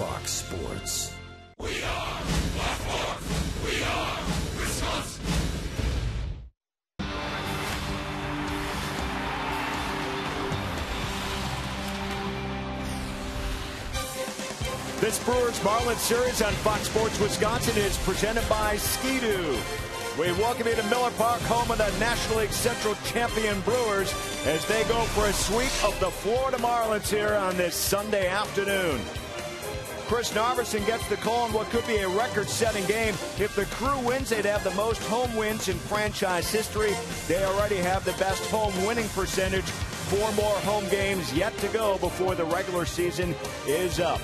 Fox Sports. We are Blackmore. We are Wisconsin. This Brewers Marlins series on Fox Sports Wisconsin is presented by Ski-Doo. We welcome you to Miller Park, home of the National League Central champion Brewers, as they go for a sweep of the Florida Marlins here on this Sunday afternoon. Chris Narveson gets the call in what could be a record-setting game. If the Crew wins, they'd have the most home wins in franchise history. They already have the best home winning percentage. 4 more home games yet to go before the regular season is up.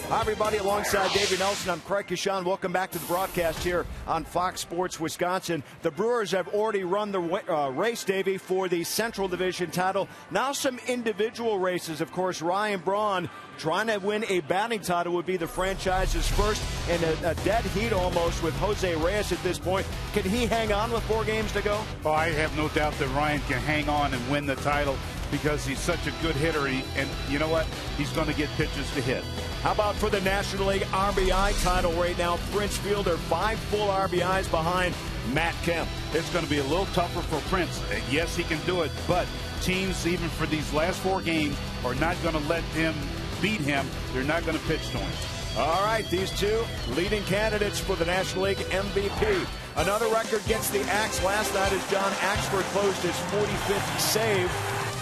Hi, everybody. Alongside Davey Nelson, I'm Craig Kashan. Welcome back to the broadcast here on Fox Sports Wisconsin. The Brewers have already run the race, Davey, for the Central Division title. Now some individual races. Of course, Ryan Braun trying to win a batting title would be the franchise's first, in a dead heat almost with Jose Reyes at this point. Can he hang on with 4 games to go? Oh, I have no doubt that Ryan can hang on and win the title because he's such a good hitter. And you know what? He's going to get pitches to hit. How about for the National League RBI title right now? Prince Fielder 5 full RBIs behind Matt Kemp. It's going to be a little tougher for Prince. Yes, he can do it, but teams, even for these last 4 games, are not going to let him beat him. They're not going to pitch to him. All right, these two leading candidates for the National League MVP. Another record gets the axe last night as John Axford closed his 45th save.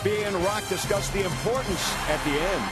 B.N. Rock discussed the importance at the end.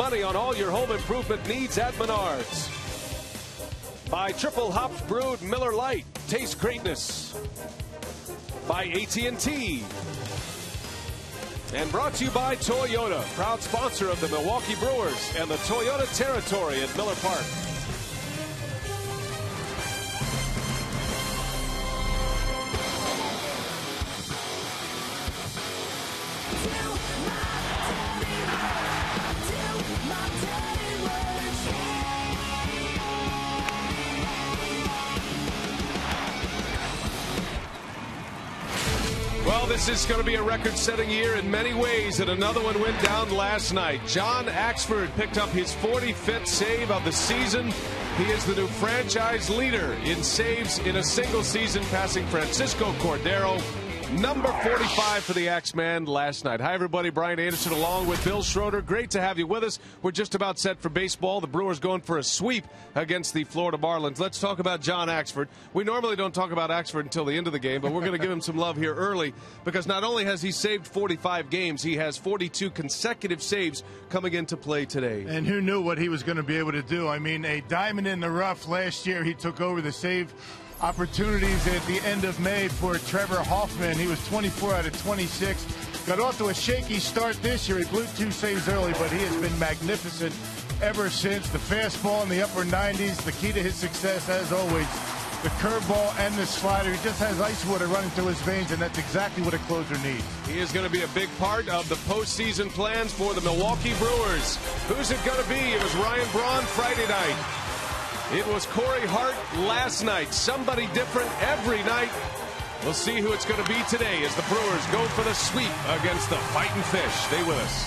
Money on all your home improvement needs at Menards. By Triple Hops Brewed Miller Lite. Taste greatness. By AT&T. And brought to you by Toyota, proud sponsor of the Milwaukee Brewers and the Toyota territory at Miller Park. Well, this is going to be a record-setting year in many ways, and another one went down last night. John Axford picked up his 45th save of the season. He is the new franchise leader in saves in a single season, passing Francisco Cordero. Number 45 for the Axman last night. Hi, everybody. Brian Anderson along with Bill Schroeder. Great to have you with us. We're just about set for baseball. The Brewers going for a sweep against the Florida Marlins. Let's talk about John Axford. We normally don't talk about Axford until the end of the game, but we're going to give him some love here early because not only has he saved 45 games, he has 42 consecutive saves coming into play today. And who knew what he was going to be able to do? I mean, a diamond in the rough last year. He took over the save opportunities at the end of May for Trevor Hoffman. He was 24 out of 26. Got off to a shaky start this year. He blew 2 saves early, but he has been magnificent ever since. The fastball in the upper 90s, the key to his success, as always, the curveball and the slider. He just has ice water running through his veins, and that's exactly what a closer needs. He is going to be a big part of the postseason plans for the Milwaukee Brewers. Who's it going to be? It was Ryan Braun Friday night. It was Corey Hart last night. Somebody different every night. We'll see who it's going to be today as the Brewers go for the sweep against the Fightin' Fish. Stay with us.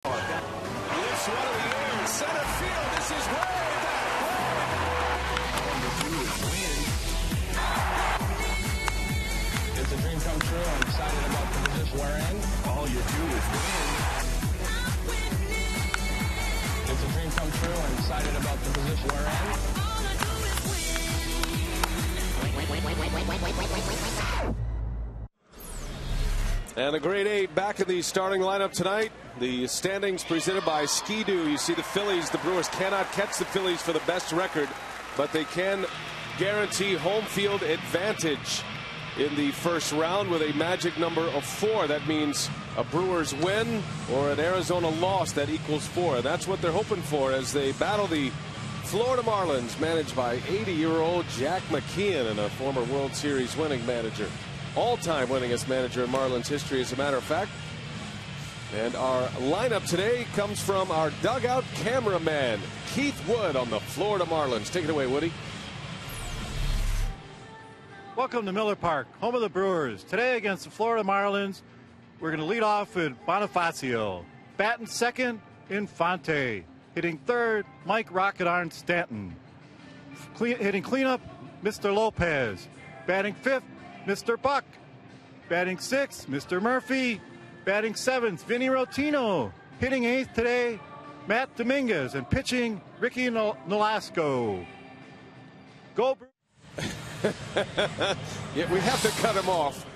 Lifts one of the air, center field. This is way back. It's a dream come true. I'm excited about the position we're in. All you do is win. It's a dream come true. I'm excited about the position we're in. And the grade 8 back in the starting lineup tonight. The standings presented by Ski-Doo. You see the Phillies. The Brewers cannot catch the Phillies for the best record, but they can guarantee home field advantage in the first round with a magic number of 4. That means a Brewers win or an Arizona loss that equals 4. That's what they're hoping for as they battle the Florida Marlins, managed by 80-year-old Jack McKeon and a former World Series winning manager. All-time winningest manager in Marlins history, as a matter of fact. And our lineup today comes from our dugout cameraman, Keith Wood, on the Florida Marlins. Take it away, Woody. Welcome to Miller Park, home of the Brewers. Today against the Florida Marlins, We're going to lead off with Bonifacio. Batting second, Infante. Hitting third, Mike Rocket Iron Stanton. Hitting cleanup, Mr. Lopez. Batting fifth, Mr. Buck. Batting sixth, Mr. Murphy. Batting seventh, Vinny Rotino. Hitting eighth today, Matt Dominguez. And pitching, Ricky Nolasco. Go Brewers. Yeah, we have to cut him off.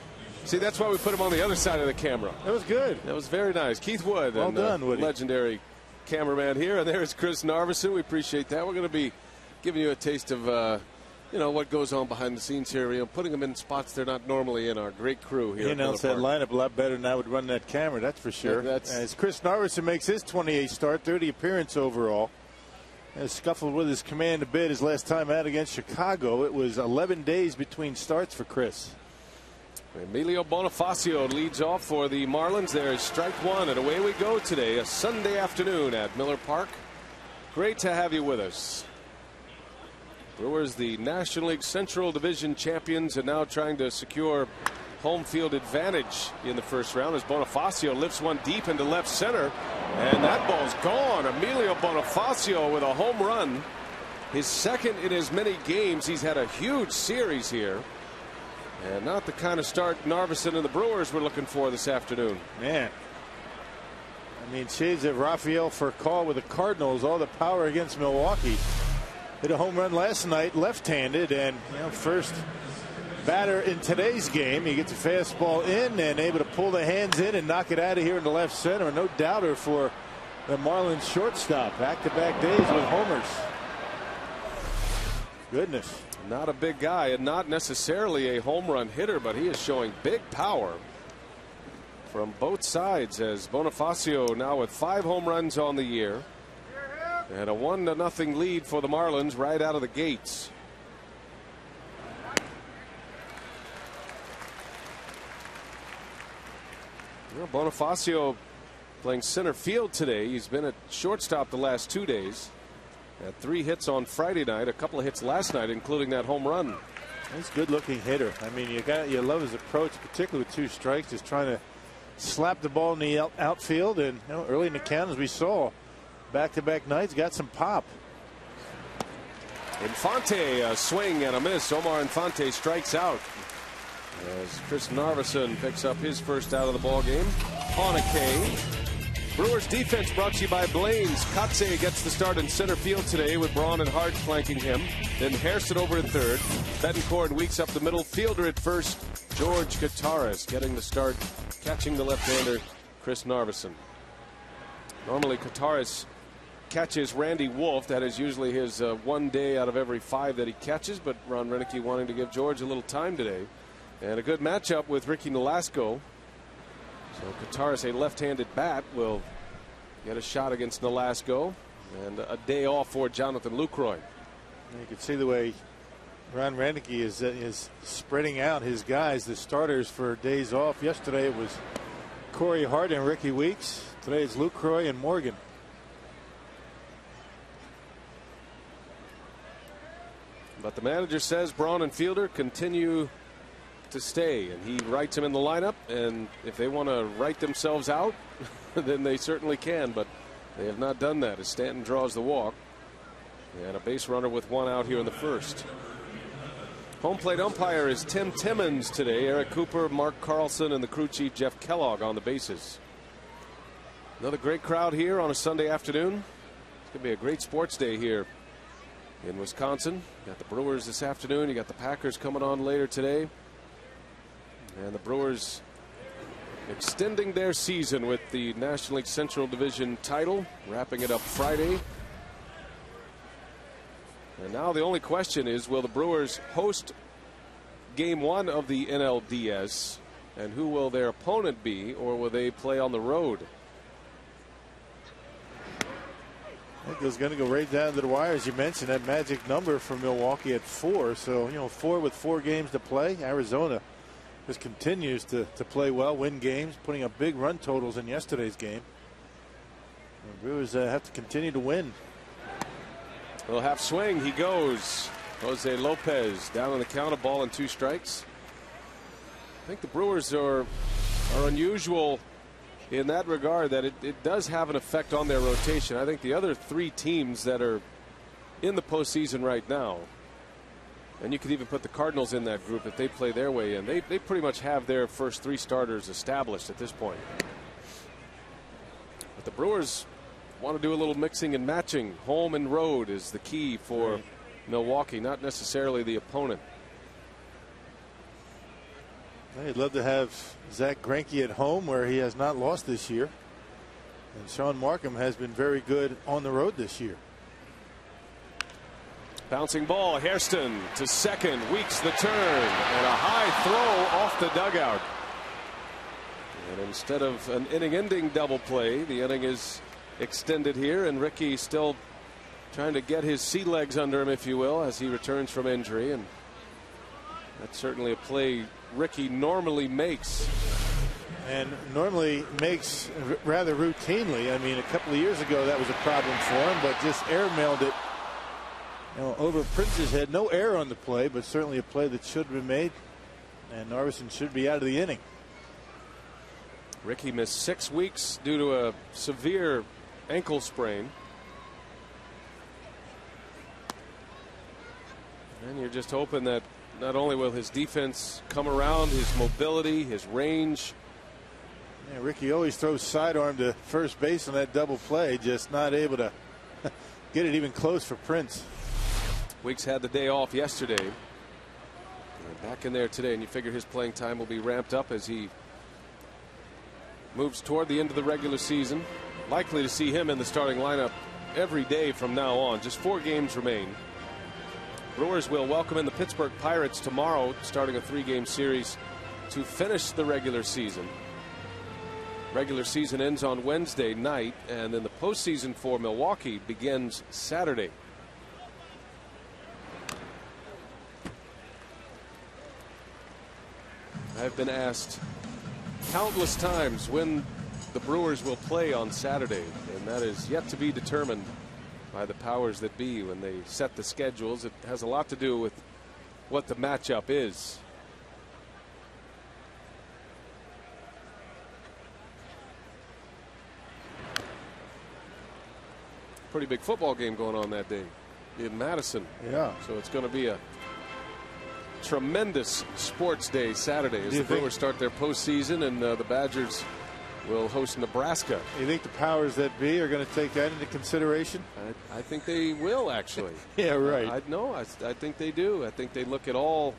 See, that's why we put him on the other side of the camera. That was good. That was very nice. Keith Wood. Well done, Woody. Legendary cameraman here. And there's Chris Narveson. We appreciate that. We're going to be giving you a taste of, what goes on behind the scenes here. Putting them in spots they're not normally in. Our great crew here. He announced that lineup a lot better than I would run that camera, that's for sure. Yeah, as Chris Narveson makes his 28th start, 30 appearance overall. Has scuffled with his command a bit his last time out against Chicago. It was 11 days between starts for Chris. Emilio Bonifacio leads off for the Marlins. There is strike one, and away we go today, a Sunday afternoon at Miller Park. Great to have you with us. Brewers, the National League Central Division champions, are now trying to secure home field advantage in the first round as Bonifacio lifts one deep into left center, and that ball's gone. Emilio Bonifacio with a home run, his second in as many games. He's had a huge series here. And not the kind of start Narveson and the Brewers were looking for this afternoon. Man. I mean, shades of Rafael Furcal with the Cardinals, all the power against Milwaukee. Hit a home run last night, left-handed, and first batter in today's game. He gets a fastball in and able to pull the hands in and knock it out of here in the left center. No doubter for the Marlins shortstop. Back-to-back days with homers. Goodness. Not a big guy and not necessarily a home run hitter, but he is showing big power from both sides as Bonifacio now with 5 home runs on the year and a 1-0 lead for the Marlins right out of the gates. Bonifacio playing center field today. He's been at shortstop the last 2 days. Had 3 hits on Friday night, a couple of hits last night, including that home run. He's a good-looking hitter. I mean, you love his approach, particularly with 2 strikes, just trying to slap the ball in the outfield. And early in the count, as we saw, back-to-back nights, got some pop. Infante, a swing and a miss. Omar Infante strikes out as Chris Narveson picks up his first out of the ball game on a K. Brewers defense brought to you by Blaine's. Katse gets the start in center field today with Braun and Hart flanking him. Then Hairston over at third. Betancourt and Weeks up the middle. Fielder at first. George Kataris getting the start, catching the left-hander Chris Narveson. Normally Kataris catches Randy Wolf. That is usually his 1 day out of every 5 that he catches. But Ron Renicky wanting to give George a little time today. And a good matchup with Ricky Nolasco. So Kataris, a left-handed bat, will get a shot against Nolasco, and a day off for Jonathan Lucroy. You can see the way Ron Renicky is spreading out his guys, the starters, for days off. Yesterday it was Corey Hart and Ricky Weeks. Today it's Lucroy and Morgan. But the manager says Braun and Fielder continue to stay, and he writes him in the lineup, and if they want to write themselves out then they certainly can, but they have not done that as Stanton draws the walk and a base runner with 1 out here in the first. Home plate umpire is Tim Timmons today. Eric Cooper, Mark Carlson, and the crew chief Jeff Kellogg on the bases. Another great crowd here on a Sunday afternoon. It's going to be a great sports day here in Wisconsin. You got the Brewers this afternoon. You got the Packers coming on later today. And the Brewers extending their season with the National League Central Division title, wrapping it up Friday. And now the only question is, will the Brewers host game 1 of the NLDS, and who will their opponent be, or will they play on the road? I think it was going to go right down to the wire, as you mentioned, that magic number for Milwaukee at 4. So, 4 with 4 games to play. Arizona just continues to play well, win games, putting up big run totals in yesterday's game. The Brewers have to continue to win. Well, half swing, he goes. Jose Lopez down on the count, a ball and 2 strikes. I think the Brewers are are unusual in that regard, that it does have an effect on their rotation. I think the other 3 teams that are in the postseason right now, and you could even put the Cardinals in that group if they play their way in, they pretty much have their first 3 starters established at this point. But the Brewers want to do a little mixing and matching. Home and road is the key for Milwaukee, not necessarily the opponent. I'd love to have Zach Greinke at home, where he has not lost this year. And Sean Markham has been very good on the road this year. Bouncing ball, Hairston to second, Weeks the turn, and a high throw off the dugout. And instead of an inning-ending double play, the inning is extended here, and Ricky still trying to get his sea legs under him, if you will, as he returns from injury. And that's certainly a play Ricky normally makes. And normally makes rather routinely. I mean, a couple of years ago that was a problem for him, but just airmailed it, you know, over Prince's head. No error on the play, but certainly a play that should have been made. And Narveson should be out of the inning. Ricky missed 6 weeks due to a severe ankle sprain. And you're just hoping that not only will his defense come around, his mobility, his range. Yeah, Ricky always throws sidearm to first base on that double play, just not able to get it even close for Prince. Weeks had the day off yesterday. Back in there today, and you figure his playing time will be ramped up as he moves toward the end of the regular season. Likely to see him in the starting lineup every day from now on. Just 4 games remain. Brewers will welcome in the Pittsburgh Pirates tomorrow, starting a 3-game series to finish the regular season. Regular season ends on Wednesday night, and then the postseason for Milwaukee begins Saturday. I've been asked countless times when the Brewers will play on Saturday, and that is yet to be determined by the powers that be when they set the schedules. It has a lot to do with what the matchup is. Pretty big football game going on that day in Madison. Yeah. So it's going to be a tremendous sports day Saturday as the Brewers start their postseason, and the Badgers will host Nebraska. You think the powers that be are going to take that into consideration? I think they will, actually. Yeah, right. I think they do. I think they look at all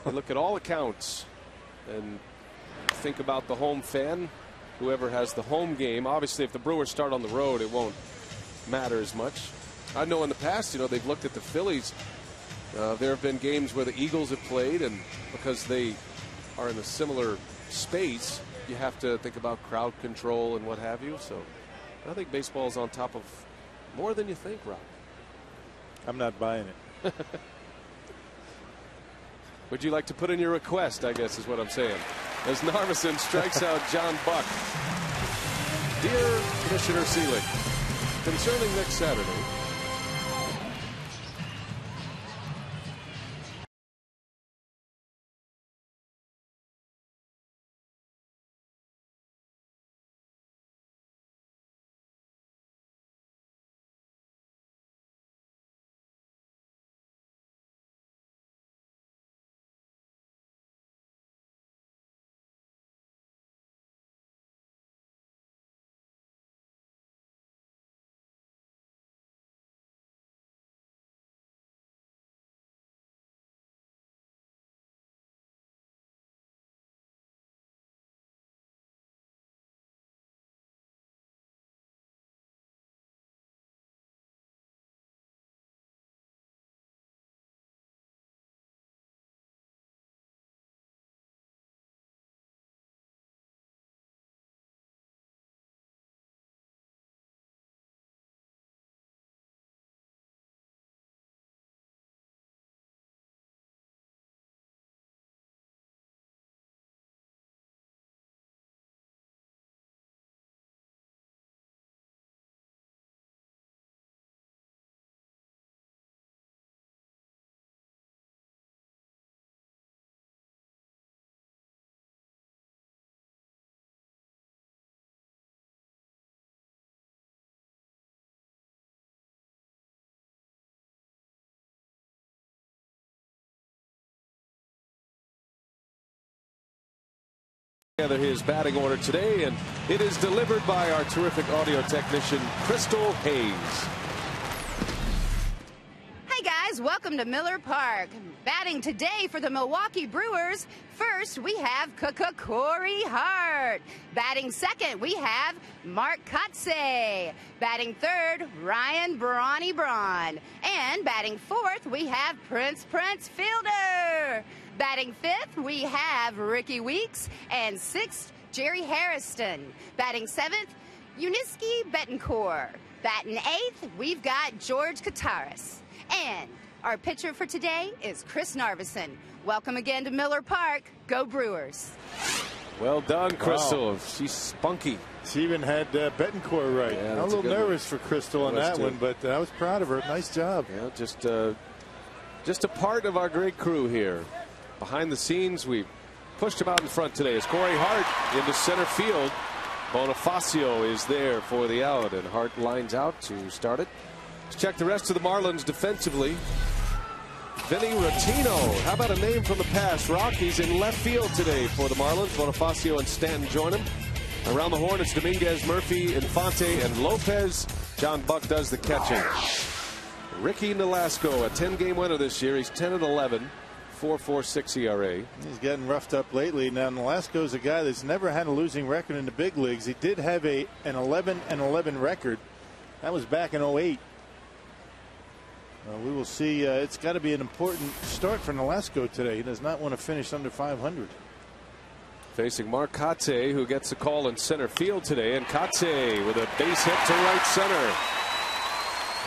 accounts and think about the home fan, whoever has the home game. Obviously, if the Brewers start on the road, it won't matter as much. I know in the past, they've looked at the Phillies. There have been games where the Eagles have played, and because they are in a similar space, you have to think about crowd control and what have you. So I think baseball is on top of more than you think, Rob. I'm not buying it. Would you like to put in your request, I guess is what I'm saying, as Narveson strikes out John Buck. Dear Commissioner Seelig, concerning next Saturday, Together his batting order today, and it is delivered by our terrific audio technician, Crystal Hayes. Hey guys, welcome to Miller Park. Batting today for the Milwaukee Brewers, first we have Corey Hart. Batting second, we have Mark Kotsay. Batting third, Ryan Braun. And batting fourth, we have Prince Fielder. Batting fifth, we have Ricky Weeks. And sixth, Jerry Hairston. Batting seventh, Yuniesky Betancourt. Batting eighth, we've got George Kataris. And our pitcher for today is Chris Narveson. Welcome again to Miller Park. Go Brewers. Well done, Crystal. Wow. She's spunky. She even had Betancourt right. Yeah, I'm a little nervous for Crystal on that one, but I was proud of her. Nice job. Yeah, just a part of our great crew here. Behind the scenes, we pushed him out in front today as Corey Hart into center field. Bonifacio is there for the out, and Hart lines out to start it. Let's check the rest of the Marlins defensively. Vinny Rotino, how about a name from the past? Rockies in left field today for the Marlins. Bonifacio and Stanton join him. Around the horn, it's Dominguez, Murphy, Infante, and Lopez. John Buck does the catching. Ricky Nolasco, a 10-game winner this year. He's 10-11, 4.46 ERA. He's getting roughed up lately. Now, Nolasco's a guy that's never had a losing record in the big leagues. He did have an 11-11 record. That was back in 08. We will see. It's got to be an important start for Nolasco today. He does not want to finish under 500. Facing Mark Kotsay, who gets a call in center field today, and Kotsay with a base hit to right center.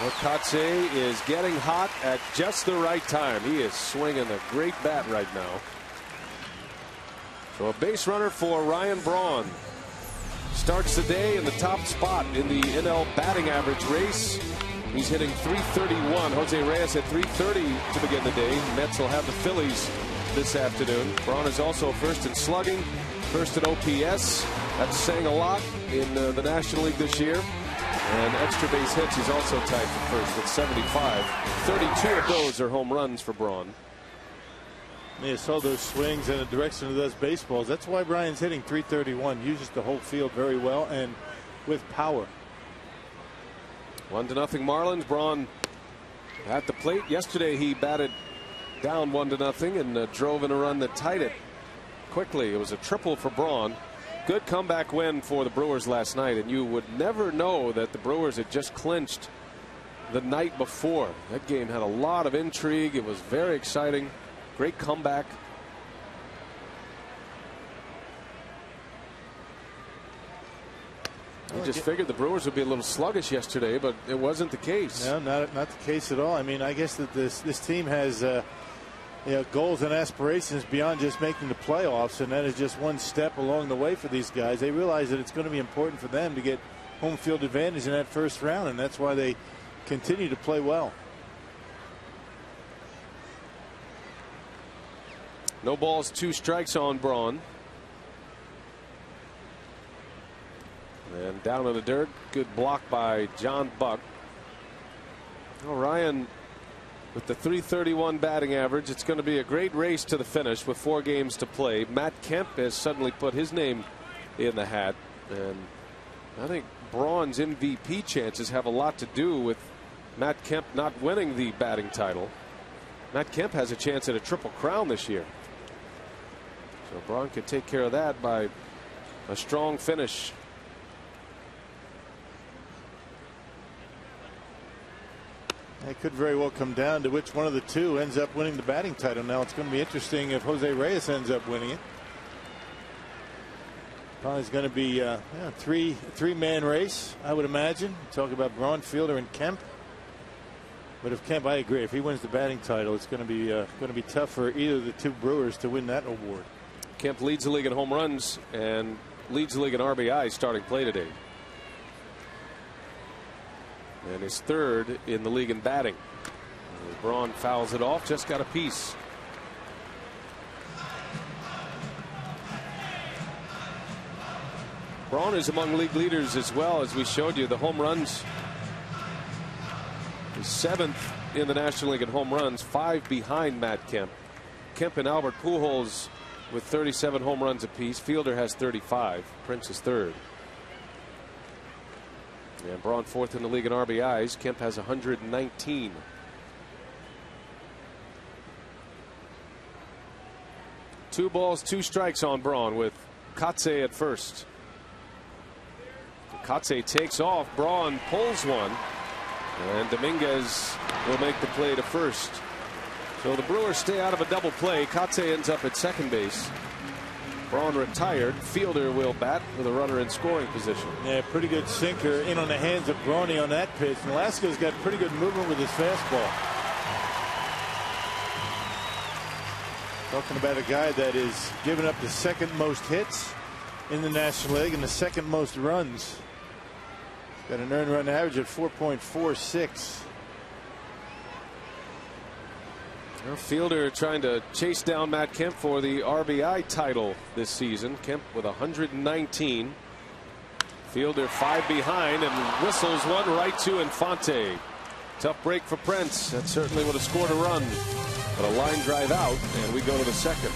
Well, Kotsay is getting hot at just the right time. He is swinging a great bat right now. So a base runner for Ryan Braun. Starts the day in the top spot in the NL batting average race. He's hitting .331. Jose Reyes at .330 to begin the day. Mets will have the Phillies this afternoon. Braun is also first in slugging, first in OPS. That's saying a lot in the National League this year. And extra base hits, he's also tied for first with 75. 32 of those are home runs for Braun. You saw those swings in the direction of those baseballs. That's why Brian's hitting .331. Uses the whole field very well and with power. 1-0 Marlins. Braun at the plate. Yesterday he batted down 1-0 and drove in a run that tied it quickly. It was a triple for Braun. Good comeback win for the Brewers last night, and you would never know that the Brewers had just clinched the night before. That game had a lot of intrigue. It was very exciting. Great comeback. I just figured the Brewers would be a little sluggish yesterday, but it wasn't the case. No, not the case at all. I mean, I guess that this team has goals and aspirations beyond just making the playoffs, and that is just one step along the way for these guys. They realize that it's going to be important for them to get home field advantage in that first round, and that's why they continue to play well. No balls, 2 strikes on Braun. And down in the dirt. Good block by John Buck. Well, Ryan with the .331 batting average. It's going to be a great race to the finish with 4 games to play. Matt Kemp has suddenly put his name in the hat. And I think Braun's MVP chances have a lot to do with Matt Kemp not winning the batting title. Matt Kemp has a chance at a triple crown this year. So Braun can take care of that by a strong finish. It could very well come down to which one of the two ends up winning the batting title. Now it's going to be interesting if Jose Reyes ends up winning it. Probably going to be a three-man race, I would imagine. Talk about Braun, Fielder, and Kemp. But if Kemp, I agree, if he wins the batting title, it's going to be tough for either of the two Brewers to win that award. Kemp leads the league in home runs and leads the league in RBI starting play today. And is third in the league in batting. Braun fouls it off, just got a piece. Braun is among league leaders as well, as we showed you. The home runs, he's 7th in the National League in home runs, 5 behind Matt Kemp. Kemp and Albert Pujols with 37 home runs apiece. Fielder has 35. Prince is third. And Braun fourth in the league in RBIs. Kemp has 119. Two balls, two strikes on Braun with Kotsay at first. Kotsay takes off. Braun pulls one. And Dominguez will make the play to first. So the Brewers stay out of a double play. Kotsay ends up at second base. Braun retired. Fielder will bat with a runner in scoring position. Yeah, pretty good sinker in on the hands of Brownie on that pitch. Velasquez got pretty good movement with his fastball. Talking about a guy that is giving up the second most hits in the National League and the second most runs. Got an earned run average of 4.46. Fielder trying to chase down Matt Kemp for the RBI title this season. Kemp with 119. Fielder 5 behind and whistles one right to Infante. Tough break for Prince. That certainly would have scored a run. But a line drive out, and we go to the second.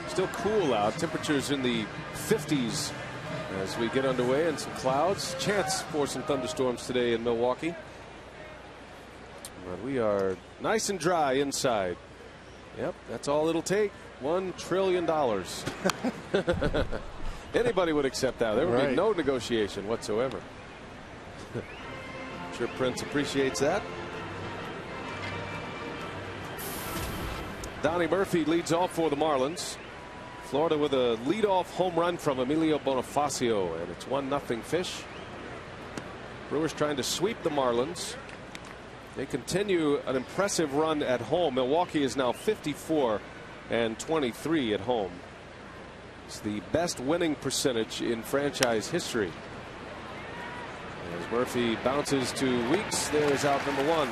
Still cool out. Temperatures in the 50s as we get underway, and some clouds. Chance for some thunderstorms today in Milwaukee. But we are nice and dry inside. Yep, that's all it'll take. $1 trillion. Anybody would accept that. There would be no negotiation whatsoever. I'm sure Prince appreciates that. Donnie Murphy leads off for the Marlins. Florida with a leadoff home run from Emilio Bonifacio, and it's 1-0 Fish. Brewers trying to sweep the Marlins. They continue an impressive run at home. Milwaukee is now 54-23 at home. It's the best winning percentage in franchise history. As Murphy bounces to Weeks, there's out number one.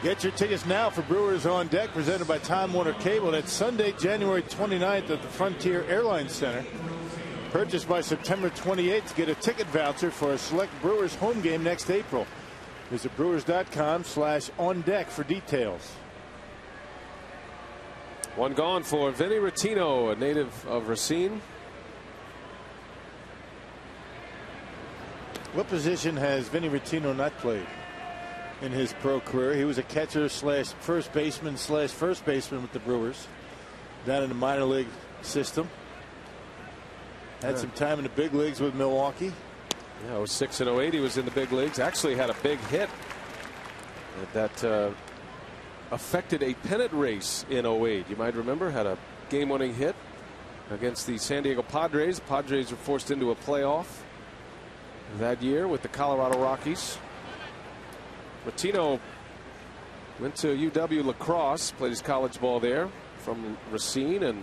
Get your tickets now for Brewers on Deck, presented by Time Warner Cable. That's Sunday, January 29th at the Frontier Airlines Center. Purchase by September 28th to get a ticket voucher for a select Brewers home game next April. Visit brewers.com/on-deck for details. One gone for Vinny Rottino, a native of Racine. What position has Vinny Rottino not played in his pro career? He was a catcher slash first baseman slash first baseman with the Brewers down in the minor league system. Had some time in the big leagues with Milwaukee. Yeah, 06 and 08 he was in the big leagues. Actually had a big hit that affected a pennant race in 08. You might remember, had a game-winning hit against the San Diego Padres. The Padres were forced into a playoff that year with the Colorado Rockies. Rottino Went to UW La Crosse, played his college ball there from Racine, and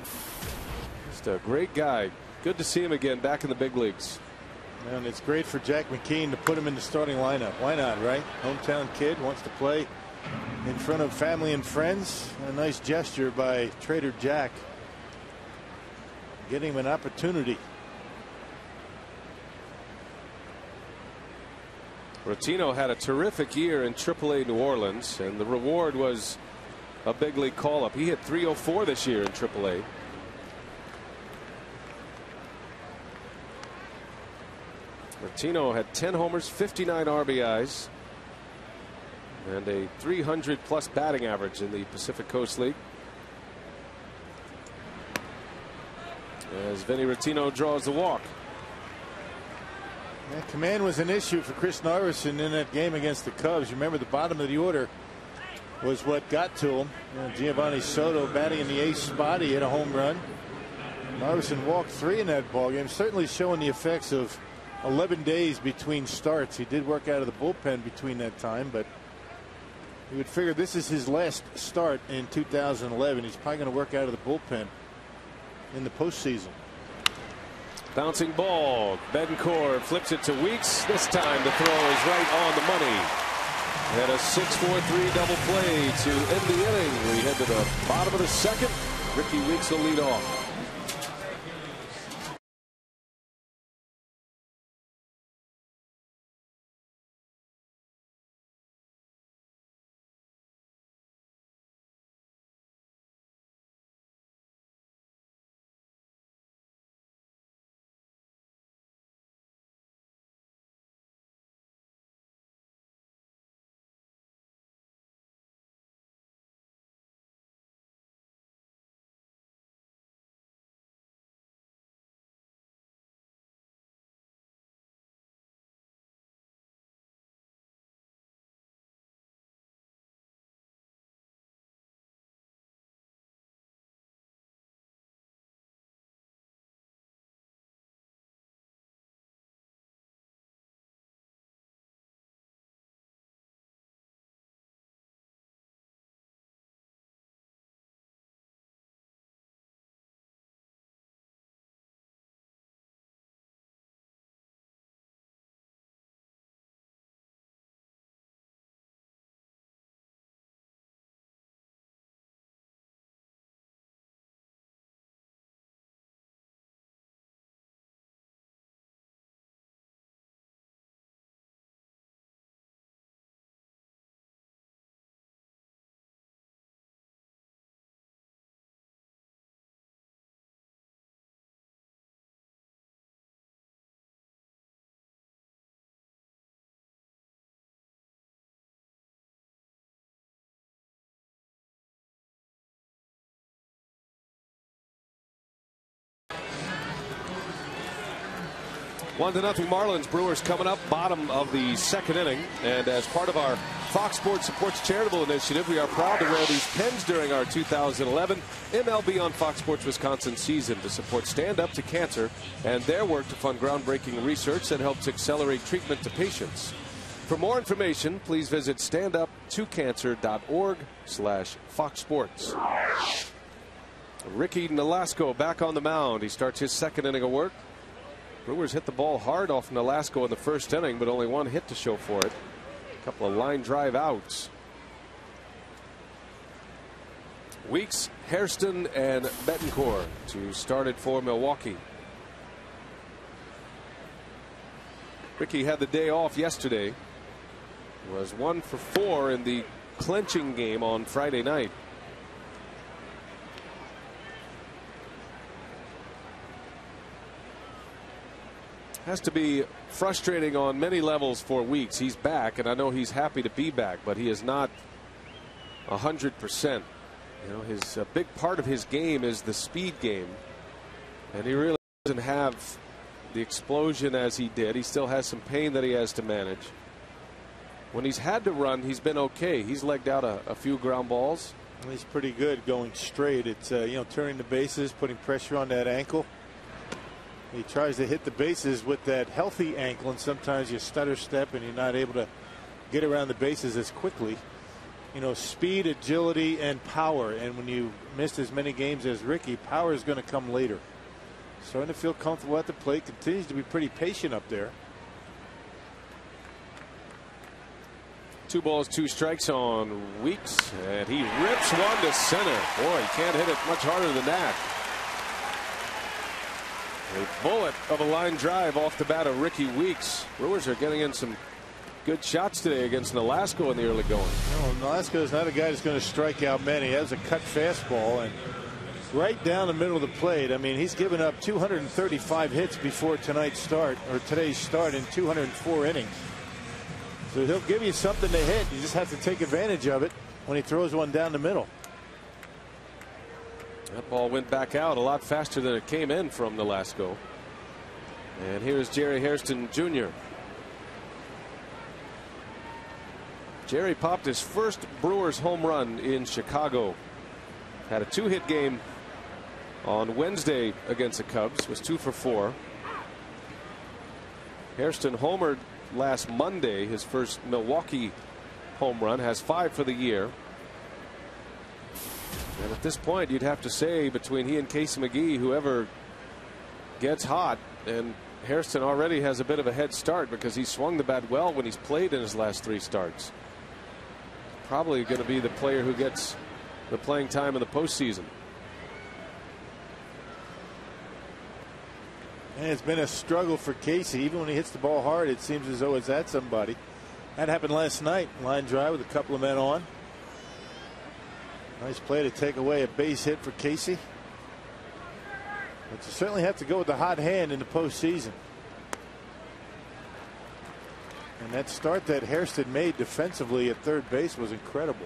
just a great guy. Good to see him again back in the big leagues. And it's great for Jack McKean to put him in the starting lineup. Why not, right? Hometown kid wants to play in front of family and friends. A nice gesture by Trader Jack, getting him an opportunity. Rotino had a terrific year in AAA New Orleans, and the reward was a big league call up. He hit .304 this year in AAA. Rotino had 10 homers, 59 RBIs, and a 300+ batting average in the Pacific Coast League. As Vinny Rotino draws the walk. Yeah, command was an issue for Chris Narveson in that game against the Cubs. You remember the bottom of the order was what got to him. Giovanni Soto batting in the eighth spot. He hit a home run. Narveson walked 3 in that ball game, certainly showing the effects of 11 days between starts. He did work out of the bullpen between that time, but you would figure this is his last start in 2011. He's probably going to work out of the bullpen in the postseason. Bouncing ball. Betancourt flips it to Weeks. This time the throw is right on the money. And a 6-4-3 double play to end the inning. We head to the bottom of the second. Ricky Weeks will lead off. One to nothing Marlins. Brewers coming up, bottom of the second inning. And as part of our Fox Sports Supports Charitable Initiative, we are proud to wear these pens during our 2011 MLB on Fox Sports Wisconsin season to support Stand Up to Cancer and their work to fund groundbreaking research that helps accelerate treatment to patients. For more information, please visit standuptocancer.org/Fox Sports. Ricky Nolasco back on the mound. He starts his second inning of work. Brewers hit the ball hard off Nolasco in the first inning, but only one hit to show for it. A couple of line drive outs. Weeks, Hairston, and Betancourt to start it for Milwaukee. Ricky had the day off yesterday. Was 1 for 4 in the clinching game on Friday night. Has to be frustrating on many levels for Weeks. He's back, and I know he's happy to be back, but he is not 100%. You know, a big part of his game is the speed game, and he really doesn't have the explosion as he did. He still has some pain that he has to manage. When he's had to run, he's been okay. He's legged out a few ground balls. He's pretty good going straight. It's turning the bases, putting pressure on that ankle. He tries to hit the bases with that healthy ankle, and sometimes you stutter step and you're not able to get around the bases as quickly. you know, speed, agility, and power. And when you missed as many games as Ricky, power is going to come later. Starting to feel comfortable at the plate. Continues to be pretty patient up there. 2 balls, 2 strikes on Weeks, and he rips one to center. Boy, he can't hit it much harder than that. A bullet of a line drive off the bat of Ricky Weeks. Brewers are getting in some good shots today against Nolasco in the early going. No, Nolasco is not a guy that's going to strike out many. He has a cut fastball and right down the middle of the plate. I mean, he's given up 235 hits before tonight's start, or today's start, in 204 innings. So he'll give you something to hit. You just have to take advantage of it when he throws one down the middle. That ball went back out a lot faster than it came in from Nolasco. And here's Jerry Hairston Jr. Jerry popped his first Brewers home run in Chicago. Had a 2-hit game on Wednesday against the Cubs. Was 2 for 4. Hairston homered last Monday, his first Milwaukee home run. Has 5 for the year. And at this point, you'd have to say between he and Casey McGee, whoever gets hot, and Hairston already has a bit of a head start because he swung the bat well when he's played in his last 3 starts. Probably going to be the player who gets the playing time in the postseason. And it's been a struggle for Casey. Even when he hits the ball hard, it seems as though it's at somebody. That happened last night. Line drive with a couple of men on. Nice play to take away a base hit for Casey. But you certainly have to go with the hot hand in the postseason. And that start that Hairston made defensively at third base was incredible.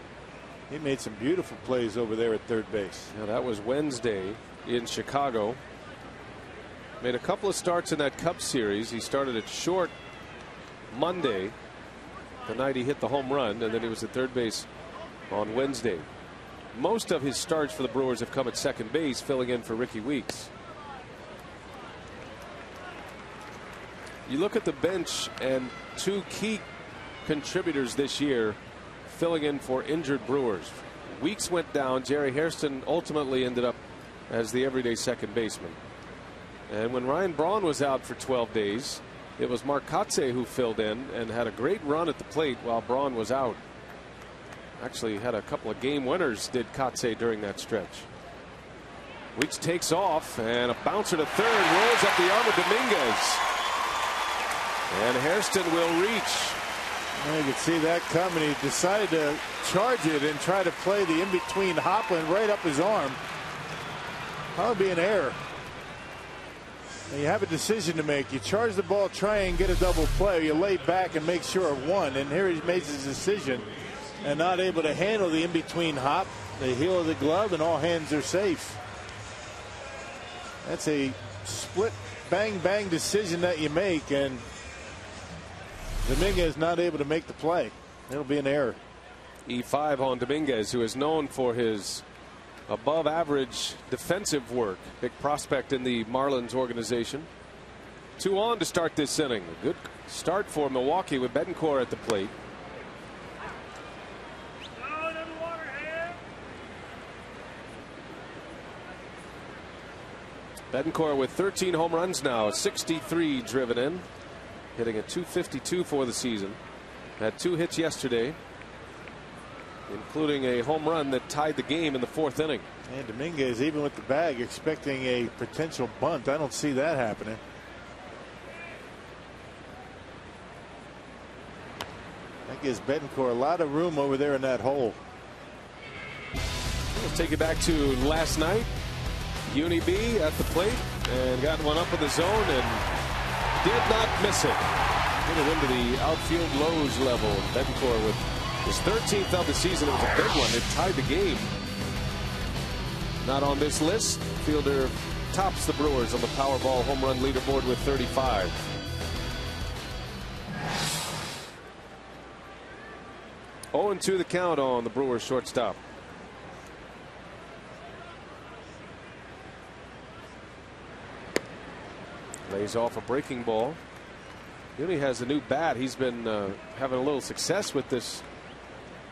He made some beautiful plays over there at third base. Yeah, that was Wednesday in Chicago. Made a couple of starts in that Cubs series. He started at short Monday, the night he hit the home run, and then he was at third base on Wednesday. Most of his starts for the Brewers have come at second base, filling in for Ricky Weeks. You look at the bench, and 2 key contributors this year filling in for injured Brewers. Weeks went down. Jerry Hairston ultimately ended up as the everyday second baseman. And when Ryan Braun was out for 12 days, it was Mark Kotsay who filled in and had a great run at the plate while Braun was out. Actually had a couple of game winners, did Kotsay, during that stretch. Weeks takes off, and a bouncer to third rolls up the arm of Dominguez. And Hairston will reach. You can see that coming. He decided to charge it and try to play the in-between hop and right up his arm. That would be an error. And you have a decision to make. You charge the ball, try and get a double play. You lay back and make sure of one. And here he makes his decision and not able to handle the in-between hop, the heel of the glove, and all hands are safe. That's a split bang-bang decision that you make, and Dominguez not able to make the play. It'll be an error. E5 on Dominguez, who is known for his above average defensive work. Big prospect in the Marlins organization. 2 on to start this inning. A good start for Milwaukee with Betancourt at the plate. Betancourt with 13 home runs now, 63 driven in, hitting at .252 for the season. Had 2 hits yesterday, including a home run that tied the game in the 4th inning. And Dominguez, even with the bag, expecting a potential bunt. I don't see that happening. That gives Betancourt a lot of room over there in that hole. We'll take it back to last night. Uni B at the plate and got one up in the zone and did not miss it. Hit it into the outfield lows level. Betancourt with his 13th of the season. It was a big one. It tied the game. Not on this list. Fielder tops the Brewers on the Powerball home run leaderboard with 35. Oh, and 2 the count on the Brewers shortstop. Lays off a breaking ball. Uni has a new bat. He's been having a little success with this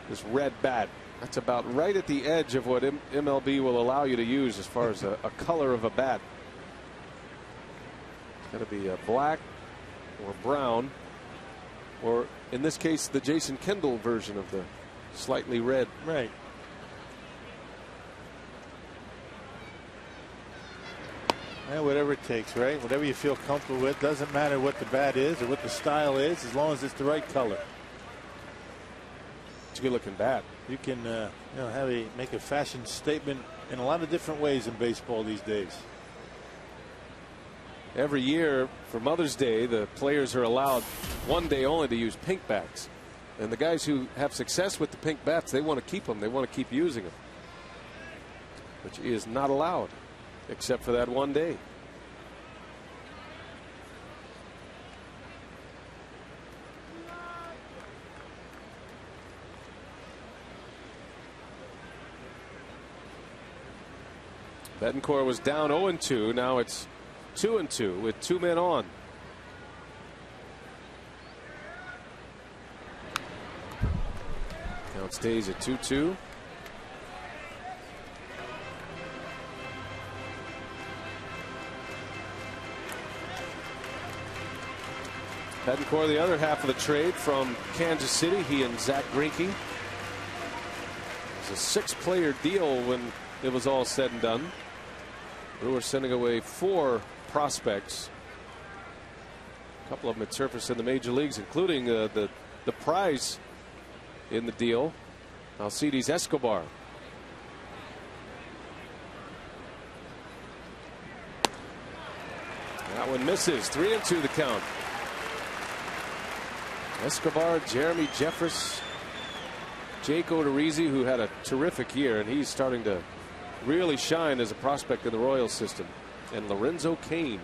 This red bat. That's about right at the edge of what MLB will allow you to use as far as a color of a bat. It's going to be a black or brown, or in this case the Jason Kendall version of the slightly red. Right. Yeah, whatever it takes, right? Whatever you feel comfortable with. Doesn't matter what the bat is or what the style is, as long as it's the right color. It's a good looking bat. You can make a fashion statement in a lot of different ways in baseball these days. Every year for Mother's Day, the players are allowed one day only to use pink bats. And the guys who have success with the pink bats, they want to keep them. They want to keep using them, which is not allowed except for that one day. Betancourt was down 0-2. Now it's 2-2 with 2 men on. Count stays at 2-2. Betancourt, the other half of the trade from Kansas City. He and Zach Greinke. It was a 6-player deal when it was all said and done. Brewers sending away 4 prospects. A couple of them had surfaced in the major leagues, including the prize in the deal, Alcides Escobar. That one misses. 3-2 the count. Escobar, Jeremy Jeffress, Jake Odorizzi, who had a terrific year, and he's starting to really shine as a prospect in the Royals system, and Lorenzo Cain.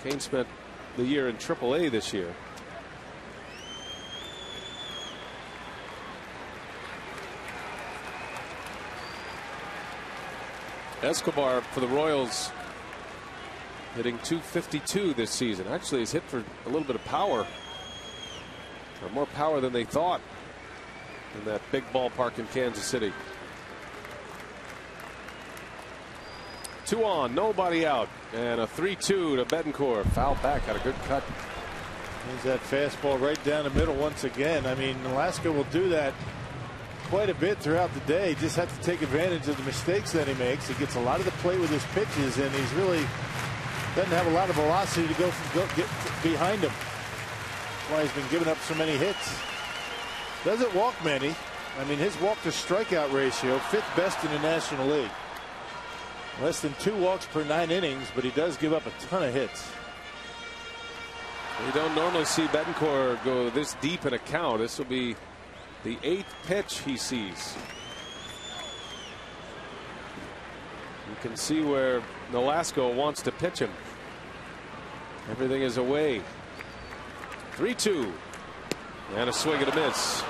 Cain spent the year in AAA this year. Escobar for the Royals hitting .252 this season. Actually, he's hit for a little bit of power, or more power than they thought, in that big ballpark in Kansas City. 2 on, nobody out, and a 3-2 to Betancourt. Foul back, had a good cut. There's that fastball right down the middle once again. I mean, Alaska will do that quite a bit throughout the day. Just have to take advantage of the mistakes that he makes. He gets a lot of the play with his pitches, and he's really doesn't have a lot of velocity to go get behind him. That's why he's been giving up so many hits. Doesn't walk many. I mean, his walk to strikeout ratio 5th best in the National League. Less than 2 walks per 9 innings, but he does give up a ton of hits. We don't normally see Betancourt go this deep in a count. This will be the 8th pitch he sees. You can see where Nolasco wants to pitch him. Everything is away. 3-2. And a swing and a miss.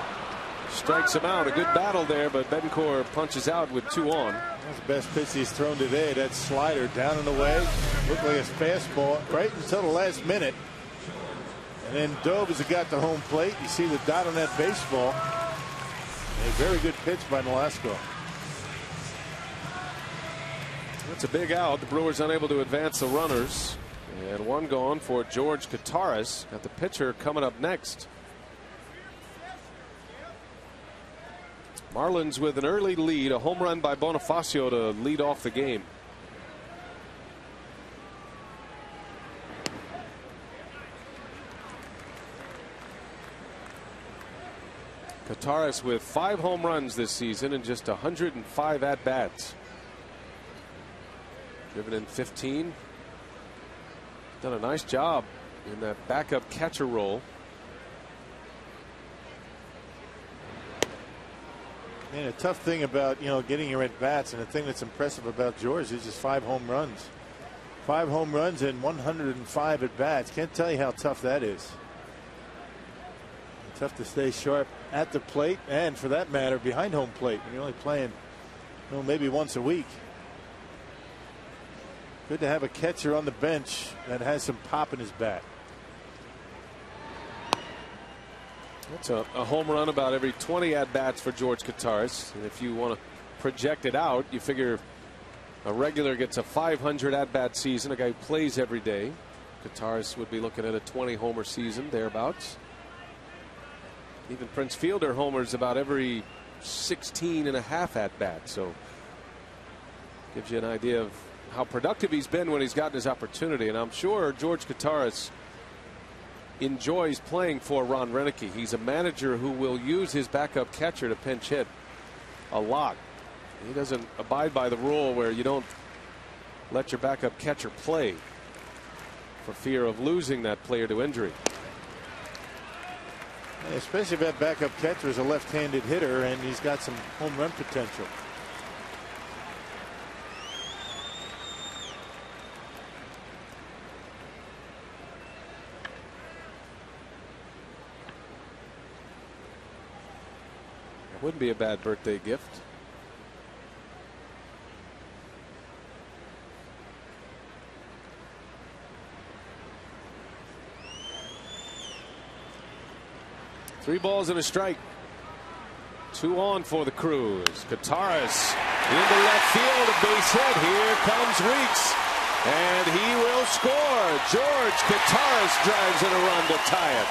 Strikes him out. A good battle there, but Betancourt punches out with 2 on. That's the best pitch he's thrown today. That slider down and away. Looked like a fastball right until the last minute. And then dove as it got to home plate. You see the dot on that baseball. A very good pitch by Nolasco. That's a big out. The Brewers unable to advance the runners. And 1 gone for George Kataris. Got the pitcher coming up next. Marlins with an early lead. A home run by Bonifacio to lead off the game. Kataris with 5 home runs this season and just 105 at-bats. Driven in 15. Done a nice job in that backup catcher role. And a tough thing about getting your at bats, and the thing that's impressive about George is just 5 home runs. 5 home runs and 105 at bats. Can't tell you how tough that is. Tough to stay sharp at the plate, and for that matter behind home plate when you're only playing maybe once a week. Good to have a catcher on the bench that has some pop in his bat. That's a home run about every 20 at-bats for George Kottaras. And if you want to project it out, you figure a regular gets a 500 at-bat season, a guy who plays every day. Kottaras would be looking at a 20-homer season, thereabouts. Even Prince Fielder homers about every 16 and a half at-bats. So gives you an idea of how productive he's been when he's gotten his opportunity. And I'm sure George Kottaras enjoys playing for Ron Roenicke. He's a manager who will use his backup catcher to pinch hit a lot. He doesn't abide by the rule where you don't let your backup catcher play for fear of losing that player to injury. Especially if that backup catcher is a left-handed hitter and he's got some home run potential. Wouldn't be a bad birthday gift. Three balls and a strike. 2 on for the Crews. Kottaras into left field, a base hit. Here comes Weeks, and he will score. George Kottaras drives in a run to tie it.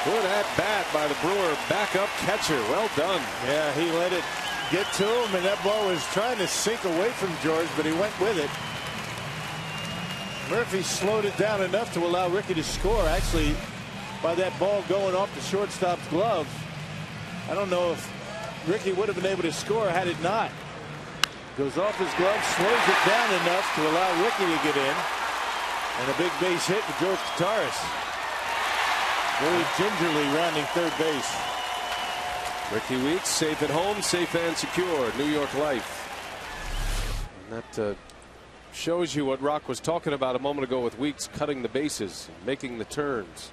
Good at bat by the Brewer backup catcher. Well done. Yeah, he let it get to him, and that ball was trying to sink away from George, but he went with it. Murphy slowed it down enough to allow Ricky to score. Actually, by that ball going off the shortstop's glove, I don't know if Ricky would have been able to score had it not. Goes off his glove, slows it down enough to allow Ricky to get in, and a big base hit for George Kottaras. Very gingerly rounding third base. Ricky Weeks safe at home, safe and secure. New York life. And that shows you what Rock was talking about a moment ago with Weeks cutting the bases, making the turns.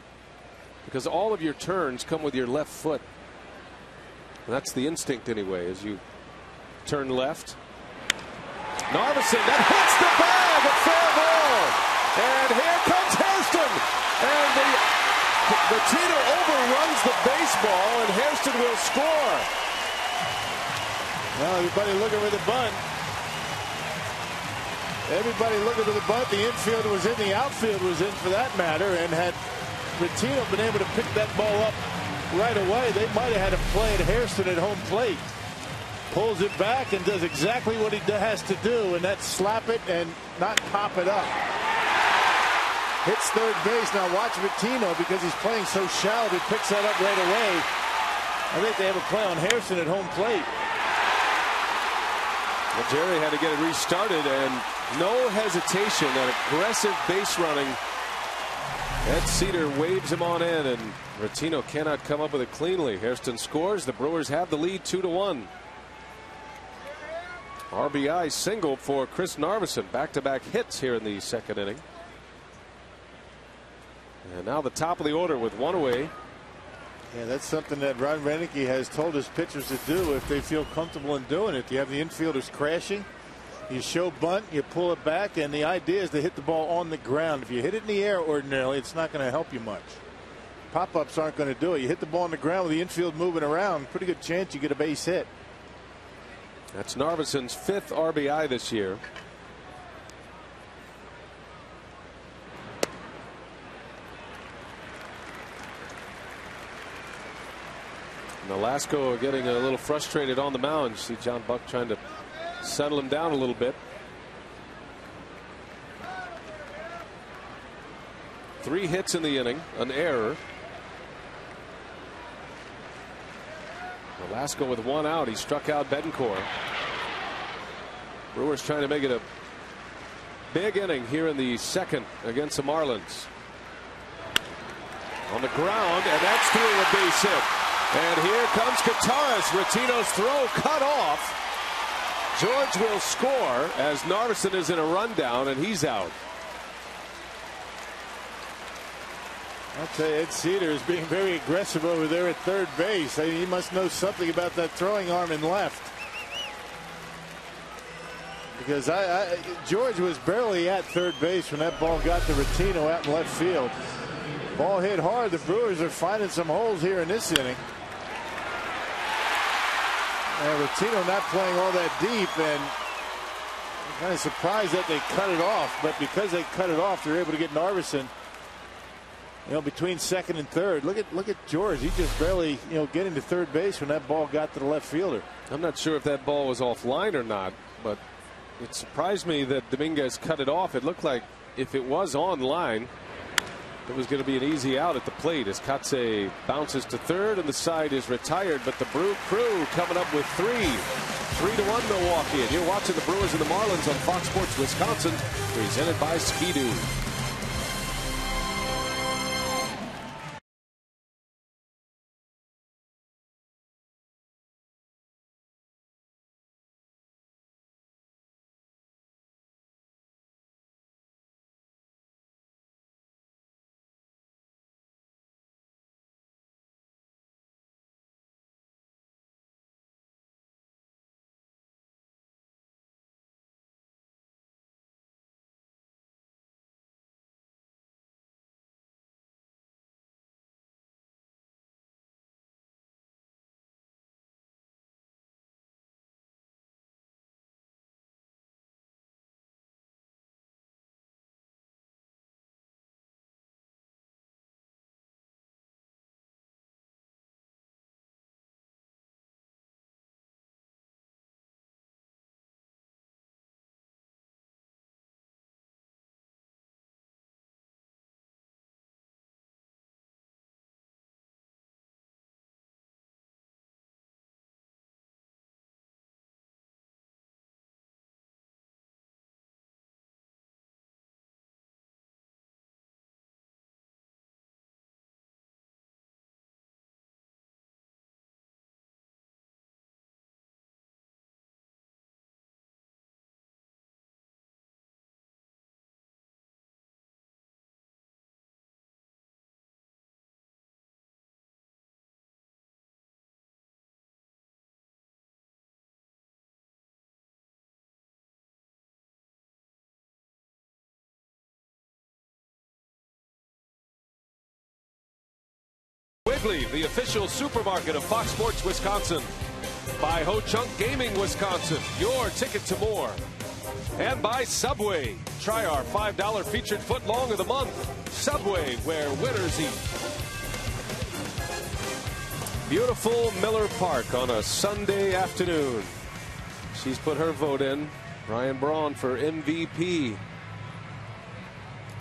Because all of your turns come with your left foot. And that's the instinct anyway, as you turn left. Narveson, that hits the bag, a fair ball. And here comes Hairston. And the Tito overruns the baseball, and Hairston will score. Well, everybody looking for the bunt. Everybody looking for the bunt. The infield was in, the outfield was in for that matter, and had Tito been able to pick that ball up right away, they might have had him play at Hairston at home plate. Pulls it back and does exactly what he has to do, and that's slap it and not pop it up. Hits third base. Now watch Vittino, because he's playing so shallow, he picks that up right away. I think they have a play on Hairston at home plate. Well, Jerry had to get it restarted, and no hesitation, that aggressive base running. Ed Cedar waves him on in, and Vittino cannot come up with it cleanly. Hairston scores. The Brewers have the lead 2-1. RBI single for Chris Narveson. Back-to-back hits here in the second inning. And now the top of the order with one away. Yeah, that's something that Ron Roenicke has told his pitchers to do if they feel comfortable in doing it. You have the infielders crashing. You show bunt, you pull it back, and the idea is to hit the ball on the ground. If you hit it in the air ordinarily, it's not going to help you much. Pop-ups aren't going to do it. You hit the ball on the ground with the infield moving around, pretty good chance you get a base hit. That's Narveson's 5th RBI this year. Nolasco getting a little frustrated on the mound. You see John Buck trying to settle him down a little bit. 3 hits in the inning, an error. Nolasco with 1 out. He struck out Betancourt. Brewers trying to make it a big inning here in the second against the Marlins. On the ground, and that's through a base hit. And here comes Kottaras. Rottino's throw cut off. George will score as Narveson is in a rundown, and he's out. I'll tell you, Ed Cedar is being very aggressive over there at third base. I mean, he must know something about that throwing arm in left. Because George was barely at third base when that ball got to Rottino out in left field. Ball hit hard. The Brewers are finding some holes here in this inning. And Rottino not playing all that deep, and I'm kind of surprised that they cut it off. But because they cut it off, they're able to get Narveson, between second and third. Look at George. He just barely, getting to third base when that ball got to the left fielder. I'm not sure if that ball was offline or not, but it surprised me that Dominguez cut it off. It looked like if it was on line, it was going to be an easy out at the plate as Katse bounces to third and the side is retired. But the Brew crew coming up with 3-1 Milwaukee. And you're watching the Brewers and the Marlins on Fox Sports Wisconsin, presented by Ski-Doo. Wiggly, the official supermarket of Fox Sports Wisconsin. By Ho Chunk Gaming Wisconsin, your ticket to more. And by Subway. Try our $5 featured foot long of the month. Subway, where winners eat. Beautiful Miller Park on a Sunday afternoon. She's put her vote in. Ryan Braun for MVP.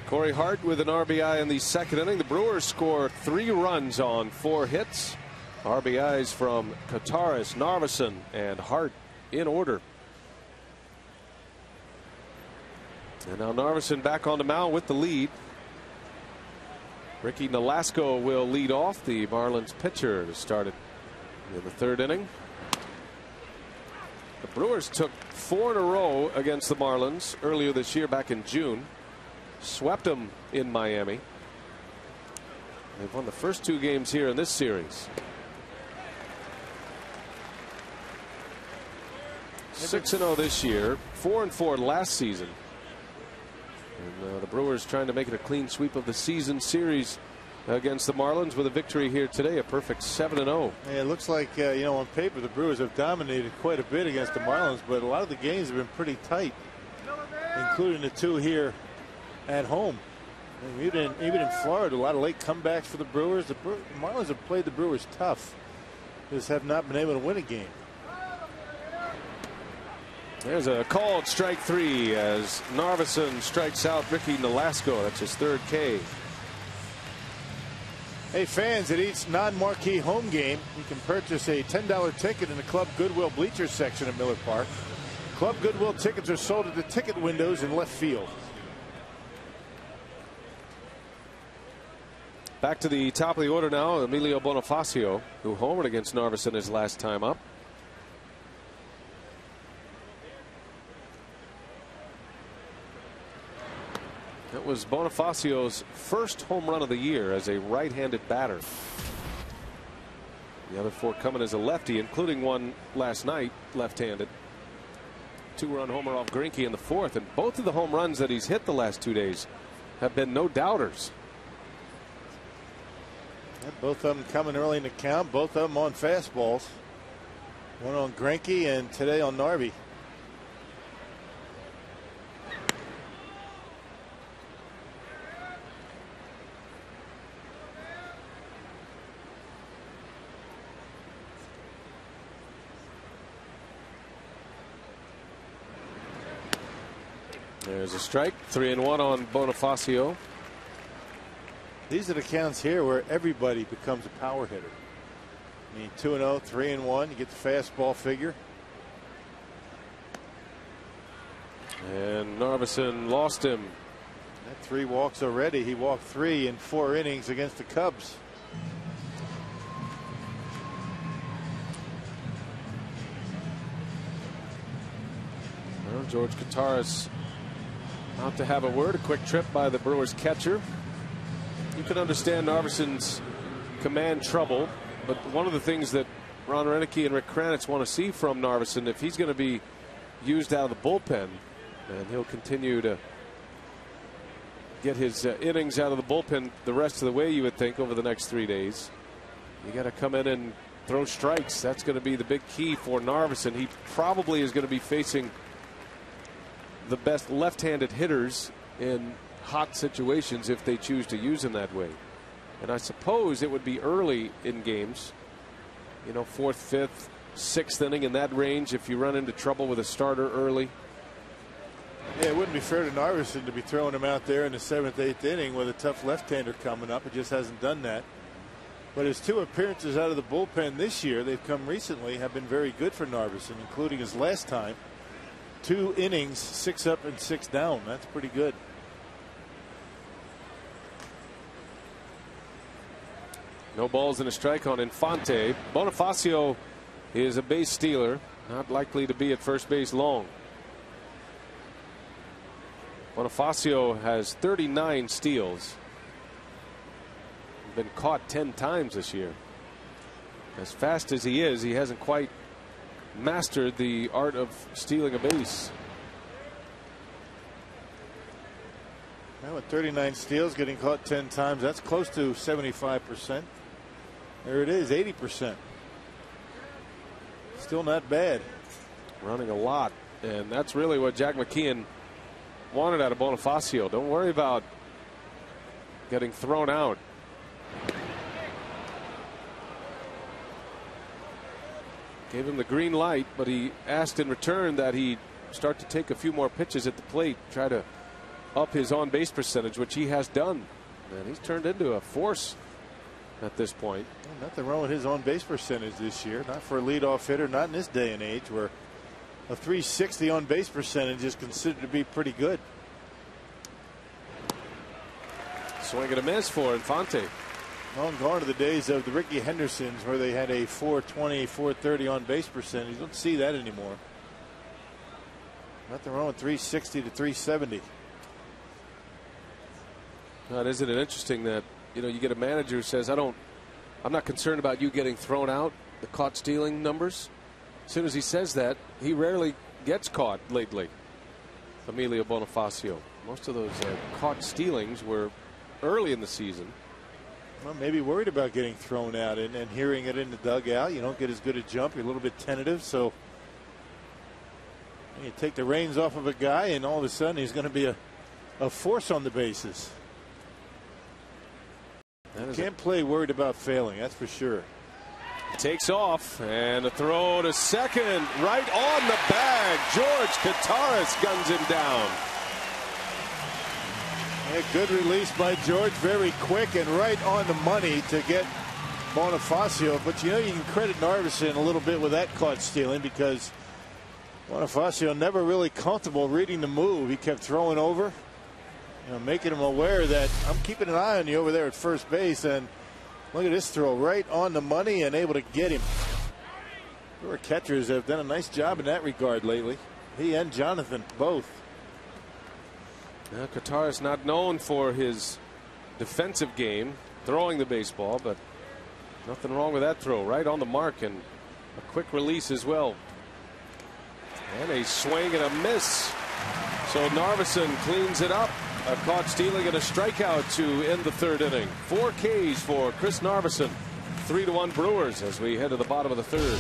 Corey Hart with an RBI in the second inning. The Brewers score 3 runs on 4 hits. RBIs from Kataris, Narveson, and Hart in order. And now Narveson back on the mound with the lead. Ricky Nolasco will lead off, the Marlins pitcher, to start it in the third inning. The Brewers took 4 in a row against the Marlins earlier this year back in June. Swept them in Miami. They've won the first 2 games here in this series. 6-0 this year, 4-4 last season. And the Brewers trying to make it a clean sweep of the season series against the Marlins with a victory here today, a perfect 7-0. Yeah, it looks like on paper the Brewers have dominated quite a bit against the Marlins, but a lot of the games have been pretty tight, including the 2 here at home. And even in Florida, a lot of late comebacks for the Brewers. The Marlins have played the Brewers tough, just have not been able to win a game. There's a called strike 3 as Narveson strikes out Ricky Nolasco. That's his 3rd K. Hey, fans, at each non-marquee home game, you can purchase a $10 ticket in the Club Goodwill bleachers section at Miller Park. Club Goodwill tickets are sold at the ticket windows in left field. Back to the top of the order now, Emilio Bonifacio, who homered against Narveson his last time up. That was Bonifacio's first home run of the year as a right-handed batter. The other 4 coming as a lefty, including one last night, left-handed. 2-run homer off Greinke in the 4th, and both of the home runs that he's hit the last 2 days have been no doubters. And both of them coming early in the count. Both of them on fastballs. One on Greinke and today on Narby. There's a strike. 3-1 on Bonifacio. These are the counts here where everybody becomes a power hitter. I mean, 2-0, 3-1. You get the fastball figure. And Narveson lost him. That 3 walks already. He walked 3 in 4 innings against the Cubs. Well, George Kataris out to have a word. A quick trip by the Brewers catcher. You can understand Narveson's command trouble, but one of the things that Ron Renicky and Rick Kranitz want to see from Narveson, if he's going to be used out of the bullpen, and he'll continue to get his innings out of the bullpen the rest of the way, you would think, over the next 3 days. You got to come in and throw strikes. That's going to be the big key for Narveson. He probably is going to be facing the best left-handed hitters in hot situations if they choose to use him that way. And I suppose it would be early in games, you know, 4th, 5th, 6th inning, in that range, if you run into trouble with a starter early. Yeah, it wouldn't be fair to Narveson to be throwing him out there in the 7th, 8th inning with a tough left-hander coming up. It just hasn't done that. But his 2 appearances out of the bullpen this year, they've come recently, have been very good for Narveson, including his last time. 2 innings, 6 up and 6 down. That's pretty good. No balls and a strike on Infante. Bonifacio is a base stealer, not likely to be at first base long. Bonifacio has 39 steals. Been caught 10 times this year. As fast as he is, he hasn't quite mastered the art of stealing a base. Well, with 39 steals, getting caught 10 times, that's close to 75%. There it is, 80%. Still not bad. Running a lot, and that's really what Jack McKeon wanted out of Bonifacio. Don't worry about getting thrown out. Gave him the green light, but he asked in return that he start to take a few more pitches at the plate, try to up his on-base percentage, which he has done. And he's turned into a force at this point. Well, nothing wrong with his on-base percentage this year. Not for a leadoff hitter, not in this day and age where a .360 on-base percentage is considered to be pretty good. Swing and a miss for Infante. Long gone are the days of the Ricky Hendersons where they had a .420, .430 on-base percentage. You don't see that anymore. Nothing wrong with .360 to .370. God, isn't it interesting that, you know, you get a manager who says, I'm not concerned about you getting thrown out, the caught stealing numbers. As soon as he says that, he rarely gets caught lately. Emilio Bonifacio. Most of those caught stealings were early in the season. Well, maybe worried about getting thrown out and hearing it in the dugout. You don't get as good a jump. You're a little bit tentative. So you take the reins off of a guy and all of a sudden he's going to be a force on the bases. You can't play worried about failing. That's for sure. Takes off and a throw to second right on the bag. George Kataris guns him down. A good release by George, very quick and right on the money to get Bonifacio. But you know, you can credit Narveson a little bit with that caught stealing because Bonifacio never really comfortable reading the move. He kept throwing over, you know, making him aware that I'm keeping an eye on you over there at first base. And look at this throw right on the money and able to get him. Our catchers have done a nice job in that regard lately. He and Jonathan both. Now, Kataris not known for his defensive game, throwing the baseball, but nothing wrong with that throw. Right on the mark and a quick release as well. And a swing and a miss. So Narveson cleans it up. A caught stealing and a strikeout to end the third inning. 4 Ks for Chris Narveson. 3-1 Brewers as we head to the bottom of the third.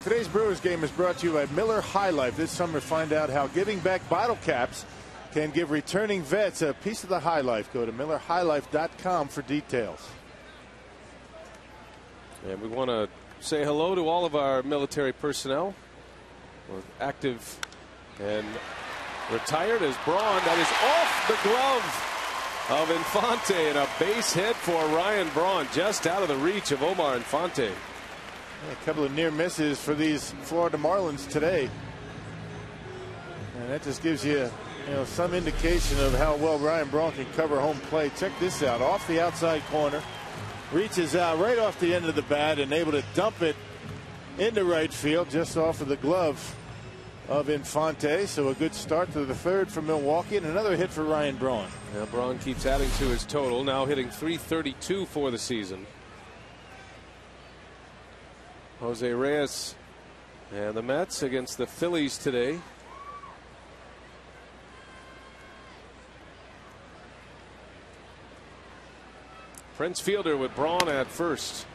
Today's Brewers game is brought to you by Miller High Life. This summer, find out how giving back bottle caps can give returning vets a piece of the high life. Go to MillerHighLife.com for details. And we want to say hello to all of our military personnel. We're active and retired as Braun. That is off the glove of Infante, and a base hit for Ryan Braun, just out of the reach of Omar Infante. A couple of near misses for these Florida Marlins today. And that just gives you, some indication of how well Ryan Braun can cover home plate. Check this out. Off the outside corner. Reaches out right off the end of the bat and able to dump it into right field just off of the glove of Infante. So a good start to the third for Milwaukee, and another hit for Ryan Braun. Now Braun keeps adding to his total, now hitting .332 for the season. Jose Reyes and the Mets against the Phillies today. Prince Fielder with Braun at first.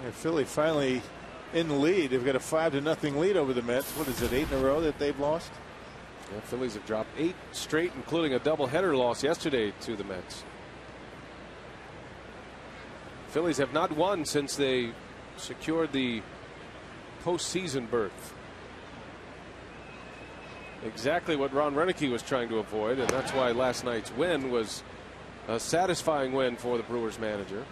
And Philly finally in the lead. They've got a 5-0 lead over the Mets. What is it, 8 in a row that they've lost? Yeah, Phillies have dropped 8 straight, including a doubleheader loss yesterday to the Mets. Phillies have not won since they secured the postseason berth. Exactly what Ron Renicky was trying to avoid, and that's why last night's win was a satisfying win for the Brewers manager.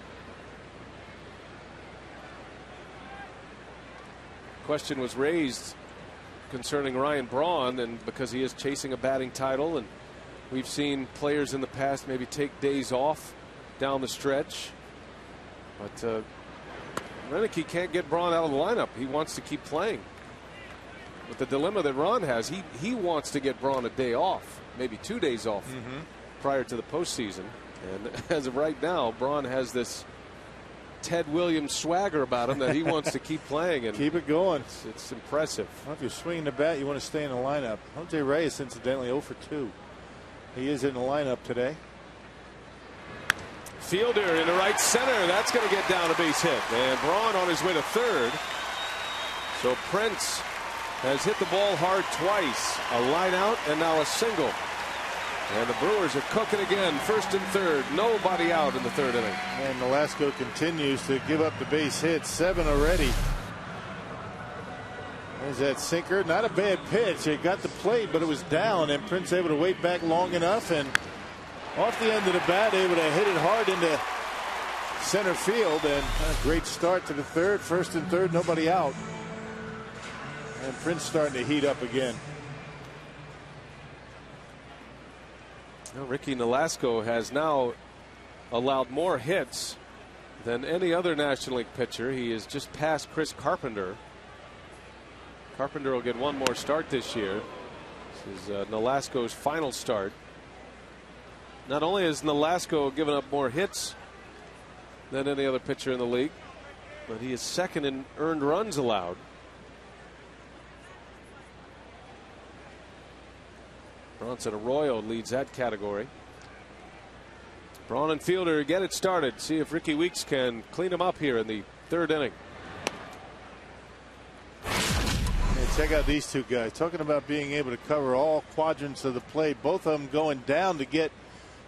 Question was raised concerning Ryan Braun, and because he is chasing a batting title, and we've seen players in the past maybe take days off down the stretch, but Renicky can't get Braun out of the lineup. He wants to keep playing. But the dilemma that Ron has, he wants to get Braun a day off, maybe 2 days off prior to the postseason. And as of right now, Braun has this Ted Williams swagger about him that he wants to keep playing and keep it going. It's impressive. Well, if you're swinging the bat, you want to stay in the lineup. Jose Reyes, incidentally, 0 for 2. He is in the lineup today. Fielder in the right center. That's going to get down a base hit. And Braun on his way to third. So Prince has hit the ball hard twice. A line out and now a single. And the Brewers are cooking again. First and third. Nobody out in the third inning. And Velasco continues to give up the base hits. 7 already. There's that sinker. Not a bad pitch. It got the plate, but it was down. And Prince able to wait back long enough and off the end of the bat, able to hit it hard into center field, and a great start to the third. First and third, nobody out. And Prince starting to heat up again. Well, Ricky Nolasco has now allowed more hits than any other National League pitcher. He is just past Chris Carpenter. Carpenter will get one more start this year. This is Nolasco's final start. Not only has Nolasco given up more hits than any other pitcher in the league, but he is second in earned runs allowed. Bronson Arroyo leads that category. Braun and Fielder get it started. See if Ricky Weeks can clean him up here in the third inning. And check out these two guys. Talking about being able to cover all quadrants of the plate. Both of them going down to get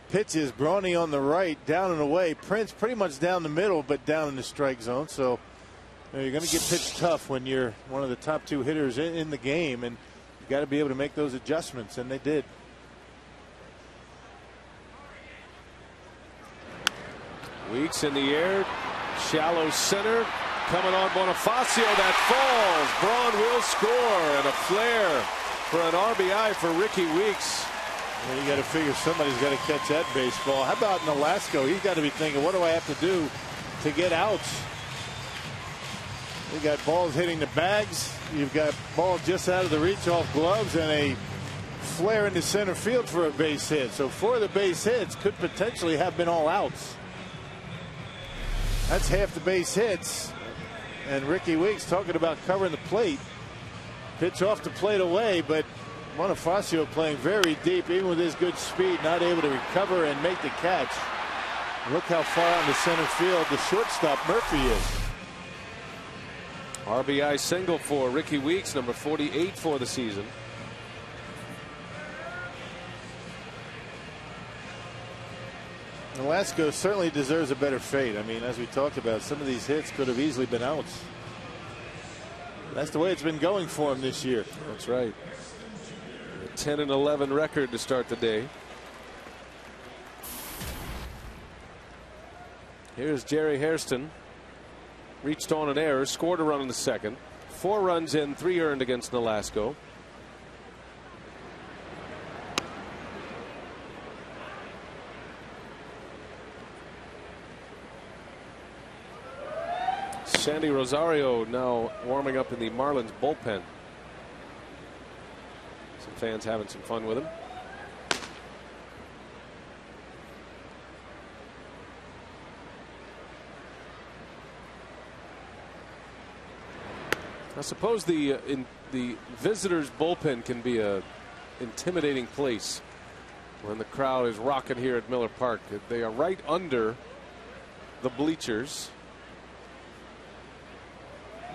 pitches. Brawny on the right, down and away. Prince pretty much down the middle, but down in the strike zone. So you're going to get pitched tough when you're one of the top two hitters in the game, and you got to be able to make those adjustments, and they did. Weeks in the air, shallow center, coming on Bonifacio, that falls. Braun will score, and a flare for an RBI for Ricky Weeks. Well, you got to figure somebody's got to catch that baseball. How about Nolasco? He's got to be thinking, what do I have to do to get outs? You got balls hitting the bags. You've got balls just out of the reach off gloves, and a flare into center field for a base hit. So 4 of the base hits could potentially have been all outs. That's half the base hits. And Ricky Weeks talking about covering the plate. Pitch off the plate away, but Bonifacio playing very deep, even with his good speed, not able to recover and make the catch. Look how far out in the center field the shortstop Murphy is. RBI single for Ricky Weeks, number 48 for the season. Nolasco certainly deserves a better fate. I mean, as we talked about, some of these hits could have easily been outs. That's the way it's been going for him this year. That's right. A 10-11 record to start the day. Here's Jerry Hairston. Reached on an error, scored a run in the second. 4 runs in, 3 earned against Nolasco. Sandy Rosario now warming up in the Marlins bullpen. Some fans having some fun with him. I suppose the visitors' bullpen can be a intimidating place when the crowd is rocking here at Miller Park. They are right under the bleachers.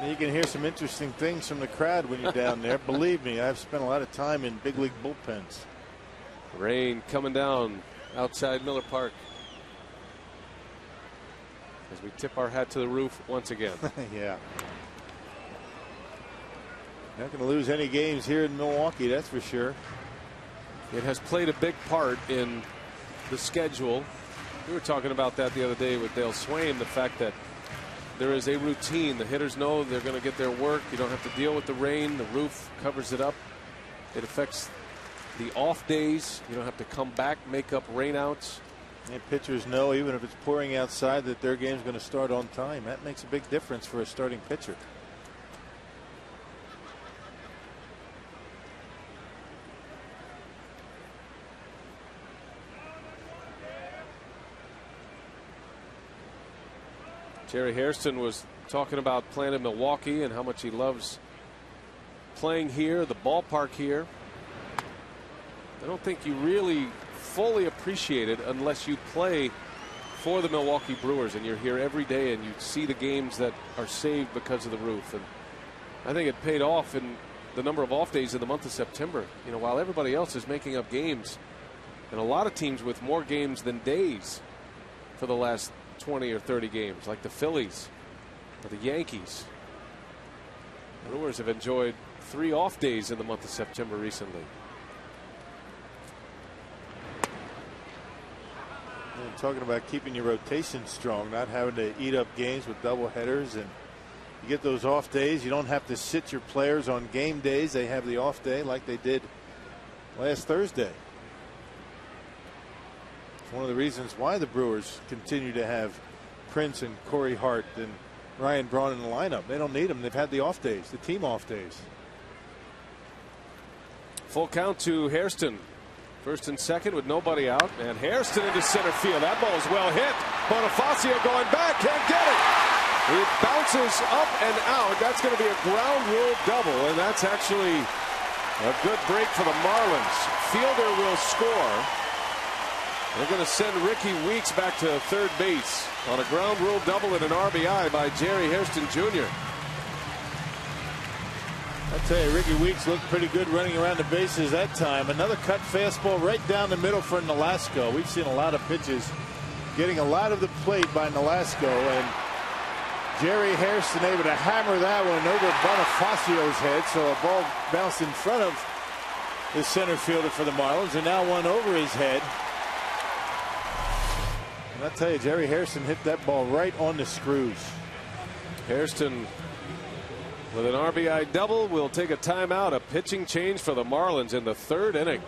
You can hear some interesting things from the crowd when you're down there. Believe me, I've spent a lot of time in big league bullpens. Rain coming down outside Miller Park as we tip our hat to the roof once again. Yeah. Not going to lose any games here in Milwaukee, that's for sure. It has played a big part in the schedule. We were talking about that the other day with Dale Swain, the fact that there is a routine. The hitters know they're going to get their work. You don't have to deal with the rain. The roof covers it up. It affects the off days. You don't have to come back, make up rainouts. And pitchers know, even if it's pouring outside, that their game's going to start on time. That makes a big difference for a starting pitcher. Jerry Hairston was talking about playing in Milwaukee and how much he loves playing here, the ballpark here. I don't think you really fully appreciate it unless you play for the Milwaukee Brewers and you're here every day and you see the games that are saved because of the roof. And I think it paid off in the number of off days in the month of September. You know, while everybody else is making up games, and a lot of teams with more games than days for the last 20 or 30 games, like the Phillies or the Yankees. The Brewers have enjoyed 3 off days in the month of September recently. I'm talking about keeping your rotation strong, not having to eat up games with double headers, and you get those off days. You don't have to sit your players on game days. They have the off day like they did last Thursday. It's one of the reasons why the Brewers continue to have Prince and Corey Hart and Ryan Braun in the lineup. They don't need them. They've had the off days, the team off days. Full count to Hairston. First and second with nobody out, and Hairston into center field. That ball is well hit. Bonifacio going back, can't get it. It bounces up and out. That's going to be a ground rule double, and that's actually a good break for the Marlins. Fielder will score. They're going to send Ricky Weeks back to third base on a ground rule double and an RBI by Jerry Hairston Jr. I'll tell you, Ricky Weeks looked pretty good running around the bases that time. Another cut fastball right down the middle for Nolasco. We've seen a lot of pitches getting a lot of the plate by Nolasco, and Jerry Hairston able to hammer that one over Bonifacio's head, so a ball bounced in front of the center fielder for the Marlins, and now one over his head. And I'll tell you, Jerry Hairston hit that ball right on the screws. Hairston with an RBI double will take a timeout. A pitching change for the Marlins in the third inning.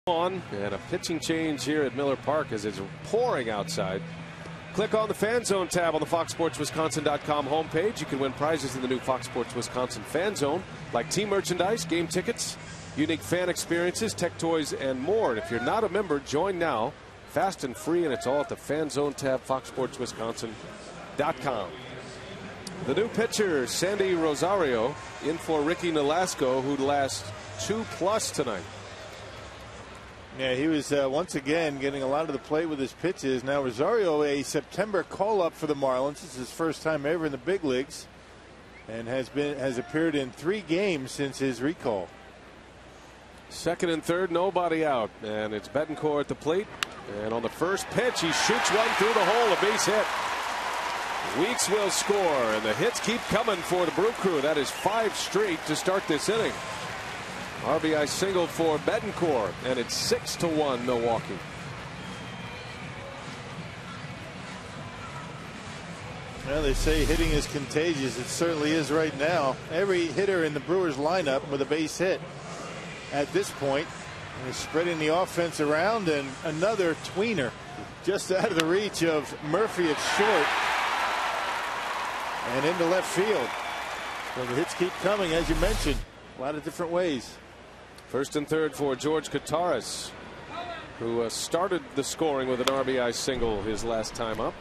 On and a pitching change here at Miller Park as it's pouring outside. Click on the Fan Zone tab on the FoxSportsWisconsin.com homepage. You can win prizes in the new Fox Sports Wisconsin Fan Zone, like team merchandise, game tickets, unique fan experiences, tech toys, and more. And if you're not a member, join now. Fast and free, and it's all at the Fan Zone tab, FoxSportsWisconsin.com. The new pitcher, Sandy Rosario, in for Ricky Nolasco, who'd last 2+ tonight. Yeah, he was once again getting a lot of the plate with his pitches. Now Rosario, a September call-up for the Marlins. This is his first time ever in the big leagues, and has appeared in 3 games since his recall. Second and third, nobody out, and it's Betancourt at the plate. And on the first pitch, he shoots one through the hole, a base hit. Weeks will score, and the hits keep coming for the Brew Crew. That is 5 straight to start this inning. RBI single for Betancourt, and it's 6-1 Milwaukee. Well, they say hitting is contagious. It certainly is right now. Every hitter in the Brewers lineup with a base hit at this point is spreading the offense around, and another tweener just out of the reach of Murphy at short and into left field. So the hits keep coming, as you mentioned, a lot of different ways. First and third for George Kataris, who started the scoring with an RBI single his last time up.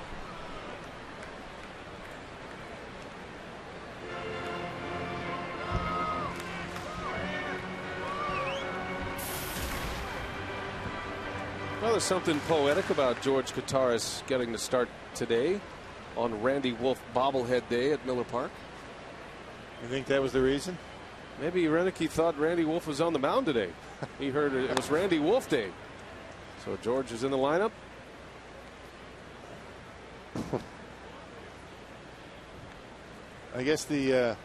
Well, there's something poetic about George Kataris getting to start today on Randy Wolf bobblehead day at Miller Park. You think that was the reason? Maybe Renicky thought Randy Wolf was on the mound today. He heard it was Randy Wolf Day. So George is in the lineup. I guess the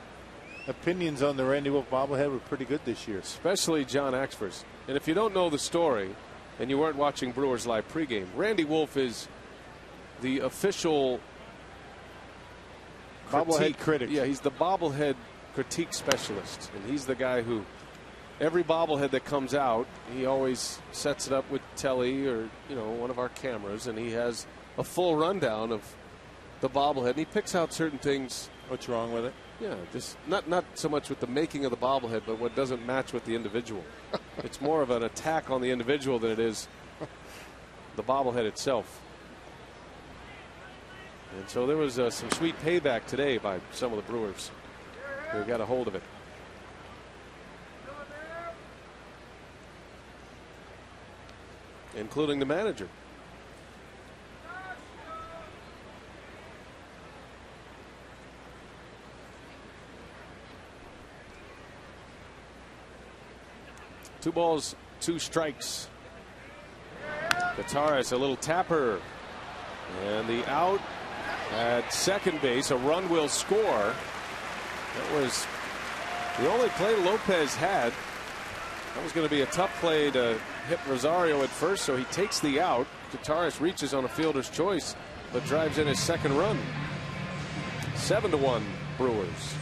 opinions on the Randy Wolf bobblehead were pretty good this year. Especially John Axford's. And if you don't know the story and you weren't watching Brewers Live pregame, Randy Wolf is the official bobblehead critic. Yeah, he's the bobblehead critique specialist. And he's the guy who every bobblehead that comes out, he always sets it up with Telly or, you know, one of our cameras, and he has a full rundown of the bobblehead. And he picks out certain things. What's wrong with it? Yeah, just not so much with the making of the bobblehead, but what doesn't match with the individual. It's more of an attack on the individual than it is the bobblehead itself. And so there was some sweet payback today by some of the Brewers who got a hold of it. Including the manager. Two balls, two strikes. Gutierrez, a little tapper. And the out at second base. A run will score. That was the only play Lopez had. That was going to be a tough play to hit Rosario at first, so he takes the out. Gutierrez reaches on a fielder's choice, but drives in his second run. 7-1 Brewers.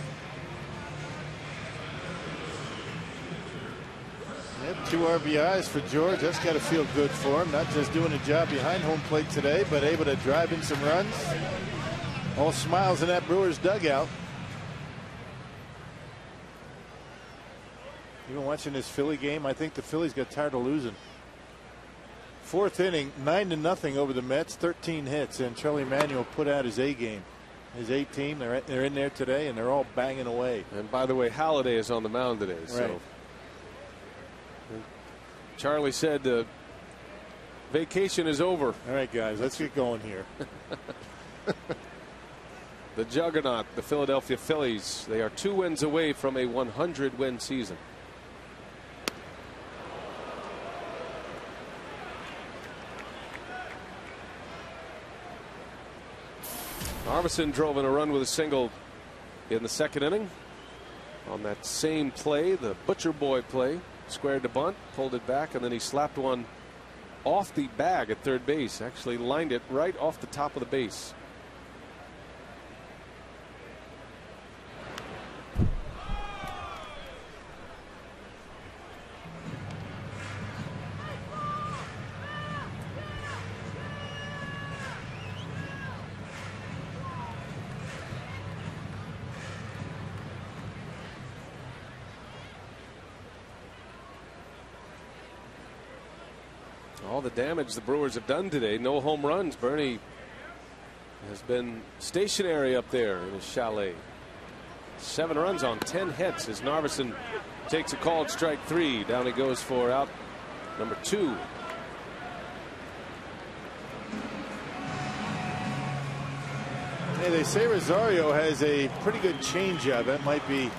Yep, 2 RBIs for George. That's got to feel good for him. Not just doing a job behind home plate today, but able to drive in some runs. All smiles in that Brewers dugout. Even watching this Philly game, I think the Phillies got tired of losing. 4th inning, 9-0 over the Mets, 13 hits, and Charlie Manuel put out his A game. His A team, they're in there today, and they're all banging away. And by the way, Halladay is on the mound today. Right. So Charlie said the vacation is over. All right, guys, let's get going here. The juggernaut, the Philadelphia Phillies, they are 2 wins away from a 100-win season. Arvidsson drove in a run with a single in the 2nd inning. On that same play, the Butcher Boy play, squared to bunt, pulled it back, and then he slapped one off the bag at third base. Actually lined it right off the top of the base. All the damage the Brewers have done today. No home runs. Bernie has been stationary up there in his chalet. 7 runs on 10 hits as Narveson takes a called strike 3. Down he goes for out number 2. Hey, they say Rosario has a pretty good changeup. That might be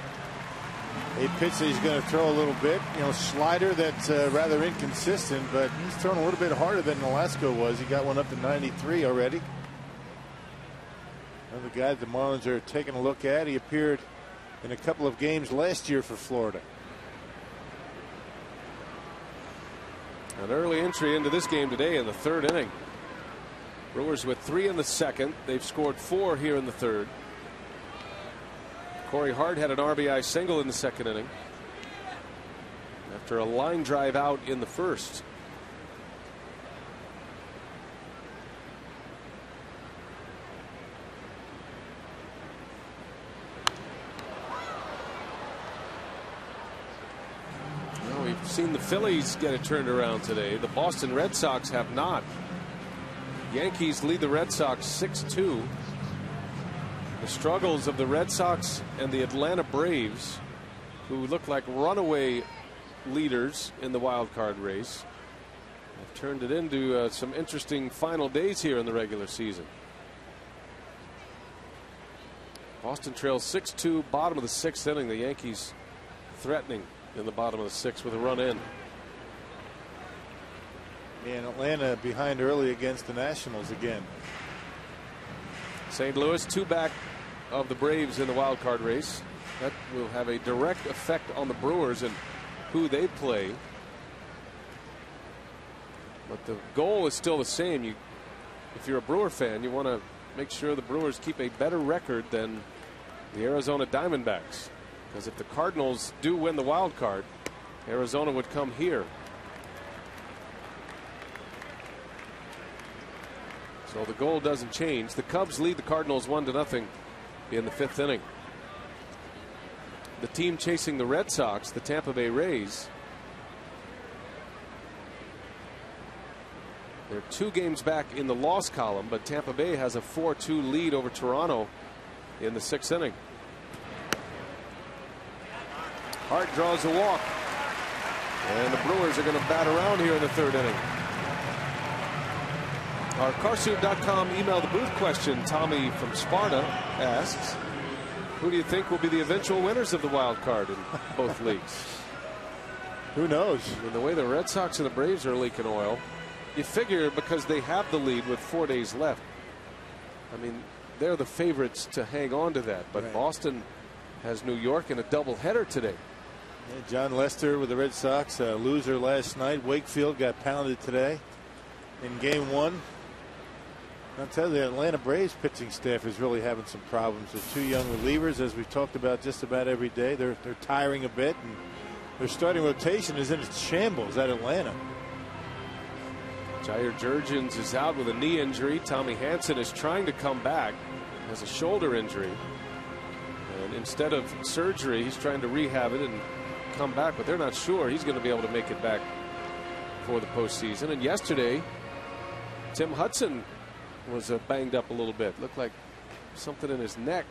a pitch that he's going to throw a little bit. You know, slider that's rather inconsistent, but he's thrown a little bit harder than Nolasco was. He got one up to 93 already. Another guy the Marlins are taking a look at. He appeared in a couple of games last year for Florida. An early entry into this game today in the 3rd inning. Brewers with 3 in the 2nd. They've scored 4 here in the 3rd. Corey Hart had an RBI single in the 2nd inning after a line drive out in the 1st. Well, we've seen the Phillies get it turned around today. The Boston Red Sox have not. Yankees lead the Red Sox 6-2. The struggles of the Red Sox and the Atlanta Braves, who look like runaway leaders in the wild card race, have turned it into some interesting final days here in the regular season. Boston trails 6-2, bottom of the 6th inning. The Yankees threatening in the bottom of the 6th with a run in. And Atlanta behind early against the Nationals again. St. Louis 2 back of the Braves in the wild card race. That will have a direct effect on the Brewers and who they play. But the goal is still the same. If you're a Brewer fan, you want to make sure the Brewers keep a better record than the Arizona Diamondbacks. Because if the Cardinals do win the wild card, Arizona would come here. So the goal doesn't change. The Cubs lead the Cardinals 1-0 in the 5th inning. The team chasing the Red Sox, the Tampa Bay Rays, they're 2 games back in the loss column, but Tampa Bay has a 4-2 lead over Toronto in the 6th inning. Hart draws a walk, and the Brewers are going to bat around here in the 3rd inning. Our Carsoup.com email the booth question. Tommy from Sparta asks, who do you think will be the eventual winners of the wild card in both leagues? Who knows? I mean, the way the Red Sox and the Braves are leaking oil, you figure because they have the lead with 4 days left. I mean, they're the favorites to hang on to that. But right. Boston has New York in a doubleheader today. Yeah, John Lester with the Red Sox, a loser last night. Wakefield got pounded today in game 1. I'll tell you, the Atlanta Braves pitching staff is really having some problems with 2 young relievers, as we've talked about just about every day. They're tiring a bit, and their starting rotation is in its shambles at Atlanta. Jair Jurgens is out with a knee injury. Tommy Hanson is trying to come back, has a shoulder injury, and instead of surgery, he's trying to rehab it and come back, but they're not sure he's going to be able to make it back for the postseason. And yesterday, Tim Hudson was banged up a little bit. Looked like something in his neck.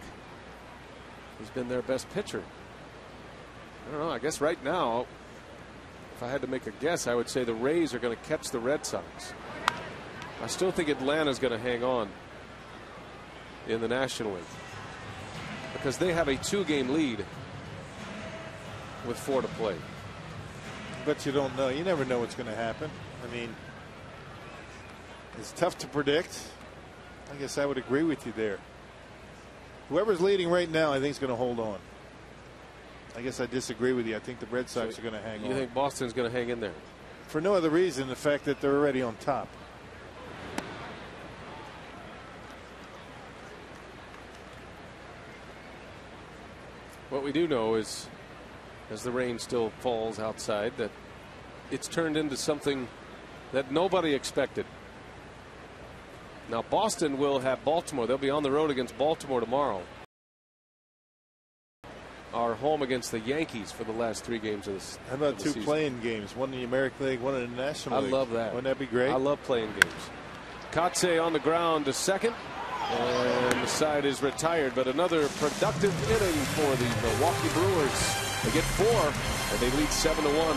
He's been their best pitcher. I don't know. I guess right now, if I had to make a guess, I would say the Rays are going to catch the Red Sox. I still think Atlanta's going to hang on in the National League because they have a 2-game lead with 4 to play. But you don't know. You never know what's going to happen. I mean, it's tough to predict. I guess I would agree with you there. Whoever's leading right now, I think is going to hold on. I guess I disagree with you. I think the Red Sox are going to hang on. You think Boston's going to hang in there? For no other reason, the fact that they're already on top. What we do know is, as the rain still falls outside, that it's turned into something that nobody expected. Now Boston will have Baltimore. They'll be on the road against Baltimore tomorrow. Are home against the Yankees for the last 3 games of this. How about 2 playing games? One in the American League, one in the National League. I love that. Wouldn't that be great? I love playing games. Kotze on the ground to second. And the side is retired. But another productive inning for the Milwaukee Brewers. They get 4 and they lead 7-1.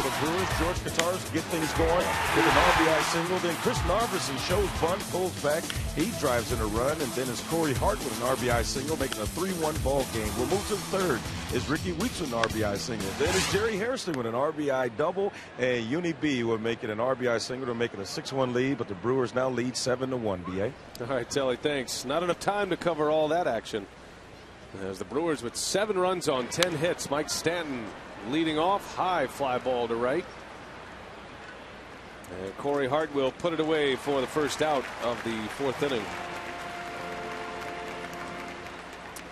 for the Brewers. George Katars to get things going with an RBI single. Then Chris Narveson shows bunt, pulls back. He drives in a run. And then it's Corey Hart with an RBI single, making a 3-1 ball game. We'll move to the third. Is Ricky Weeks with an RBI single. Then it's Jerry Harrison with an RBI double. And Uni B will make it an RBI single to make it a 6-1 lead. But the Brewers now lead 7-1, B.A. All right, Telly, thanks. Not enough time to cover all that action. As the Brewers with 7 runs on 10 hits. Mike Stanton leading off, high fly ball to right. And Corey Hart will put it away for the first out of the 4th inning.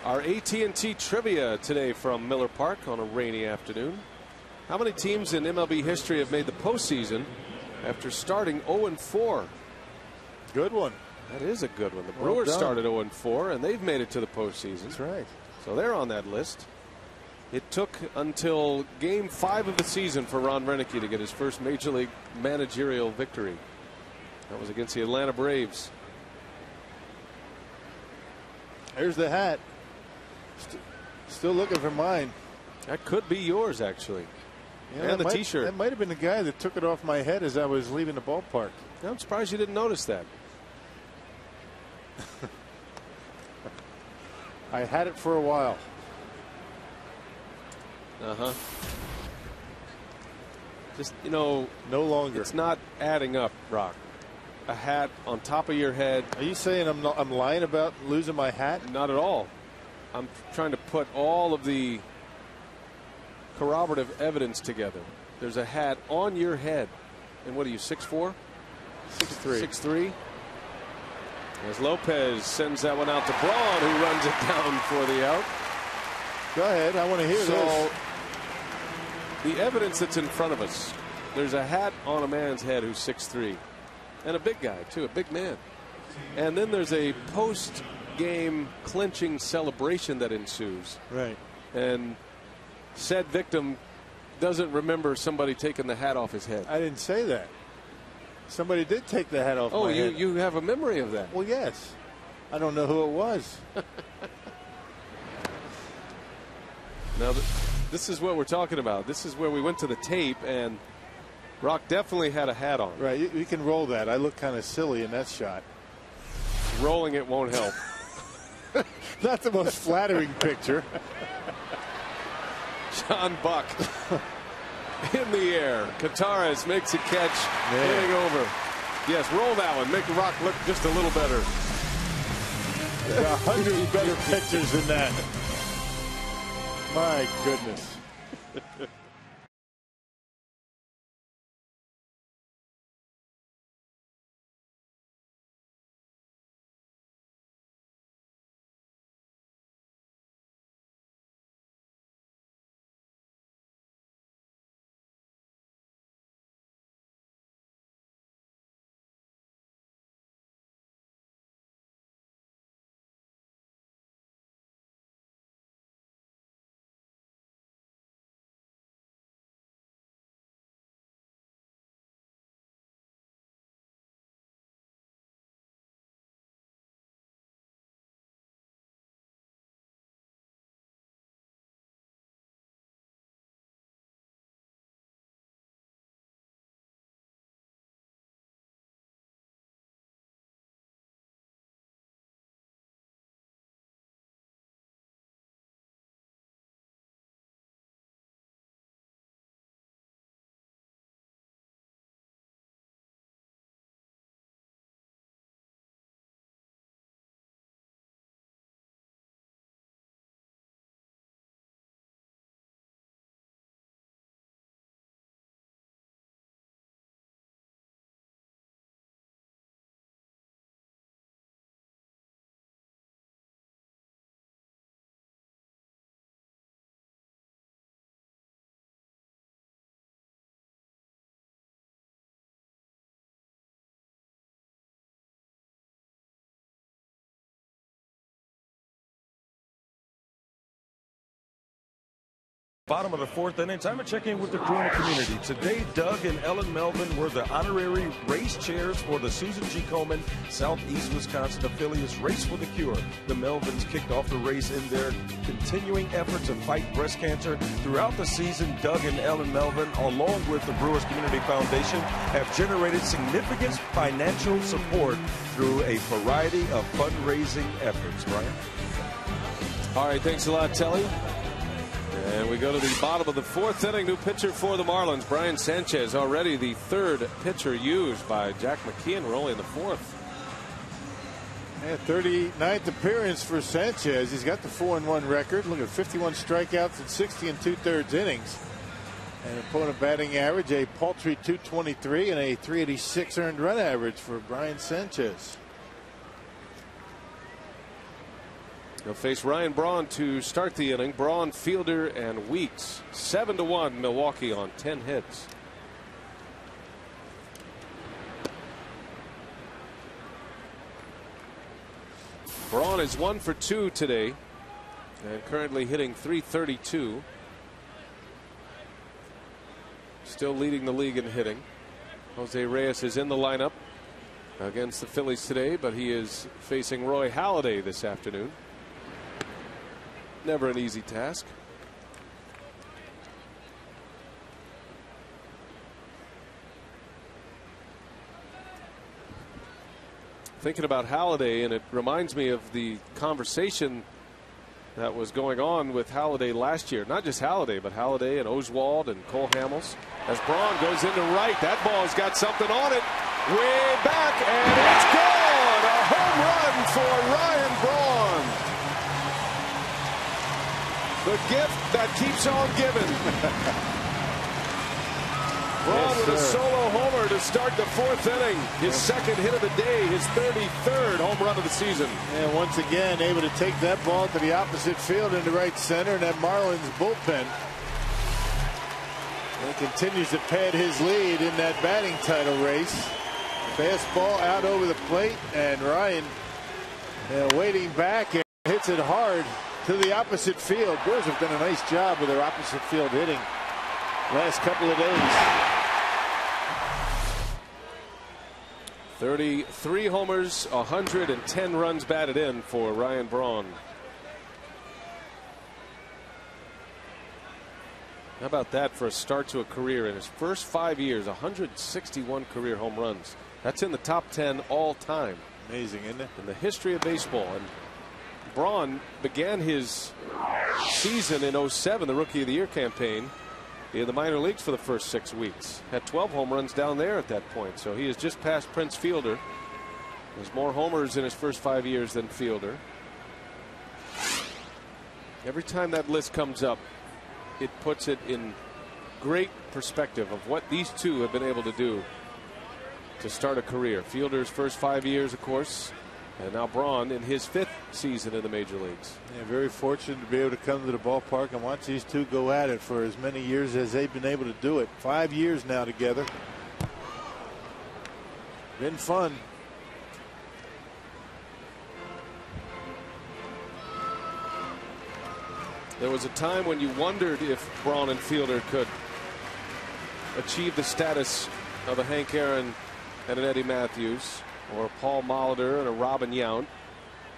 Our AT&T trivia today from Miller Park on a rainy afternoon. How many teams in MLB history have made the postseason after starting 0-4? Good one. That is a good one. The Brewers started 0-4, and they've made it to the postseason. That's right. So they're on that list. It took until Game 5 of the season for Ron Renicky to get his first Major League managerial victory. That was against the Atlanta Braves. There's the hat. Still looking for mine. That could be yours, actually. Yeah, and the T-shirt. That might have been the guy that took it off my head as I was leaving the ballpark. I'm surprised you didn't notice that. I had it for a while. Just, you know, no longer. It's not adding up, Rock. A hat on top of your head. Are you saying I'm lying about losing my hat? Not at all. I'm trying to put all of the corroborative evidence together. There's a hat on your head. And what are you, 6'4"? 6'3". 6'3". As Lopez sends that one out to Braun, who runs it down for the out. Go ahead. I want to hear this. The evidence that's in front of us, there's a hat on a man's head who's 6'3", and a big guy, too, a big man. And then there's a post-game clinching celebration that ensues. Right. And said victim doesn't remember somebody taking the hat off his head. I didn't say that. Somebody did take the hat off my head. Oh, you have a memory of that? Well, yes. I don't know who it was. Now, this is what we're talking about. This is where we went to the tape, and Rock definitely had a hat on. Right. You can roll that. I look kind of silly in that shot. Rolling it won't help. Not the most flattering picture. John Buck in the air. Katars makes a catch, hitting over. Yes, roll that one. Make the Rock look just a little better. There are 100 better pictures than that. My goodness. Bottom of the fourth inning. Time to check in with the crew in the community. Today, Doug and Ellen Melvin were the honorary race chairs for the Susan G. Komen Southeast Wisconsin Affiliates Race for the Cure. The Melvins kicked off the race in their continuing effort to fight breast cancer. Throughout the season, Doug and Ellen Melvin, along with the Brewers Community Foundation, have generated significant financial support through a variety of fundraising efforts. Brian? All right, thanks a lot, Telly. And we go to the bottom of the fourth inning. New pitcher for the Marlins, Brian Sanchez, already the third pitcher used by Jack McKeon. We're only in the fourth. Yeah, 39th appearance for Sanchez. He's got the 4-1 record. Look at 51 strikeouts in 60 2/3 innings. And opponent batting average, a paltry .223 and a .386 earned run average for Brian Sanchez. He'll face Ryan Braun to start the inning. Braun, Fielder, and Weeks. 7-1 Milwaukee on 10 hits. Braun is 1 for 2 today and currently hitting .332. Still leading the league in hitting. Jose Reyes is in the lineup against the Phillies today, but he is facing Roy Halladay this afternoon. Never an easy task. Thinking about Halladay, and it reminds me of the conversation that was going on with Halladay last year. Not just Halladay, but Halladay and Oswald and Cole Hamels. As Braun goes into right, that ball's got something on it. Way back, and it's gone! A home run for Ryan Braun. The gift that keeps on giving. Braun with a solo homer to start the fourth inning. His second hit of the day, his 33rd home run of the season. And once again, able to take that ball to the opposite field into right center, and that Marlins bullpen. And continues to pad his lead in that batting title race. Fastball out over the plate, and Ryan waiting back and hits it hard to the opposite field. Brewers have done a nice job with their opposite field hitting last couple of days. 33 homers, 110 runs batted in for Ryan Braun. How about that for a start to a career? In his first 5 years, 161 career home runs. That's in the top 10 all time. Amazing, isn't it? In the history of baseball. And Braun began his season in 07, the Rookie of the Year campaign, in the minor leagues for the first 6 weeks. Had 12 home runs down there at that point. So he is just past Prince Fielder. There's more homers in his first 5 years than Fielder. Every time that list comes up, it puts it in great perspective of what these two have been able to do to start a career. Fielder's first 5 years, of course. And now Braun in his 5th season in the major leagues. Yeah, very fortunate to be able to come to the ballpark and watch these two go at it for as many years as they've been able to do it. 5 years now together. Been fun. There was a time when you wondered if Braun and Fielder could achieve the status of a Hank Aaron and an Eddie Matthews, or a Paul Molitor and a Robin Yount.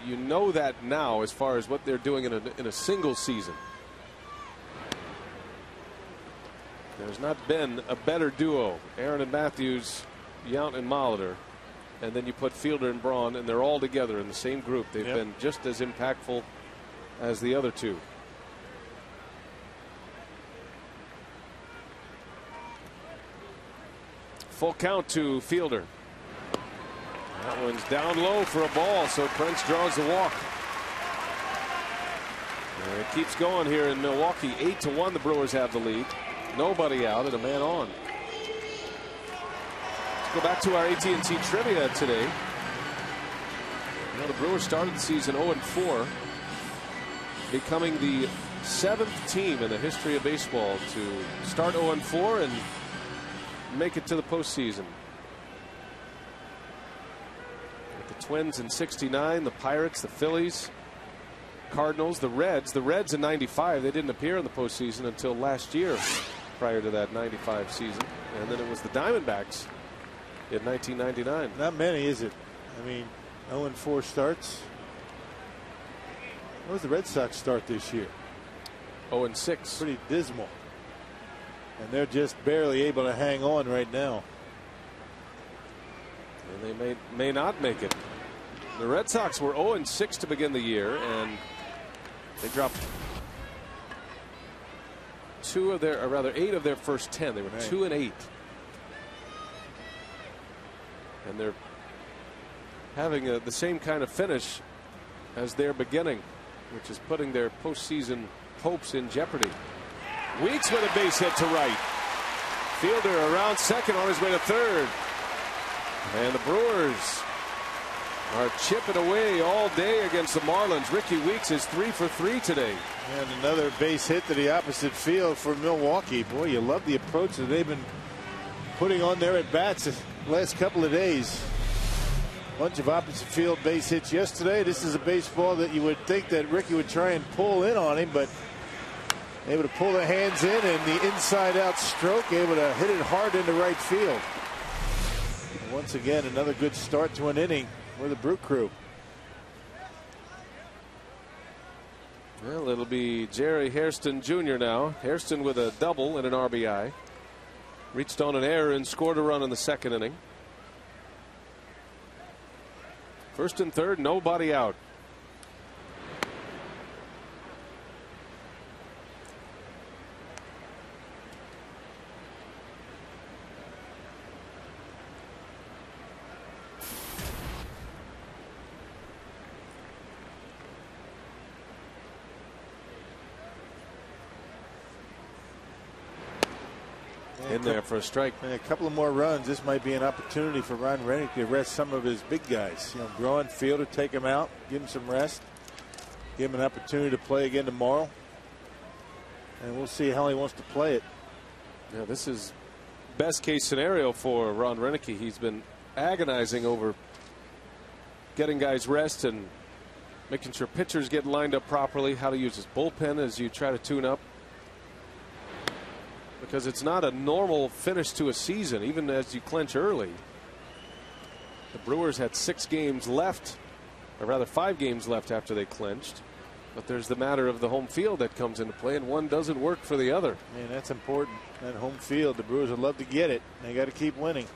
You know that now as far as what they're doing in a single season. There's not been a better duo. Aaron and Matthews, Yount and Molitor. And then you put Fielder and Braun, and they're all together in the same group. They've been just as impactful as the other two. Full count to Fielder. That one's down low for a ball, so Prince draws the walk. And it keeps going here in Milwaukee. 8-1 the Brewers have the lead. Nobody out and a man on. Let's go back to our AT&T trivia today. You know, the Brewers started the season 0-4, becoming the 7th team in the history of baseball to start 0-4 and make it to the postseason. The Twins in '69, the Pirates, the Phillies, Cardinals, the Reds. The Reds in '95, they didn't appear in the postseason until last year prior to that '95 season. And then it was the Diamondbacks in 1999. Not many, is it? I mean, 0-4 starts. What was the Red Sox start this year? 0-6. Pretty dismal. And they're just barely able to hang on right now. And they may not make it. The Red Sox were 0-6 to begin the year, and they dropped 8 of their first 10. They were 2-8. And they're having the same kind of finish as their beginning, which is putting their postseason hopes in jeopardy. Weeks with a base hit to right. Fielder around second on his way to third. And the Brewers are chipping away all day against the Marlins. Ricky Weeks is 3 for 3 today. And another base hit to the opposite field for Milwaukee. Boy, you love the approach that they've been putting on there at bats the last couple of days. Bunch of opposite field base hits yesterday. This is a baseball that you would think that Ricky would try and pull in on him, but able to pull the hands in and the inside out stroke, able to hit it hard into right field. And once again, another good start to an inning for the Brew Crew. Well, it'll be Jerry Hairston Jr. now. Hairston with a double and an RBI. Reached on an error and scored a run in the second inning. First and third, nobody out. In there for a strike. And a couple of more runs. This might be an opportunity for Ron Rennick to rest some of his big guys. You know, Braun, Fielder, take him out, give him some rest, give him an opportunity to play again tomorrow. And we'll see how he wants to play it. Yeah, this is best case scenario for Ron Rennick. He's been agonizing over getting guys rest and making sure pitchers get lined up properly, how to use his bullpen as you try to tune up. Because it's not a normal finish to a season, even as you clinch early. The Brewers had 6 games left, or rather 5 games left after they clinched. But there's the matter of the home field that comes into play, and one doesn't work for the other. Man, that's important. That home field, the Brewers would love to get it. They got to keep winning.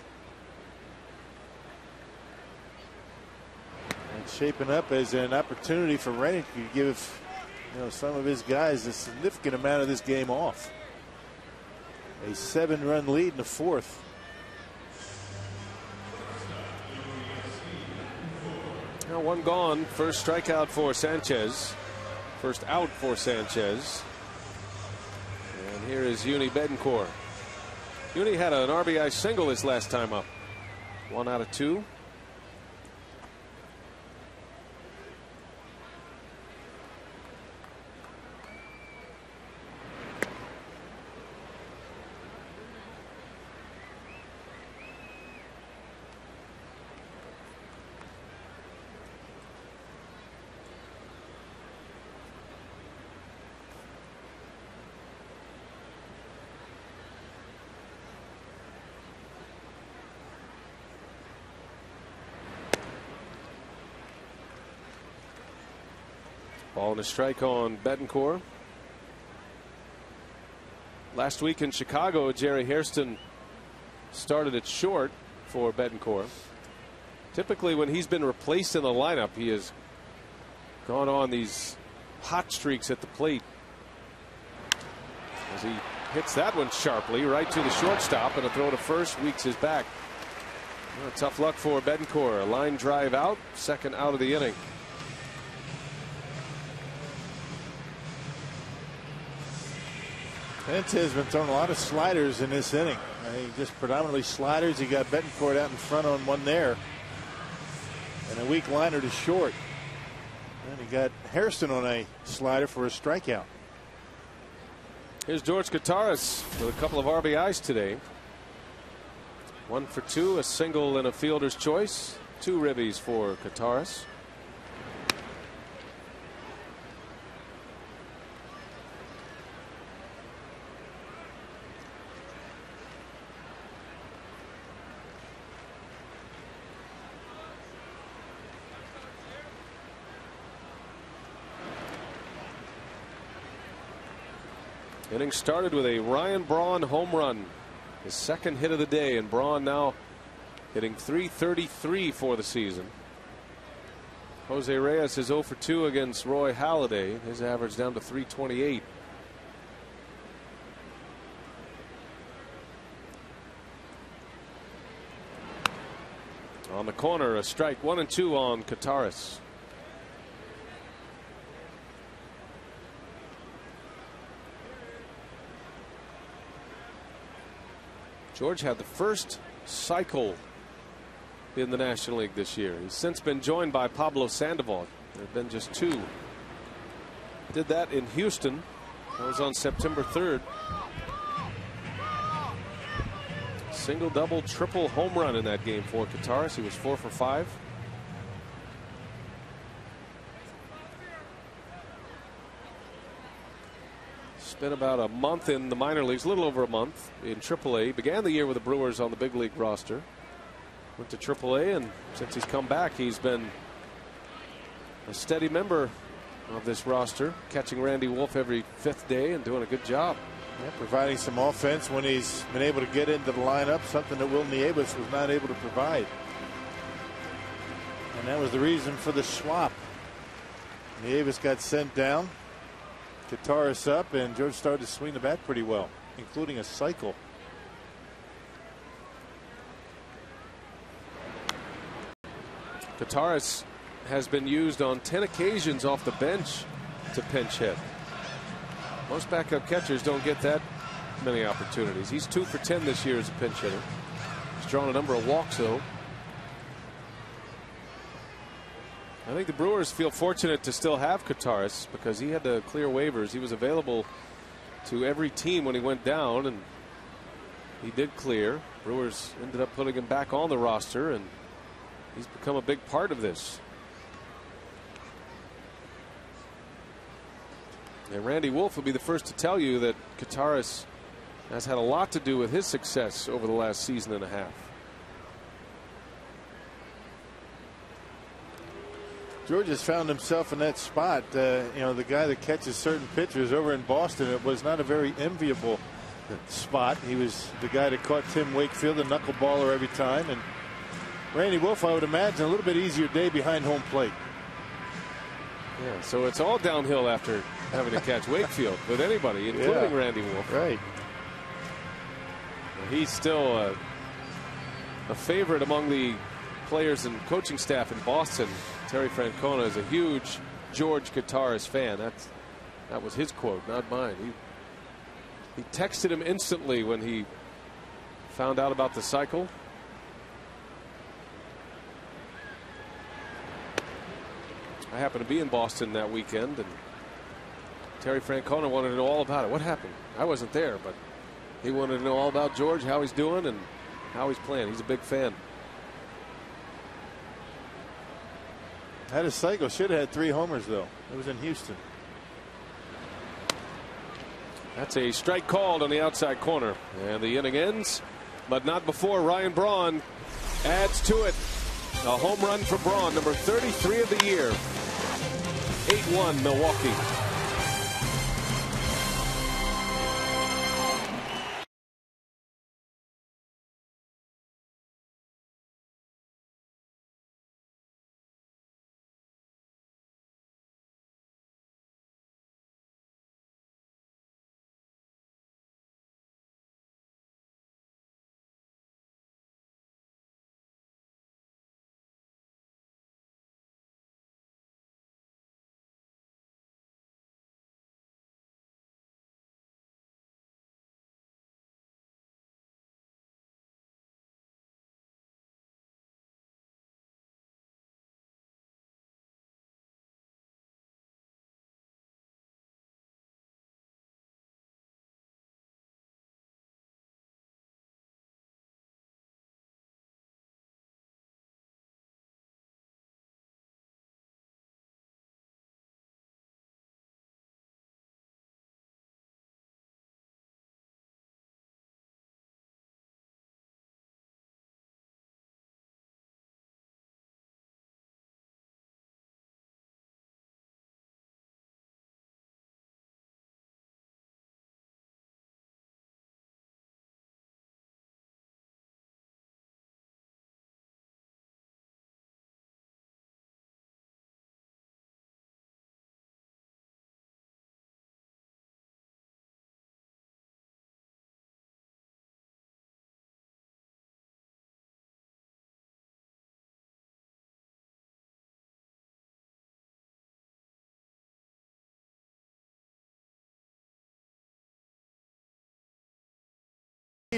And shaping up as an opportunity for Rennick to give, some of his guys a significant amount of this game off. A 7-run lead in the fourth. Now 1 gone. First strikeout for Sanchez. First out for Sanchez. And here is Yuni Betancourt. Yuni had an RBI single his last time up. 1 out of 2. Ball and a strike on Betancourt. Last week in Chicago, Jerry Hairston started at short for Betancourt. Typically, when he's been replaced in the lineup, he has gone on these hot streaks at the plate. As he hits that one sharply right to the shortstop, and a throw to first. Weeks is back. Well, tough luck for Betancourt. A line drive out, second out of the inning. Sanchez has been throwing a lot of sliders in this inning. Just predominantly sliders. He got Betancourt out in front on one there. And a weak liner to short. And he got Hairston on a slider for a strikeout. Here's George Kataris with a couple of RBIs today. 1 for 2, a single and a fielder's choice. 2 ribbies for Kataris. Inning started with a Ryan Braun home run, his second hit of the day, and Braun now hitting .333 for the season. Jose Reyes is 0 for 2 against Roy Halladay. His average down to .328. On the corner, a strike, 1-2 on Kataris. George had the first cycle in the National League this year. He's since been joined by Pablo Sandoval. There have been just 2. Did that in Houston. That was on September 3rd. Single, double, triple home run in that game for Kataris. He was 4 for 5. Spent about a month in the minor leagues, a little over a month in AAA. Began the year with the Brewers on the big league roster. Went to AAA, and since he's come back, he's been a steady member of this roster, catching Randy Wolf every 5th day and doing a good job. Yeah, providing some offense when he's been able to get into the lineup, something that Will Nieves was not able to provide. And that was the reason for the swap. Nieves got sent down, Kataris up, and George started to swing the bat pretty well, including a cycle. Kataris has been used on 10 occasions off the bench to pinch hit. Most backup catchers don't get that many opportunities. He's 2 for 10 this year as a pinch hitter. He's drawn a number of walks, though. I think the Brewers feel fortunate to still have Kataris because he had to clear waivers. He was available to every team when he went down, and he did clear. Brewers ended up putting him back on the roster, and he's become a big part of this. And Randy Wolf will be the first to tell you that Kataris has had a lot to do with his success over the last season and a half. George has found himself in that spot. You know, the guy that catches certain pitchers over in Boston, it was not a very enviable spot. He was the guy that caught Tim Wakefield, the knuckleballer, every time. And Randy Wolf, I would imagine, a little bit easier day behind home plate. Yeah, so it's all downhill after having to catch Wakefield with anybody, including Randy Wolf. Right. He's still a favorite among the players and coaching staff in Boston. Terry Francona is a huge George Kataris fan. That was his quote, not mine. He texted him instantly when he found out about the cycle. I happened to be in Boston that weekend, and Terry Francona wanted to know all about it. What happened? I wasn't there, but he wanted to know all about George, how he's doing, and how he's playing. He's a big fan. Had a cycle. Should have had 3 homers, though. It was in Houston. That's a strike called on the outside corner. And the inning ends, but not before Ryan Braun adds to it. A home run for Braun, number 33 of the year. 8-1 Milwaukee.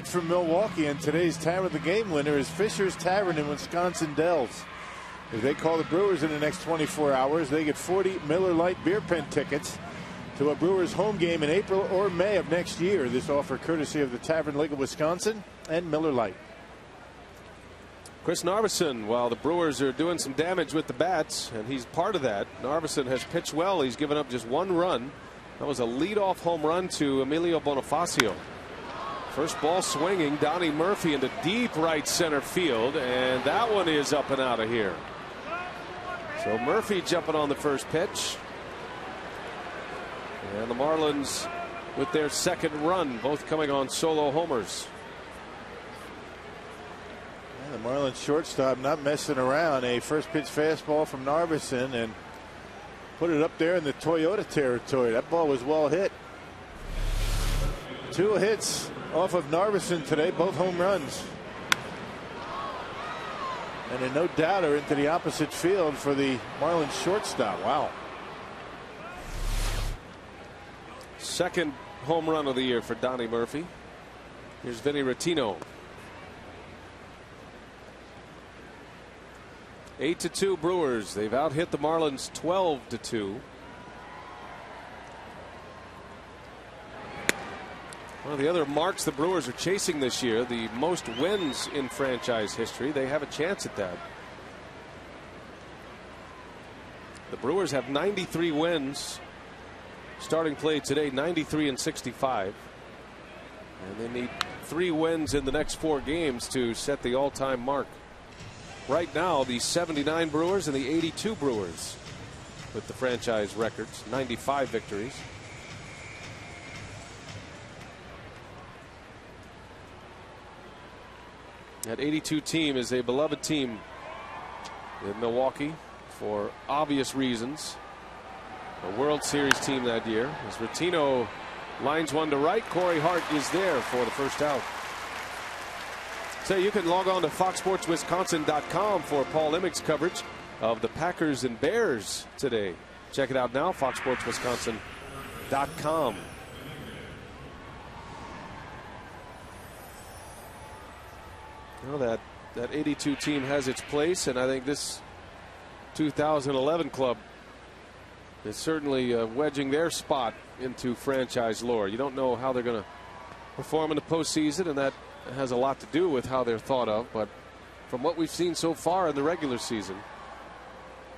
From Milwaukee, and today's time of the game winner is Fisher's Tavern in Wisconsin Dells. If they call the Brewers in the next 24 hours, they get 40 Miller Lite beer pen tickets to a Brewers home game in April or May of next year. This offer courtesy of the Tavern League of Wisconsin and Miller Lite. Chris Narveson, while the Brewers are doing some damage with the bats, and he's part of that. Narveson has pitched well. He's given up just one run. That was a leadoff home run to Emilio Bonifacio. First ball swinging, Donnie Murphy into deep right center field, and that one is up and out of here. So Murphy jumping on the first pitch. And the Marlins with their second run, both coming on solo homers. And the Marlins shortstop not messing around. A first pitch fastball from Narveson and put it up there in the Toyota territory. That ball was well hit. 2 hits off of Narveson today, both home runs. And a no doubter into the opposite field for the Marlins shortstop. Wow. Second home run of the year for Donnie Murphy. Here's Vinny Rottino. 8-2 Brewers. They've out-hit the Marlins 12-2. One of the other marks the Brewers are chasing this year, the most wins in franchise history. They have a chance at that. The Brewers have 93 wins. Starting play today, 93-65. And they need 3 wins in the next 4 games to set the all-time mark. Right now, the 79 Brewers and the 82 Brewers with the franchise records, 95 victories. That 82 team is a beloved team in Milwaukee for obvious reasons. A World Series team that year. As Rottino lines one to right, Corey Hart is there for the first out. So you can log on to FoxSportsWisconsin.com for Paul Emmig's coverage of the Packers and Bears today. Check it out now, FoxSportsWisconsin.com. Well, that 82 team has its place, and I think this 2011 club is certainly wedging their spot into franchise lore. You don't know how they're going to perform in the postseason, and that has a lot to do with how they're thought of. But from what we've seen so far in the regular season,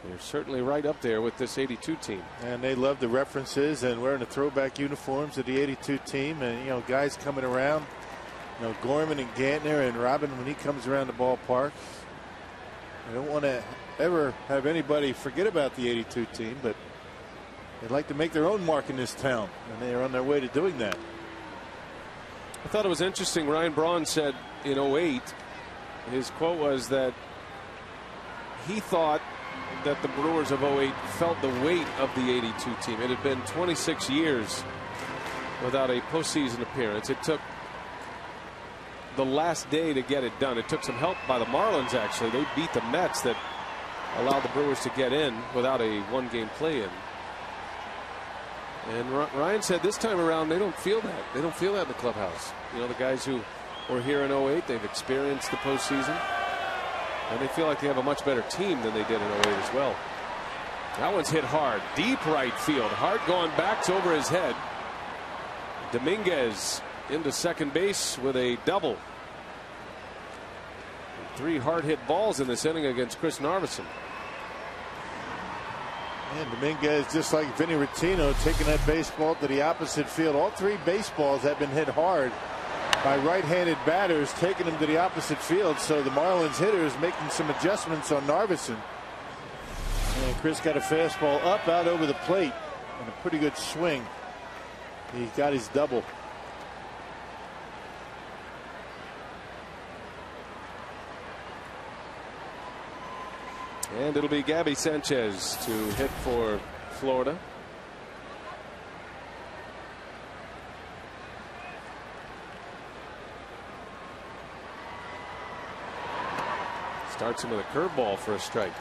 they're certainly right up there with this 82 team. And they love the references and wearing the throwback uniforms of the 82 team, and you know, guys coming around. You know, Gorman and Gantner and Robin, when he comes around the ballpark, I don't want to ever have anybody forget about the 82 team, but they'd like to make their own mark in this town, and they are on their way to doing that. I thought it was interesting. Ryan Braun said in 08, his quote was that he thought that the Brewers of 08 felt the weight of the 82 team. It had been 26 years without a postseason appearance. It took the last day to get it done. It took some help by the Marlins, actually. They beat the Mets that allowed the Brewers to get in without a one-game play-in. And Ryan said this time around they don't feel that. They don't feel that in the clubhouse. You know, the guys who were here in 08, they've experienced the postseason, and they feel like they have a much better team than they did in 08 as well. That one's hit hard. Deep right field. Hart going back to over his head. Dominguez into second base with a double. 3 hard-hit balls in this inning against Chris Narveson. And Dominguez, just like Vinny Rottino, taking that baseball to the opposite field. All 3 baseballs have been hit hard by right-handed batters, taking them to the opposite field. So the Marlins hitters making some adjustments on Narveson. And Chris got a fastball up out over the plate and a pretty good swing. He got his double. And it'll be Gabby Sanchez to hit for Florida. Starts him with a curveball for a strike.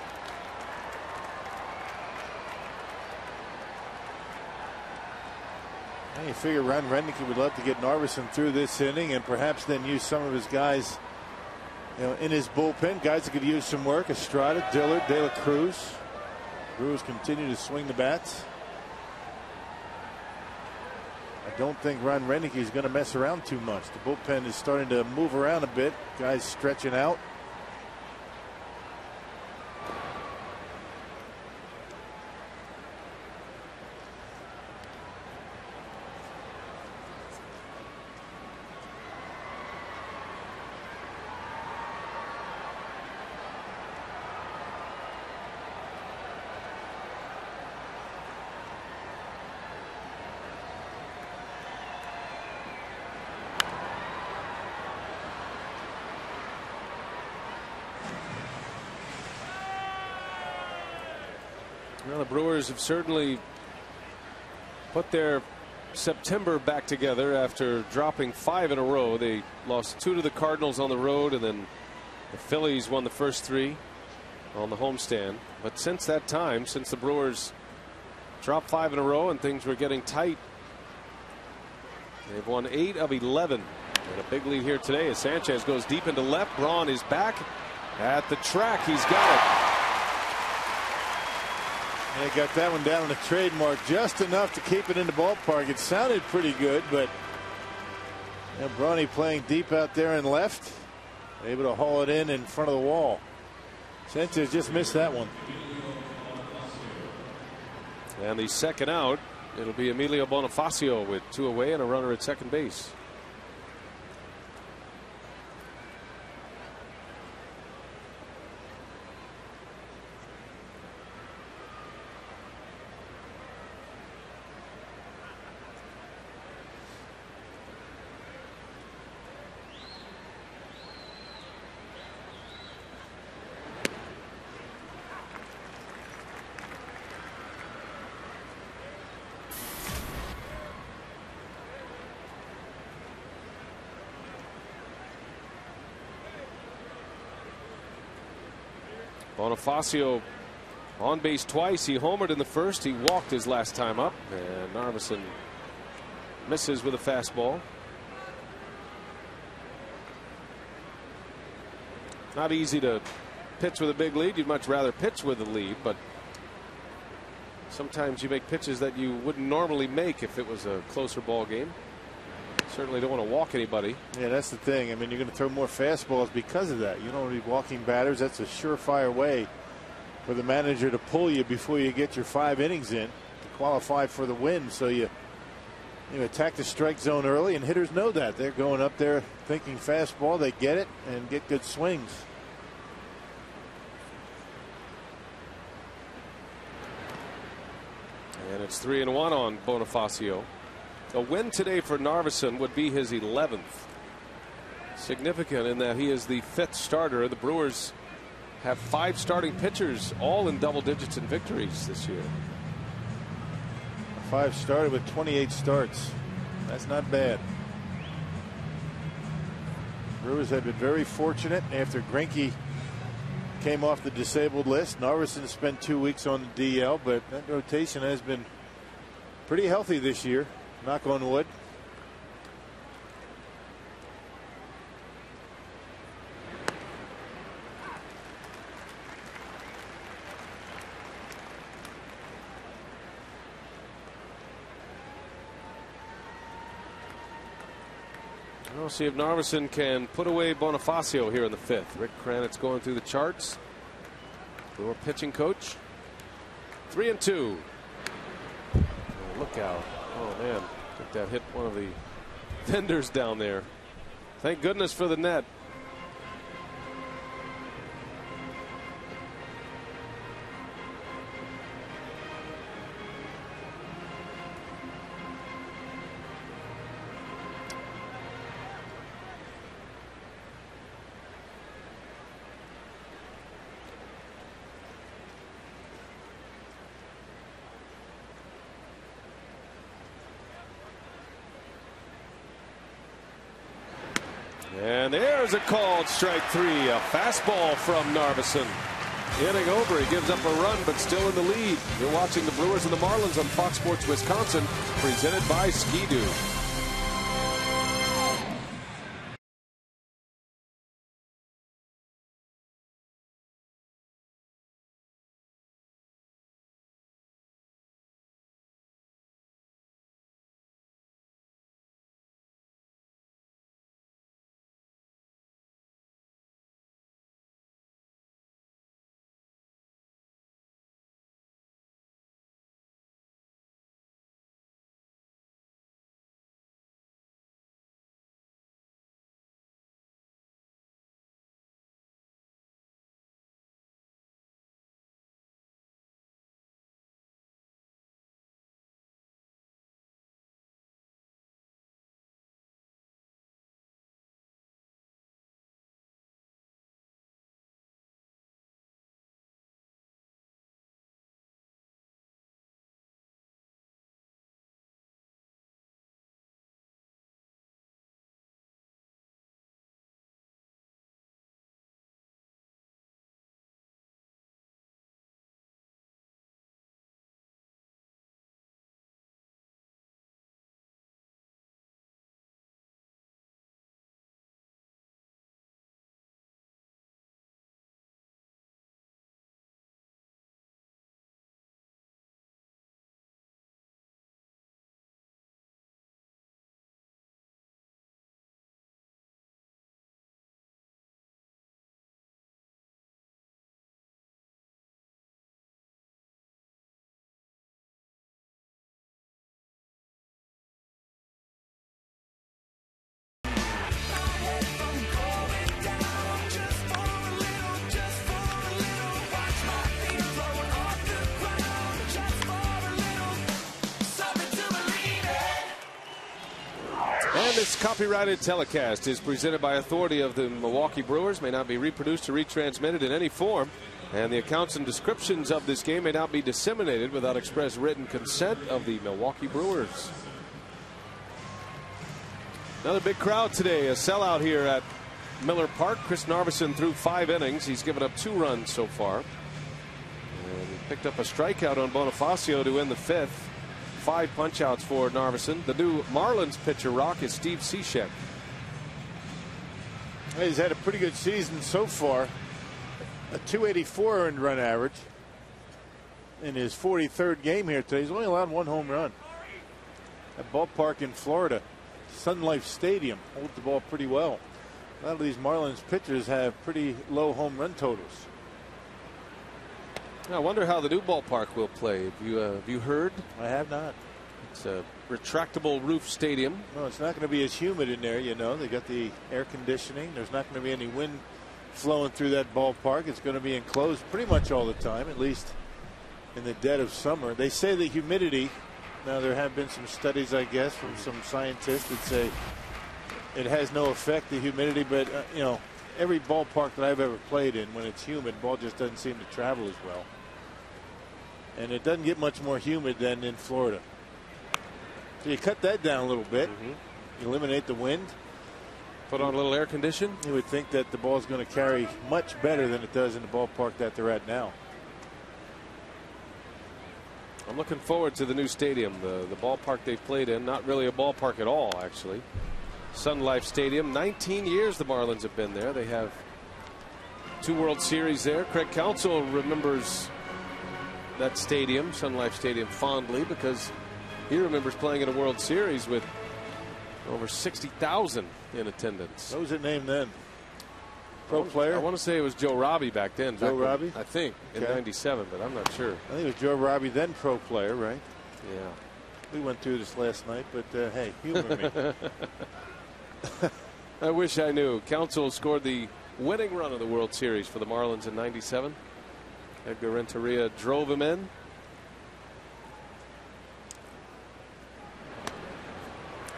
You figure Ron Renicky would love to get Narveson through this inning and perhaps then use some of his guys, in his bullpen. Guys that could use some work. Estrada, Dillard, De La Cruz. Brewers continue to swing the bats. I don't think Ron Renicky is going to mess around too much. The bullpen is starting to move around a bit. Guys stretching out. Well, the Brewers have certainly put their September back together after dropping 5 in a row. They lost 2 to the Cardinals on the road, and then the Phillies won the first 3 on the homestand. But since that time, since the Brewers dropped 5 in a row and things were getting tight, they've won 8 of 11. And a big lead here today as Sanchez goes deep into left. Braun is back at the track. He's got it. They got that one down on the trademark just enough to keep it in the ballpark. It sounded pretty good, but Brawny playing deep out there in left, able to haul it in front of the wall. Sanchez just missed that one. And the second out, it'll be Emilio Bonifacio with 2 away and a runner at second base. Bonifacio on base twice. He homered in the first. He walked his last time up, and Narveson misses with a fastball. Not easy to pitch with a big lead. You'd much rather pitch with a lead, but sometimes you make pitches that you wouldn't normally make if it was a closer ball game. Certainly don't want to walk anybody. Yeah, that's the thing. I mean, you're going to throw more fastballs because of that. You don't want to be walking batters. That's a surefire way for the manager to pull you before you get your 5 innings in to qualify for the win. So you attack the strike zone early, and hitters know that. They're going up there thinking fastball. They get it and get good swings. And it's 3-1 on Bonifacio. A win today for Narveson would be his 11th. Significant in that he is the 5th starter. The Brewers have 5 starting pitchers, all in double digits in victories this year. 5 started with 28 starts. That's not bad. Brewers have been very fortunate after Greinke came off the disabled list. Narveson spent 2 weeks on the DL, but that rotation has been pretty healthy this year. Knock on wood. We'll see if Narveson can put away Bonifacio here in the 5th. Rick Kranitz going through the charts. Brewer pitching coach. 3-2. Oh, look out. Oh, man. I think that hit one of the fenders down there. Thank goodness for the net. And there's a called strike 3, a fastball from Narveson. Inning over, he gives up a run, but still in the lead. You're watching the Brewers and the Marlins on Fox Sports Wisconsin, presented by Ski-Doo. And this copyrighted telecast is presented by authority of the Milwaukee Brewers, may not be reproduced or retransmitted in any form, and the accounts and descriptions of this game may not be disseminated without express written consent of the Milwaukee Brewers. Another big crowd today, a sellout here at Miller Park. Chris Narveson threw 5 innings. He's given up 2 runs so far. And he picked up a strikeout on Bonifacio to end the 5th. 5 punch-outs for Narveson. The new Marlins pitcher, Rock, is Steve Cishek. He's had a pretty good season so far. A 284 earned run average in his 43rd game here today. He's only allowed 1 home run. That ballpark in Florida, Sun Life Stadium, holds the ball pretty well. A lot of these Marlins pitchers have pretty low home run totals. I wonder how the new ballpark will play. Have you heard? I have not. It's a retractable roof stadium. No, it's not going to be as humid in there. You know, they got the air conditioning. There's not going to be any wind flowing through that ballpark. It's going to be enclosed pretty much all the time, at least in the dead of summer. They say the humidity. Now there have been some studies, I guess, from some scientists that say it has no effect, the humidity, but you know, every ballpark that I've ever played in, when it's humid, ball just doesn't seem to travel as well. And it doesn't get much more humid than in Florida. So you cut that down a little bit. You eliminate the wind. Put on a little air condition. You would think that the ball is going to carry much better than it does in the ballpark that they're at now. I'm looking forward to the new stadium. The ballpark they've played in, not really a ballpark at all, actually. Sun Life Stadium. 19 years the Marlins have been there. They have 2 World Series there. Craig Counsell remembers that stadium, Sun Life Stadium, fondly because he remembers playing in a World Series with over 60,000 in attendance. What was it named then? Pro player? I want to say it was Joe Robbie back then. Joe Robbie? I think in '97, but I'm not sure. I think it was Joe Robbie, then pro player, right? Yeah. We went through this last night, but hey, humor me. I wish I knew. Counsell scored the winning run of the World Series for the Marlins in '97. Edgar Renteria drove him in.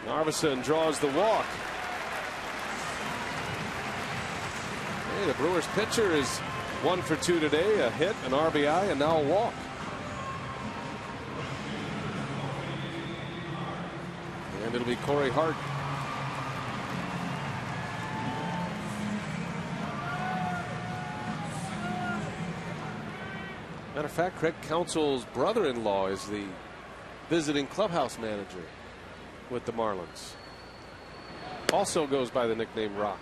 Narveson draws the walk. Hey, the Brewers pitcher is 1 for 2 today. A hit, an RBI, and now a walk. And it'll be Corey Hart. Matter of fact, Craig Counsell's brother-in-law is the visiting clubhouse manager with the Marlins. Also goes by the nickname Rock.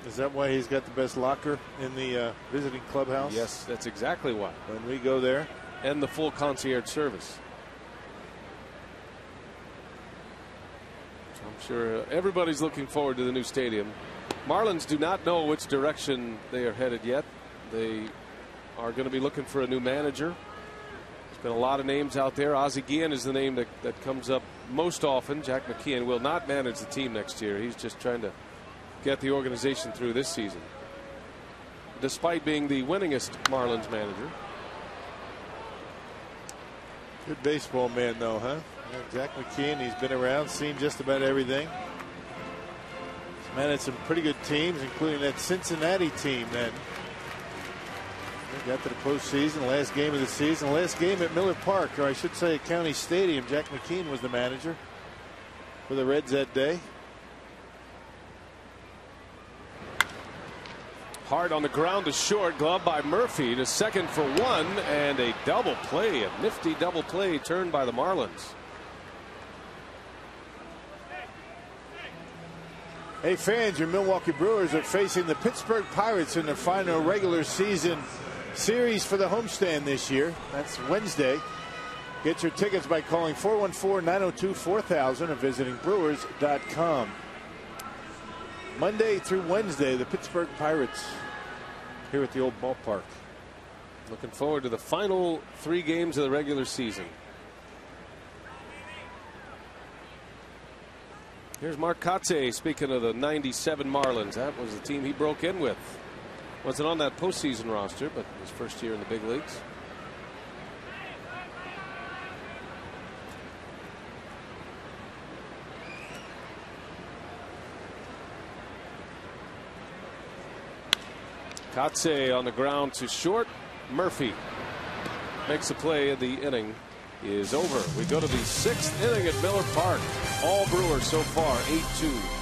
Is that why he's got the best locker in the visiting clubhouse? Yes, that's exactly why. When we go there. And the full concierge service. So I'm sure everybody's looking forward to the new stadium. Marlins do not know which direction they are headed yet. They are going to be looking for a new manager. There's been a lot of names out there. Ozzie Guillen is the name that comes up most often. Jack McKeon will not manage the team next year. He's just trying to get the organization through this season, despite being the winningest Marlins manager. Good baseball man, though, huh? Yeah, Jack McKeon, he's been around, seen just about everything. He's managed some pretty good teams, including that Cincinnati team that got to the postseason, last game of the season, last game at Miller Park, or I should say County Stadium. Jack McKeon was the manager for the Reds that day. Hard on the ground to short, glove by Murphy to second for one, and a double play, a nifty double play turned by the Marlins. Hey fans, your Milwaukee Brewers are facing the Pittsburgh Pirates in their final regular season series for the homestand this year. That's Wednesday. Get your tickets by calling 414-902-4000 or visiting Brewers.com. Monday through Wednesday, the Pittsburgh Pirates here at the old ballpark. Looking forward to the final 3 games of the regular season. Here's Mark Kotsay speaking of the '97 Marlins. That was the team he broke in with. Wasn't on that postseason roster, but his first year in the big leagues. Kotsay on the ground to short. Murphy makes the play, and the inning is over. We go to the 6th inning at Miller Park. All Brewers so far 8-2.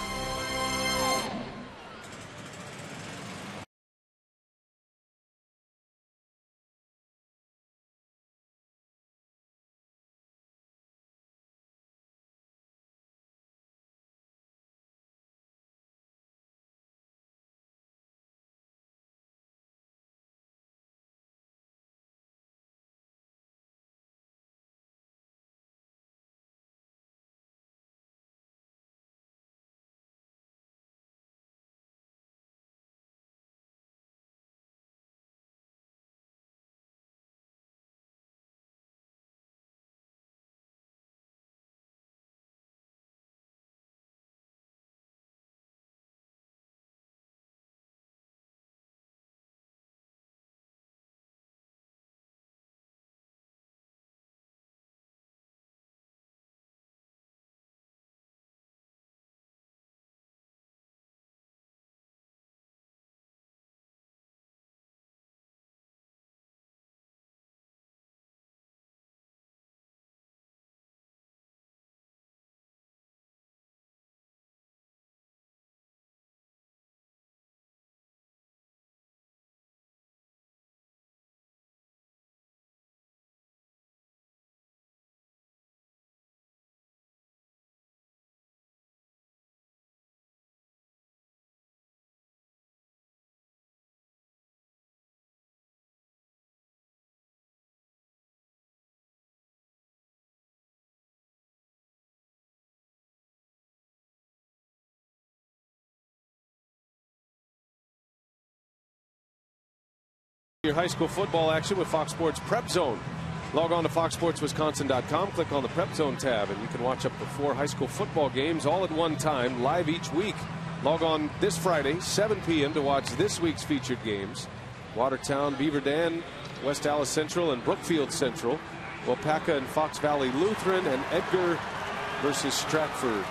Your high school football action with Fox Sports Prep Zone. Log on to foxsportswisconsin.com, click on the Prep Zone tab, and you can watch up to 4 high school football games all at one time, live each week. Log on this Friday, 7 p.m. to watch this week's featured games. Watertown, Beaver Dam, West Allis Central, and Brookfield Central. Wapaka and Fox Valley Lutheran, and Edgar versus Stratford.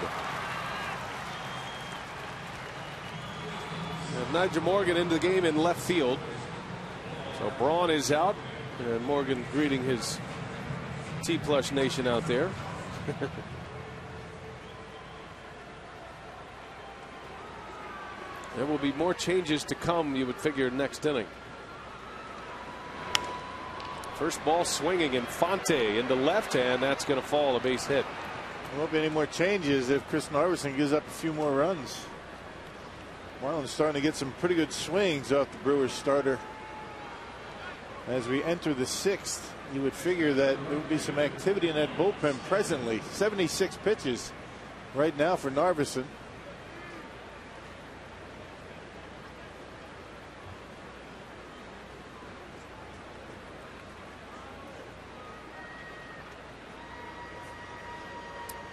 Nigel Morgan into the game in left field. So Braun is out, and Morgan greeting his T-Plush Nation out there. There will be more changes to come, you would figure, next inning. First ball swinging, Infante into left hand. That's going to fall, a base hit. There won't be any more changes if Chris Narveson gives up a few more runs. Marlins starting to get some pretty good swings off the Brewers starter. As we enter the 6th, you would figure that there would be some activity in that bullpen presently. 76 pitches right now for Narveson.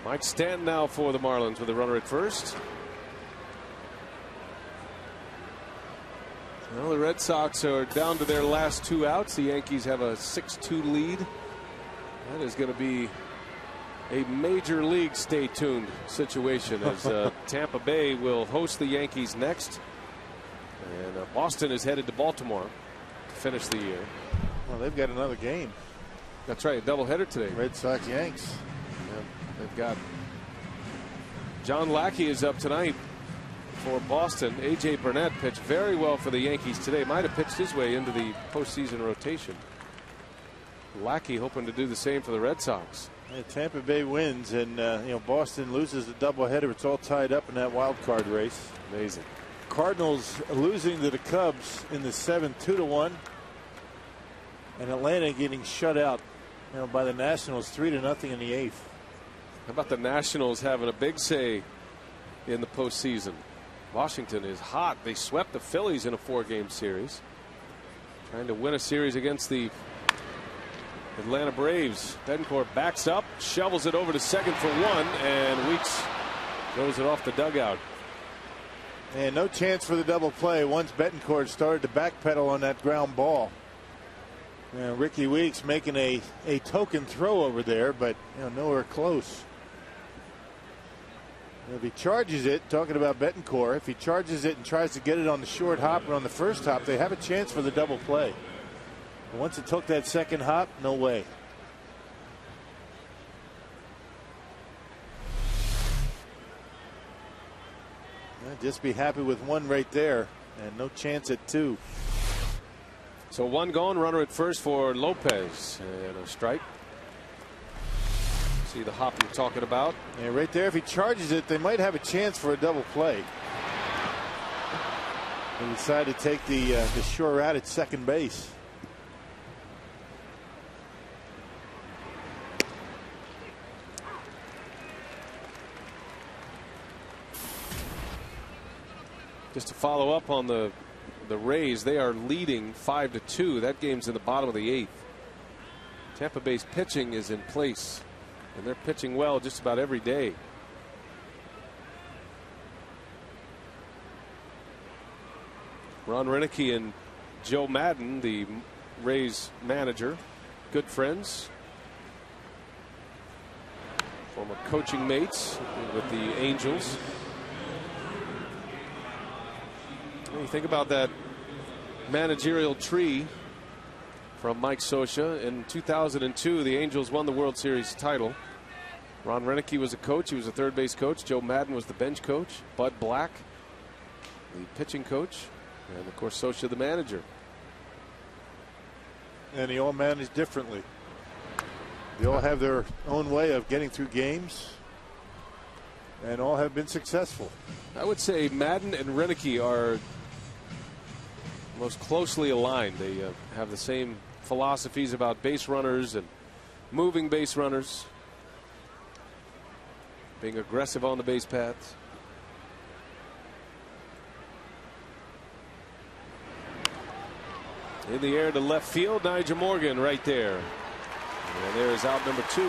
Mike Stanton now for the Marlins with a runner at first. Well, the Red Sox are down to their last 2 outs. The Yankees have a 6-2 lead. That is going to be a major league stay tuned situation as Tampa Bay will host the Yankees next. And Boston is headed to Baltimore to finish the year. Well, they've got another game. That's right, a doubleheader today. Red Sox Yanks. Yeah, they've got John Lackey is up tonight for Boston. A.J. Burnett pitched very well for the Yankees today. Might have pitched his way into the postseason rotation. Lackey hoping to do the same for the Red Sox. Yeah, Tampa Bay wins, and Boston loses the doubleheader. It's all tied up in that wild card race. Amazing. Cardinals losing to the Cubs in the 7th, 2-1, and Atlanta getting shut out, by the Nationals 3-0 in the 8th. How about the Nationals having a big say in the postseason? Washington is hot. They swept the Phillies in a 4-game series, trying to win a series against the Atlanta Braves. Betancourt backs up, shovels it over to second for 1, and Weeks throws it off the dugout. And no chance for the double play once Betancourt started to backpedal on that ground ball. Ricky Weeks making a token throw over there, but nowhere close. If he charges it, talking about Betancourt, if he charges it and tries to get it on the short hop or on the first hop, they have a chance for the double play. But once it took that second hop, no way. Just be happy with 1 right there, and no chance at 2. So 1 gone, runner at first for Lopez, and a strike. See the hop you're talking about. And right there, if he charges it, they might have a chance for a double play. They decided to take the sure route at second base. Just to follow up on the Rays, they are leading 5-2. That game's in the bottom of the 8th. Tampa Bay's pitching is in place, and they're pitching well just about every day. Ron Renicky and Joe Madden, the Rays manager, good friends, former coaching mates with the Angels. You think about that managerial tree from Mike Scioscia. In 2002, the Angels won the World Series title. Ron Renicky was a coach. He was a third base coach. Joe Madden was the bench coach. Bud Black, the pitching coach. And, of course, Scioscia, the manager. And they all manage differently. They all have their own way of getting through games, and all have been successful. I would say Madden and Renicky are most closely aligned. They have the same philosophies about base runners and moving base runners, being aggressive on the base paths. In the air to left field, Nigel Morgan right there. And there's out number 2.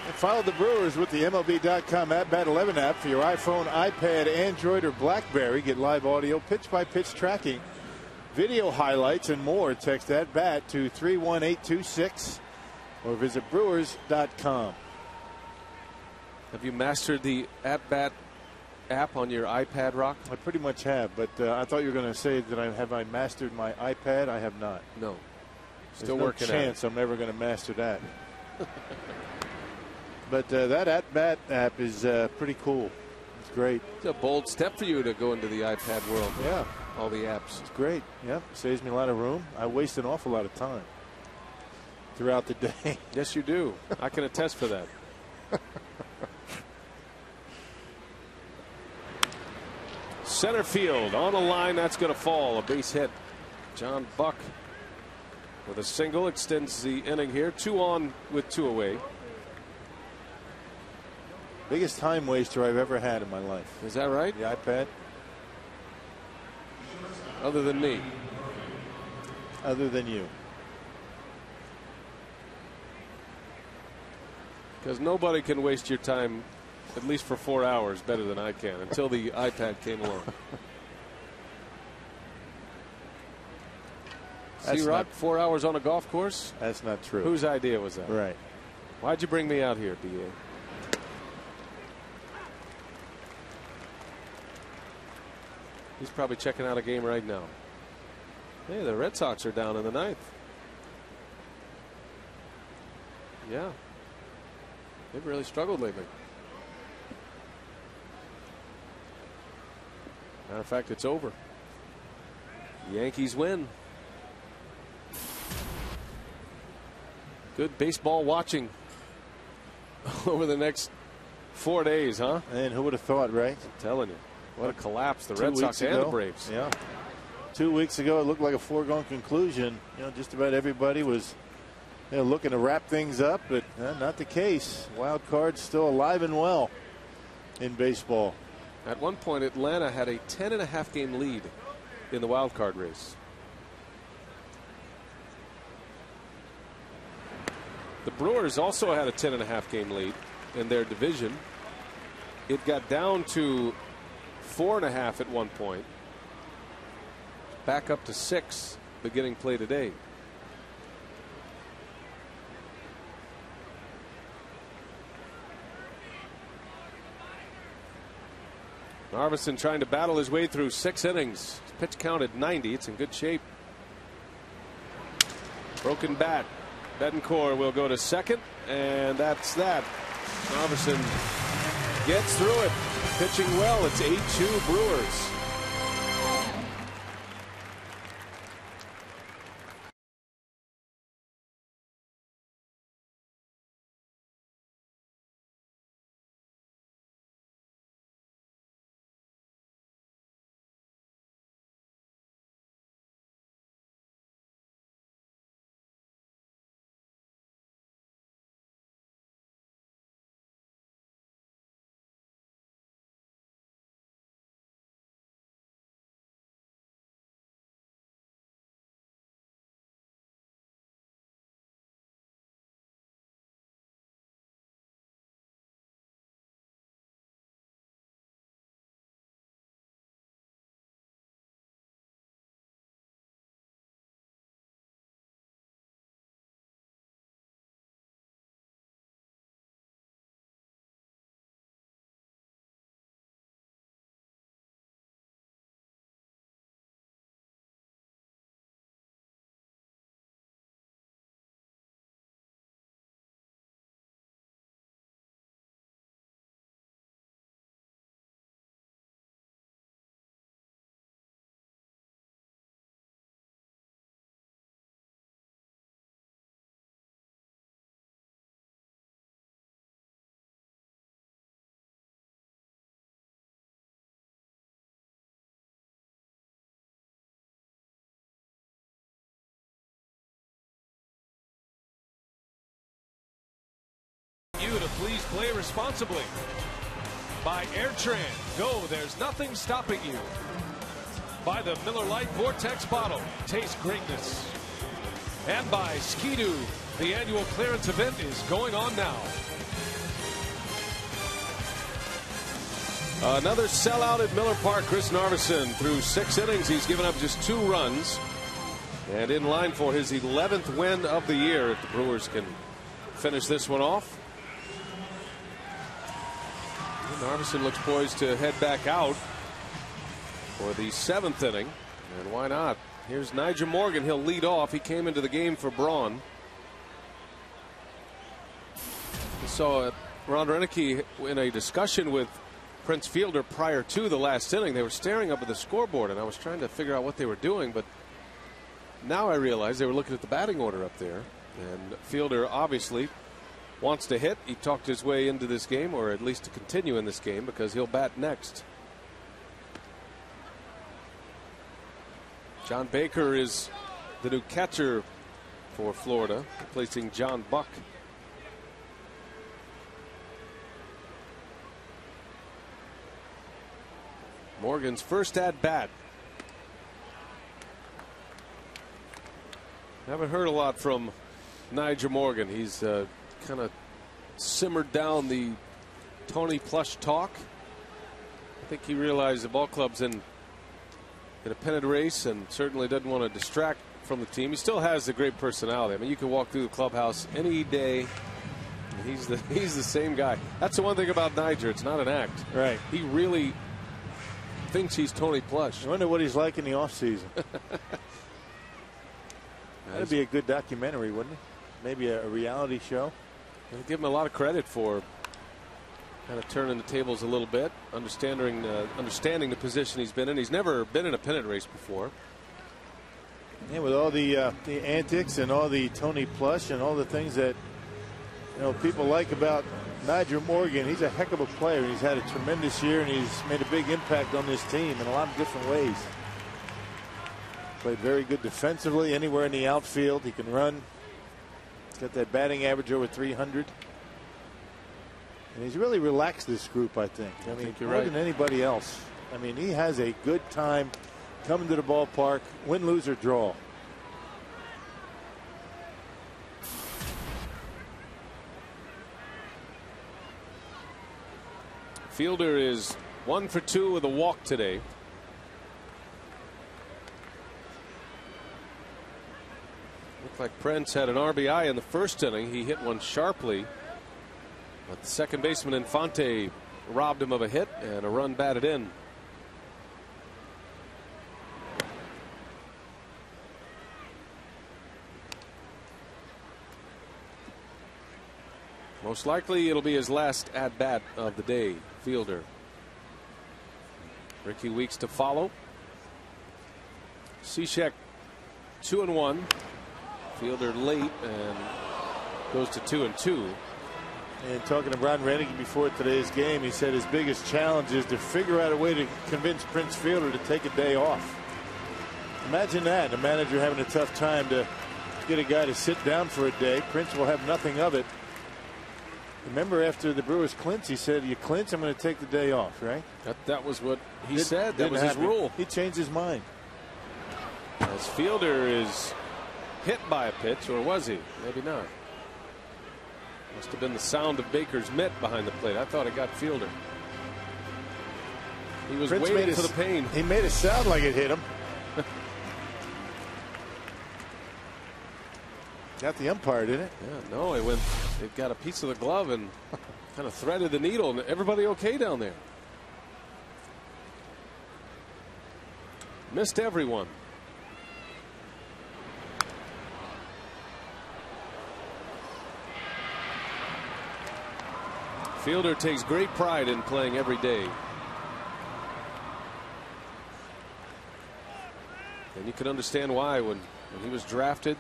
And follow the Brewers with the MLB.com at-bat 11 app for your iPhone, iPad, Android, or BlackBerry. Get live audio, pitch-by-pitch tracking, video highlights, and more. Text at-bat to 31826 or visit Brewers.com. Have you mastered the at-bat app on your iPad, Rock? I pretty much have, but I thought you were going to say that I mastered my iPad. I have not. No. Still working on it. There's no chance I'm never going to master that. But that at-bat app is pretty cool. It's great. It's a bold step for you to go into the iPad world. Yeah. all the apps. It's great. Yep, saves me a lot of room. I waste an awful lot of time throughout the day. Yes, you do. I can attest for that. Center field on a line that's going to fall. A base hit. John Buck with a single extends the inning here. 2 on with 2 away. Biggest time waster I've ever had in my life. Is that right? The iPad. Other than me. Other than you. Because nobody can waste your time, at least for 4 hours, better than I can, until the iPad came along. C-Rock, 4 hours on a golf course? That's not true. Whose idea was that? Right. Why'd you bring me out here, B.A.? He's probably checking out a game right now. Hey, the Red Sox are down in the 9th. Yeah. They've really struggled lately. Matter of fact, it's over. Yankees win. Good baseball watching over the next 4 days, huh? And who would have thought, right? I'm telling you. What a collapse. The Red Sox and the Braves. Yeah. 2 weeks ago, it looked like a foregone conclusion. You know, just about everybody was looking to wrap things up, but not the case. Wild card's still alive and well in baseball. At one point, Atlanta had a 10.5 game lead in the wild card race. The Brewers also had a 10.5 game lead in their division. It got down to 4.5 at one point. Back up to 6 beginning play today. Narveson trying to battle his way through 6 innings. His pitch count at 90. It's in good shape. Broken bat. Betancourt will go to second, and that's that. Narveson gets through it. Pitching well. It's 8-2 Brewers. You to please play responsibly. By AirTran, go, there's nothing stopping you. By the Miller Lite Vortex bottle, taste greatness. And by Ski-Doo, the annual clearance event is going on now. Another sellout at Miller Park. Chris Narveson through 6 innings. He's given up just 2 runs. And in line for his 11th win of the year if the Brewers can finish this one off. Narveson looks poised to head back out for the 7th inning. And why not? Here's Nigel Morgan. He'll lead off. He came into the game for Braun. We saw Ron Renicky in a discussion with Prince Fielder prior to the last inning. They were staring up at the scoreboard, and I was trying to figure out what they were doing, but now I realize they were looking at the batting order up there. And Fielder obviously wants to hit. He talked his way into this game, or at least to continue in this game, because he'll bat next. John Baker is the new catcher for Florida, replacing John Buck. Morgan's first at bat. Haven't heard a lot from Nigel Morgan. He's kind of simmered down the Tony Plush talk. I think he realized the ball club's in a pennant race and certainly doesn't want to distract from the team. He still has the great personality. I mean, you can walk through the clubhouse any day. He's the same guy. That's the one thing about Nigel. It's not an act. Right. He really thinks he's Tony Plush. I wonder what he's like in the offseason. That'd be a good documentary, wouldn't it? Maybe a reality show. I give him a lot of credit for kind of turning the tables a little bit, understanding the position he's been in. He's never been in a pennant race before. Yeah, with all the antics and all the Tony Plush and all the things that people like about Nigel Morgan, he's a heck of a player. He's had a tremendous year, and he's made a big impact on this team in a lot of different ways. Played very good defensively, anywhere in the outfield. He can run. He's got that batting average over 300. And he's really relaxed this group, I think. I mean, you're more right. than anybody else. I mean, he has a good time coming to the ballpark, win, lose, or draw. Fielder is 1 for 2 with a walk today. Looked like Prince had an RBI in the first inning. He hit one sharply, but the second baseman Infante robbed him of a hit and a run batted in. Most likely it'll be his last at bat of the day. Fielder. Ricky Weeks to follow. Cishek 2-1. Fielder late and goes to 2-2. And talking to Braun before today's game, he said his biggest challenge is to figure out a way to convince Prince Fielder to take a day off. Imagine that, a manager having a tough time to get a guy to sit down for a day. Prince will have nothing of it. Remember, after the Brewers clinch, he said, "You clinch, I'm going to take the day off," right? That was what he said. That was his rule. He changed his mind. As Fielder is hit by a pitch, or was he? Maybe not. Must have been the sound of Baker's mitt behind the plate. I thought it got Fielder. He was waiting for the pain. He made it sound like it hit him. Got the umpire, didn't it? Yeah, no, it got a piece of the glove and kind of threaded the needle. And everybody okay down there? Missed everyone. Fielder takes great pride in playing every day. And you can understand why when he was drafted.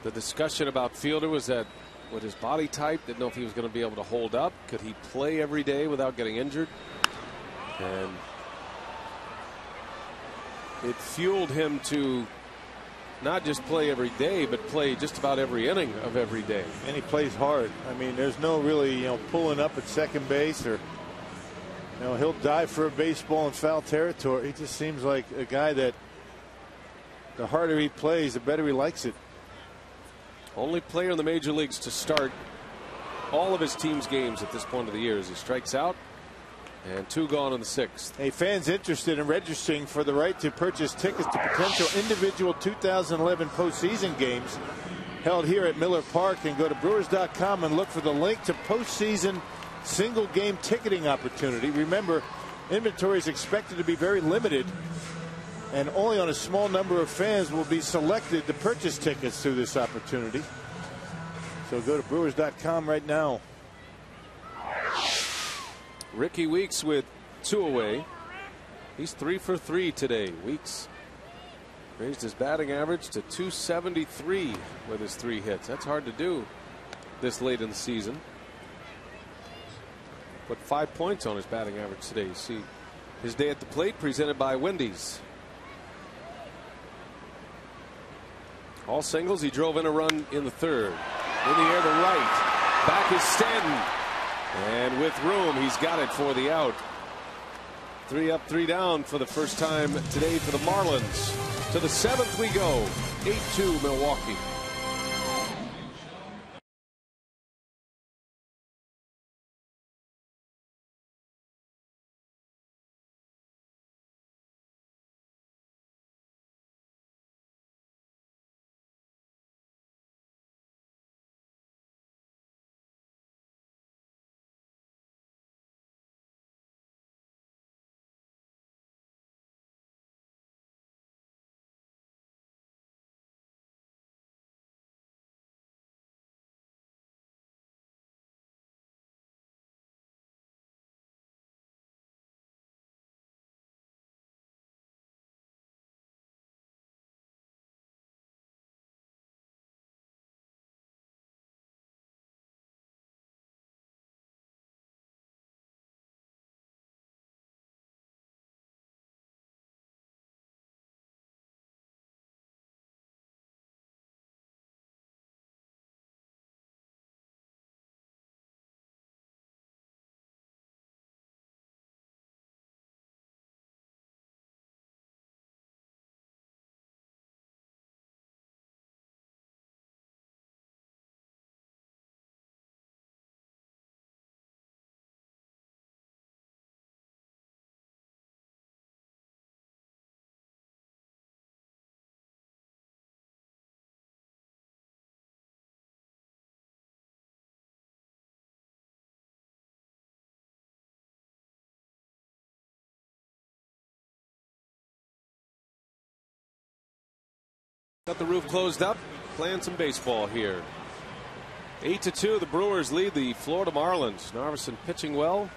The discussion about Fielder was that with his body type, didn't know if he was going to be able to hold up. Could he play every day without getting injured? And it fueled him to not just play every day, but play just about every inning of every day. And he plays hard. I mean, there's no really, pulling up at second base, or, he'll dive for a baseball in foul territory. He just seems like a guy that the harder he plays, the better he likes it. Only player in the major leagues to start all of his team's games at this point of the year as he strikes out, and 2 gone in the 6th. Hey, fans interested in registering for the right to purchase tickets to potential individual 2011 postseason games held here at Miller Park, and go to Brewers.com and look for the link to postseason single game ticketing opportunity. Remember, inventory is expected to be very limited, and only on a small number of fans will be selected to purchase tickets through this opportunity. So go to Brewers.com right now. Ricky Weeks with 2 away. He's 3 for 3 today. Weeks raised his batting average to .273 with his 3 hits. That's hard to do this late in the season. Put 5 points on his batting average today. You see his day at the plate presented by Wendy's. All singles. He drove in a run in the 3rd. In the air to right. Back is Stanton. And with room, he's got it for the out. 3 up, 3 down for the first time today for the Marlins. To the 7th we go. 8-2 Milwaukee. Got the roof closed up, playing some baseball here. 8-2, the Brewers lead the Florida Marlins. Narveson pitching well.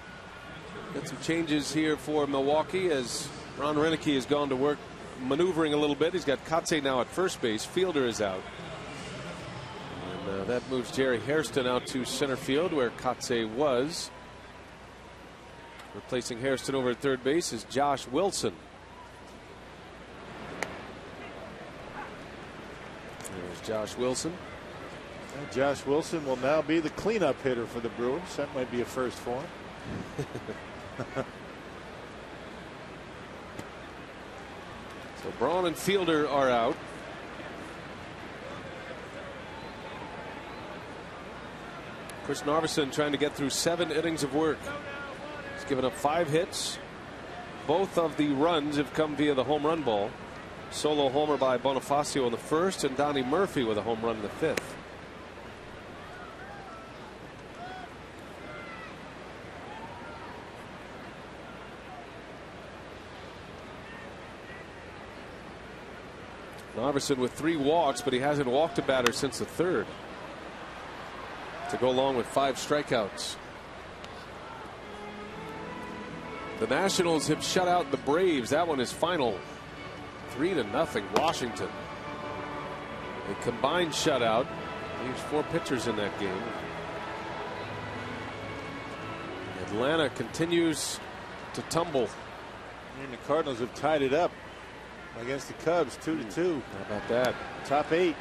Got some changes here for Milwaukee as Ron Renicky has gone to work maneuvering a little bit. He's got Kotsay now at first base. Fielder is out. And that moves Jerry Hairston out to center field where Kotsay was. Replacing Hairston over at third base is Josh Wilson. There's Josh Wilson. And Josh Wilson will now be the cleanup hitter for the Brewers. That might be a first for him. So Braun and Fielder are out. Chris Narveson trying to get through 7 innings of work. He's given up 5 hits. Both of the runs have come via the home run ball. Solo homer by Bonifacio in the 1st, and Donnie Murphy with a home run in the 5th. Narveson with 3 walks, but he hasn't walked a batter since the 3rd. To go along with 5 strikeouts. The Nationals have shut out the Braves. That one is final. 3-0 Washington. A combined shutout. Leaves 4 pitchers in that game. Atlanta continues to tumble. And the Cardinals have tied it up against the Cubs 2-2. How about that? Top 8.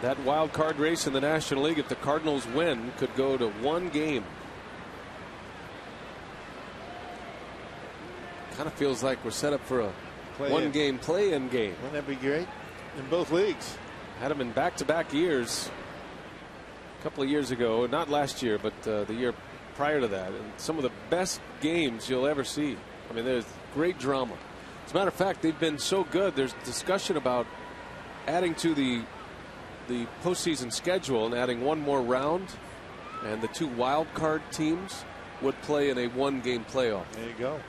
That wild card race in the National League, if the Cardinals win, could go to 1 game. Kind of feels like we're set up for a one-game play-in game. Wouldn't that be great? In both leagues. Had them in back-to-back years. A couple of years ago, not last year, but the year prior to that. And some of the best games you'll ever see. I mean, there's great drama. As a matter of fact, they've been so good. There's discussion about adding to the postseason schedule and adding 1 more round, and the 2 wild card teams would play in a 1-game playoff. There you go.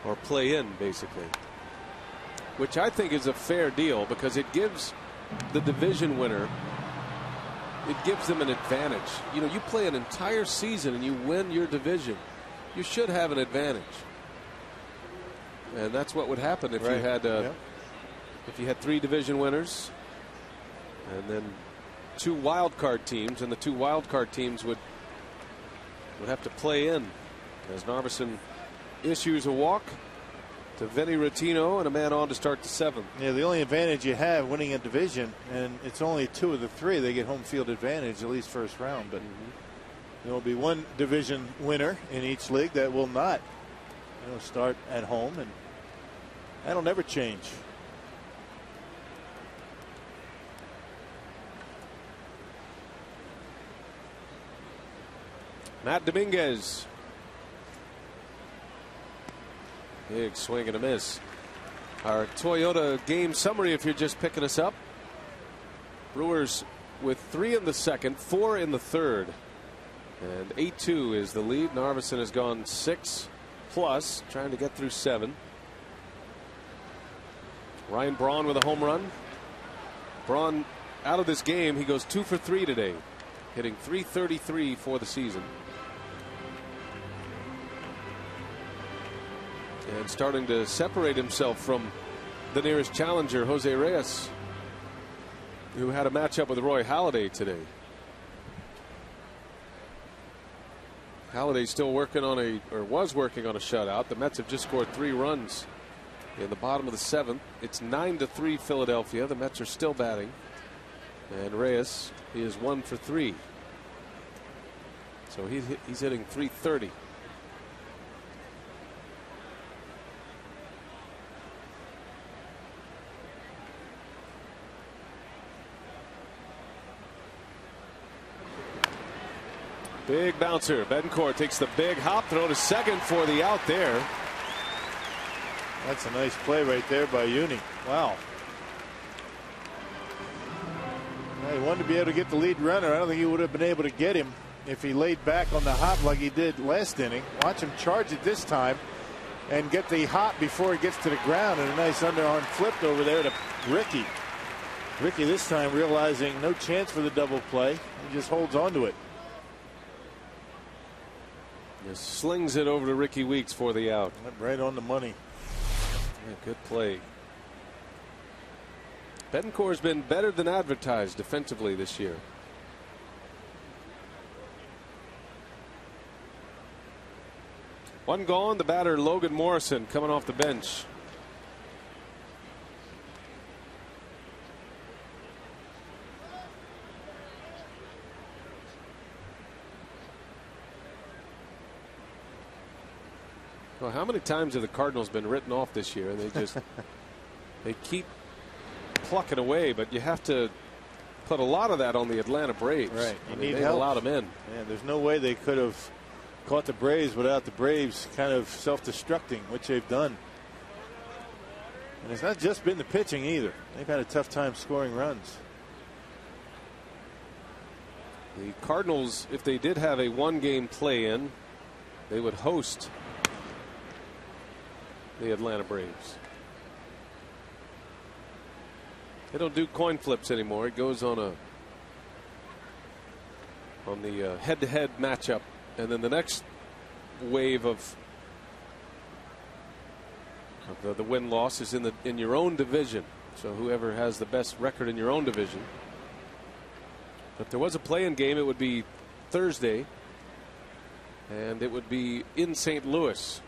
Or play in, basically. Which I think is a fair deal because it gives the division winner it gives them an advantage. You know, you play an entire season and you win your division. You should have an advantage. And that's what would happen if you had if you had 3 division winners and then 2 wild card teams, and the 2 wild card teams would have to play in as Narveson issues a walk to Vinny Rottino and a man on to start the 7th. Yeah, the only advantage you have winning a division, and it's only 2 of the 3, they get home field advantage, at least first round. But there will be 1 division winner in each league that will not start at home, and that'll never change. Matt Dominguez. Big swing and a miss. Our Toyota game summary if you're just picking us up. Brewers with 3 in the second, 4 in the third. And 8-2 is the lead. Narveson has gone 6 plus, trying to get through 7. Ryan Braun with a home run. Braun out of this game, he goes 2 for 3 today, hitting .333 for the season. And starting to separate himself from the nearest challenger, Jose Reyes, who had a matchup with Roy Halladay today. Halladay still working on was working on a shutout. The Mets have just scored 3 runs in the bottom of the 7th. It's 9-3 Philadelphia. The Mets are still batting. And Reyes is 1 for 3. So he's hitting .330. Big bouncer. Betancourt takes the big hop, throw to second for the out there. That's a nice play right there by Uni. Wow. He wanted to be able to get the lead runner. I don't think he would have been able to get him if he laid back on the hop like he did last inning. Watch him charge it this time and get the hop before he gets to the ground, and a nice underarm flipped over there to Ricky. Ricky this time realizing no chance for the double play. He just holds on to it. Just slings it over to Ricky Weeks for the out. Right on the money. Yeah, good play. Betancourt's been better than advertised defensively this year. One gone. The batter Logan Morrison coming off the bench. Well, how many times have the Cardinals been written off this year? They just they keep plucking away, but you have to put a lot of that on the Atlanta Braves. Right. I mean, they allowed them in. Yeah, there's no way they could have caught the Braves without the Braves kind of self-destructing, which they've done. And it's not just been the pitching either. They've had a tough time scoring runs. The Cardinals, if they did have a 1-game play-in, they would host the Atlanta Braves. They don't do coin flips anymore. It goes on the head-to-head matchup, and then the next wave of the win-loss is in your own division. So whoever has the best record in your own division. If there was a play-in game, it would be Thursday, and it would be in St. Louis.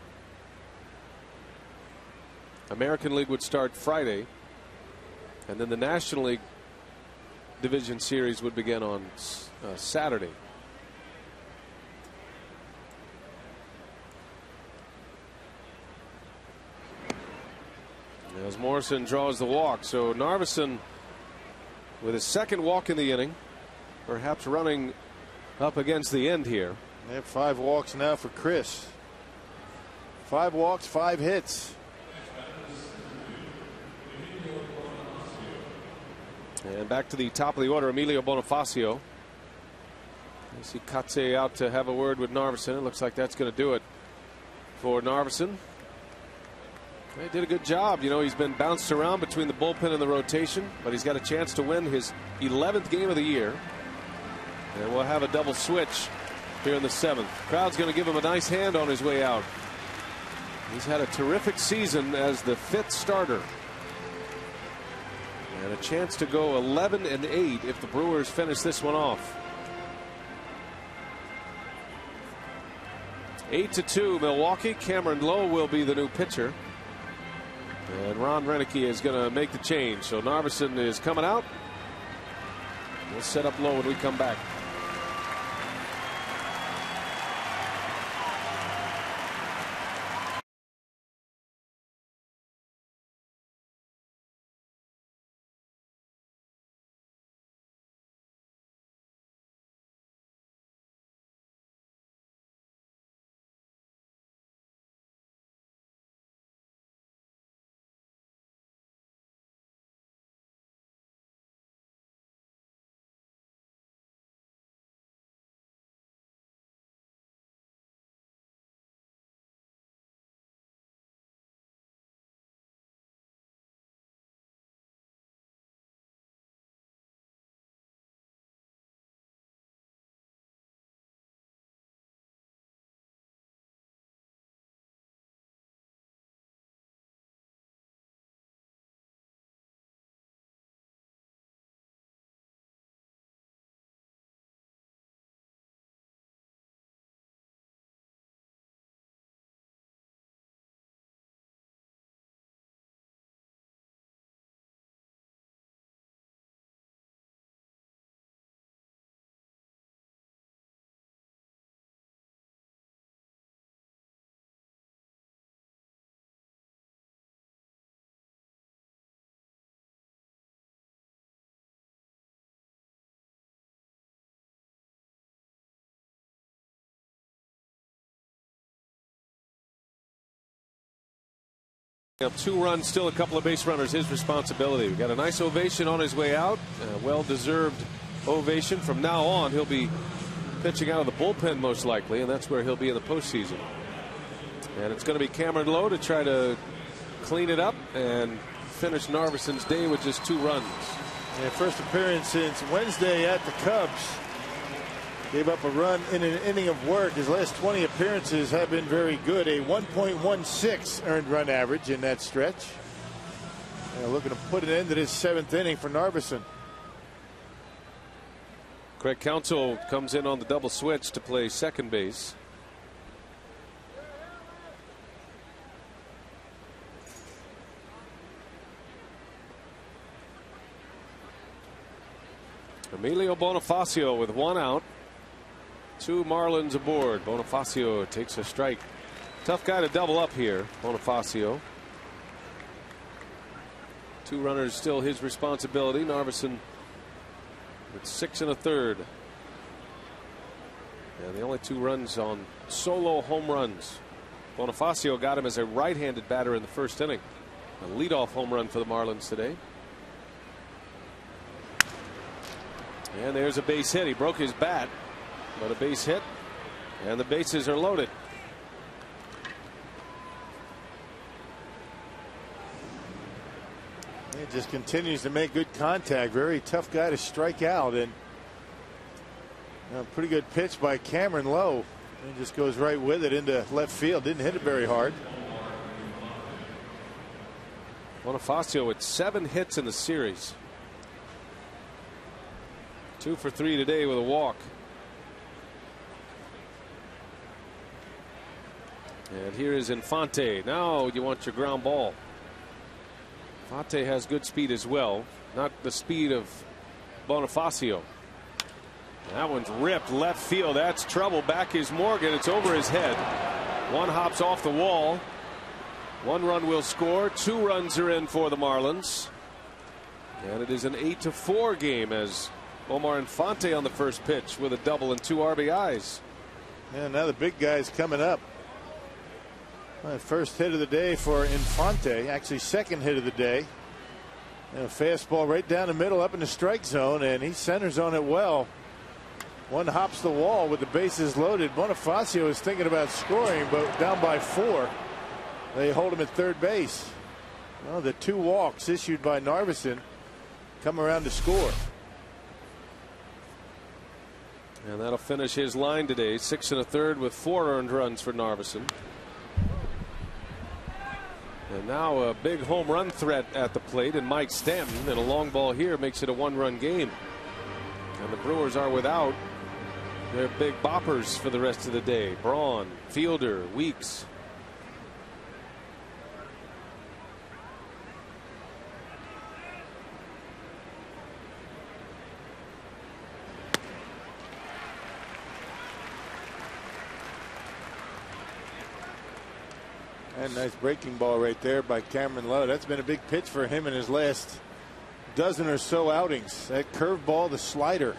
American League would start Friday, and then the National League Division Series would begin on Saturday. As Morrison draws the walk, so Narveson with his 2nd walk in the inning, perhaps running up against the end here. They have 5 walks now for Chris. 5 walks, 5 hits. And back to the top of the order, Emilio Bonifacio. I see Katse out to have a word with Narveson. It looks like that's going to do it for Narveson. He did a good job. You know, he's been bounced around between the bullpen and the rotation, but he's got a chance to win his 11th game of the year. And we'll have a double switch here in the 7th. Crowd's going to give him a nice hand on his way out. He's had a terrific season as the 5th starter. And a chance to go 11-8 if the Brewers finish this one off. 8-2 Milwaukee. Cameron Lowe will be the new pitcher. And Ron Renicky is going to make the change. So Narveson is coming out. We'll set up Lowe when we come back. Two runs, still a couple of base runners, his responsibility. We got a nice ovation on his way out, a well-deserved ovation. From now on, he'll be pitching out of the bullpen most likely, and that's where he'll be in the postseason. And it's going to be Cameron Lowe to try to clean it up and finish Narveson's day with just 2 runs. Yeah, first appearance since Wednesday at the Cubs. Gave up a run in an inning of work. His last 20 appearances have been very good. A 1.16 earned run average in that stretch. Looking to put an end to this 7th inning for Narveson. Craig Counsell comes in on the double switch to play second base. Emilio Bonifacio with 1 out. 2 Marlins aboard. Bonifacio takes a strike. Tough guy to double up here, Bonifacio. 2 runners still his responsibility. Narveson with 6 1/3. And the only 2 runs on solo home runs. Bonifacio got him as a right-handed batter in the 1st inning. A leadoff home run for the Marlins today. And there's a base hit. He broke his bat, but a base hit, and the bases are loaded. He just continues to make good contact. Very tough guy to strike out, and a pretty good pitch by Cameron Lowe. He just goes right with it into left field. Didn't hit it very hard. Bonifacio with 7 hits in the series. 2 for 3 today with a walk. And here is Infante. Now you want your ground ball. Infante has good speed as well. Not the speed of Bonifacio. That one's ripped left field. That's trouble. Back is Morgan. It's over his head. 1 hops off the wall. 1 run will score. 2 runs are in for the Marlins. And it is an 8-4 game as Omar Infante on the first pitch with a double and 2 RBIs. And now the big guy's coming up. First hit of the day for Infante. Actually, 2nd hit of the day. And a fastball right down the middle up in the strike zone, and he centers on it well. 1 hops the wall with the bases loaded. Bonifacio is thinking about scoring, but down by 4. They hold him at 3rd base. Well, the 2 walks issued by Narveson come around to score. And that'll finish his line today. 6 1/3 with 4 earned runs for Narveson. And now a big home run threat at the plate, and Mike Stanton, and a long ball here makes it a 1-run game. And the Brewers are without their big boppers for the rest of the day. Braun, Fielder, Weeks. And nice breaking ball right there by Cameron Lowe. That's been a big pitch for him in his last dozen or so outings. That curveball, the slider.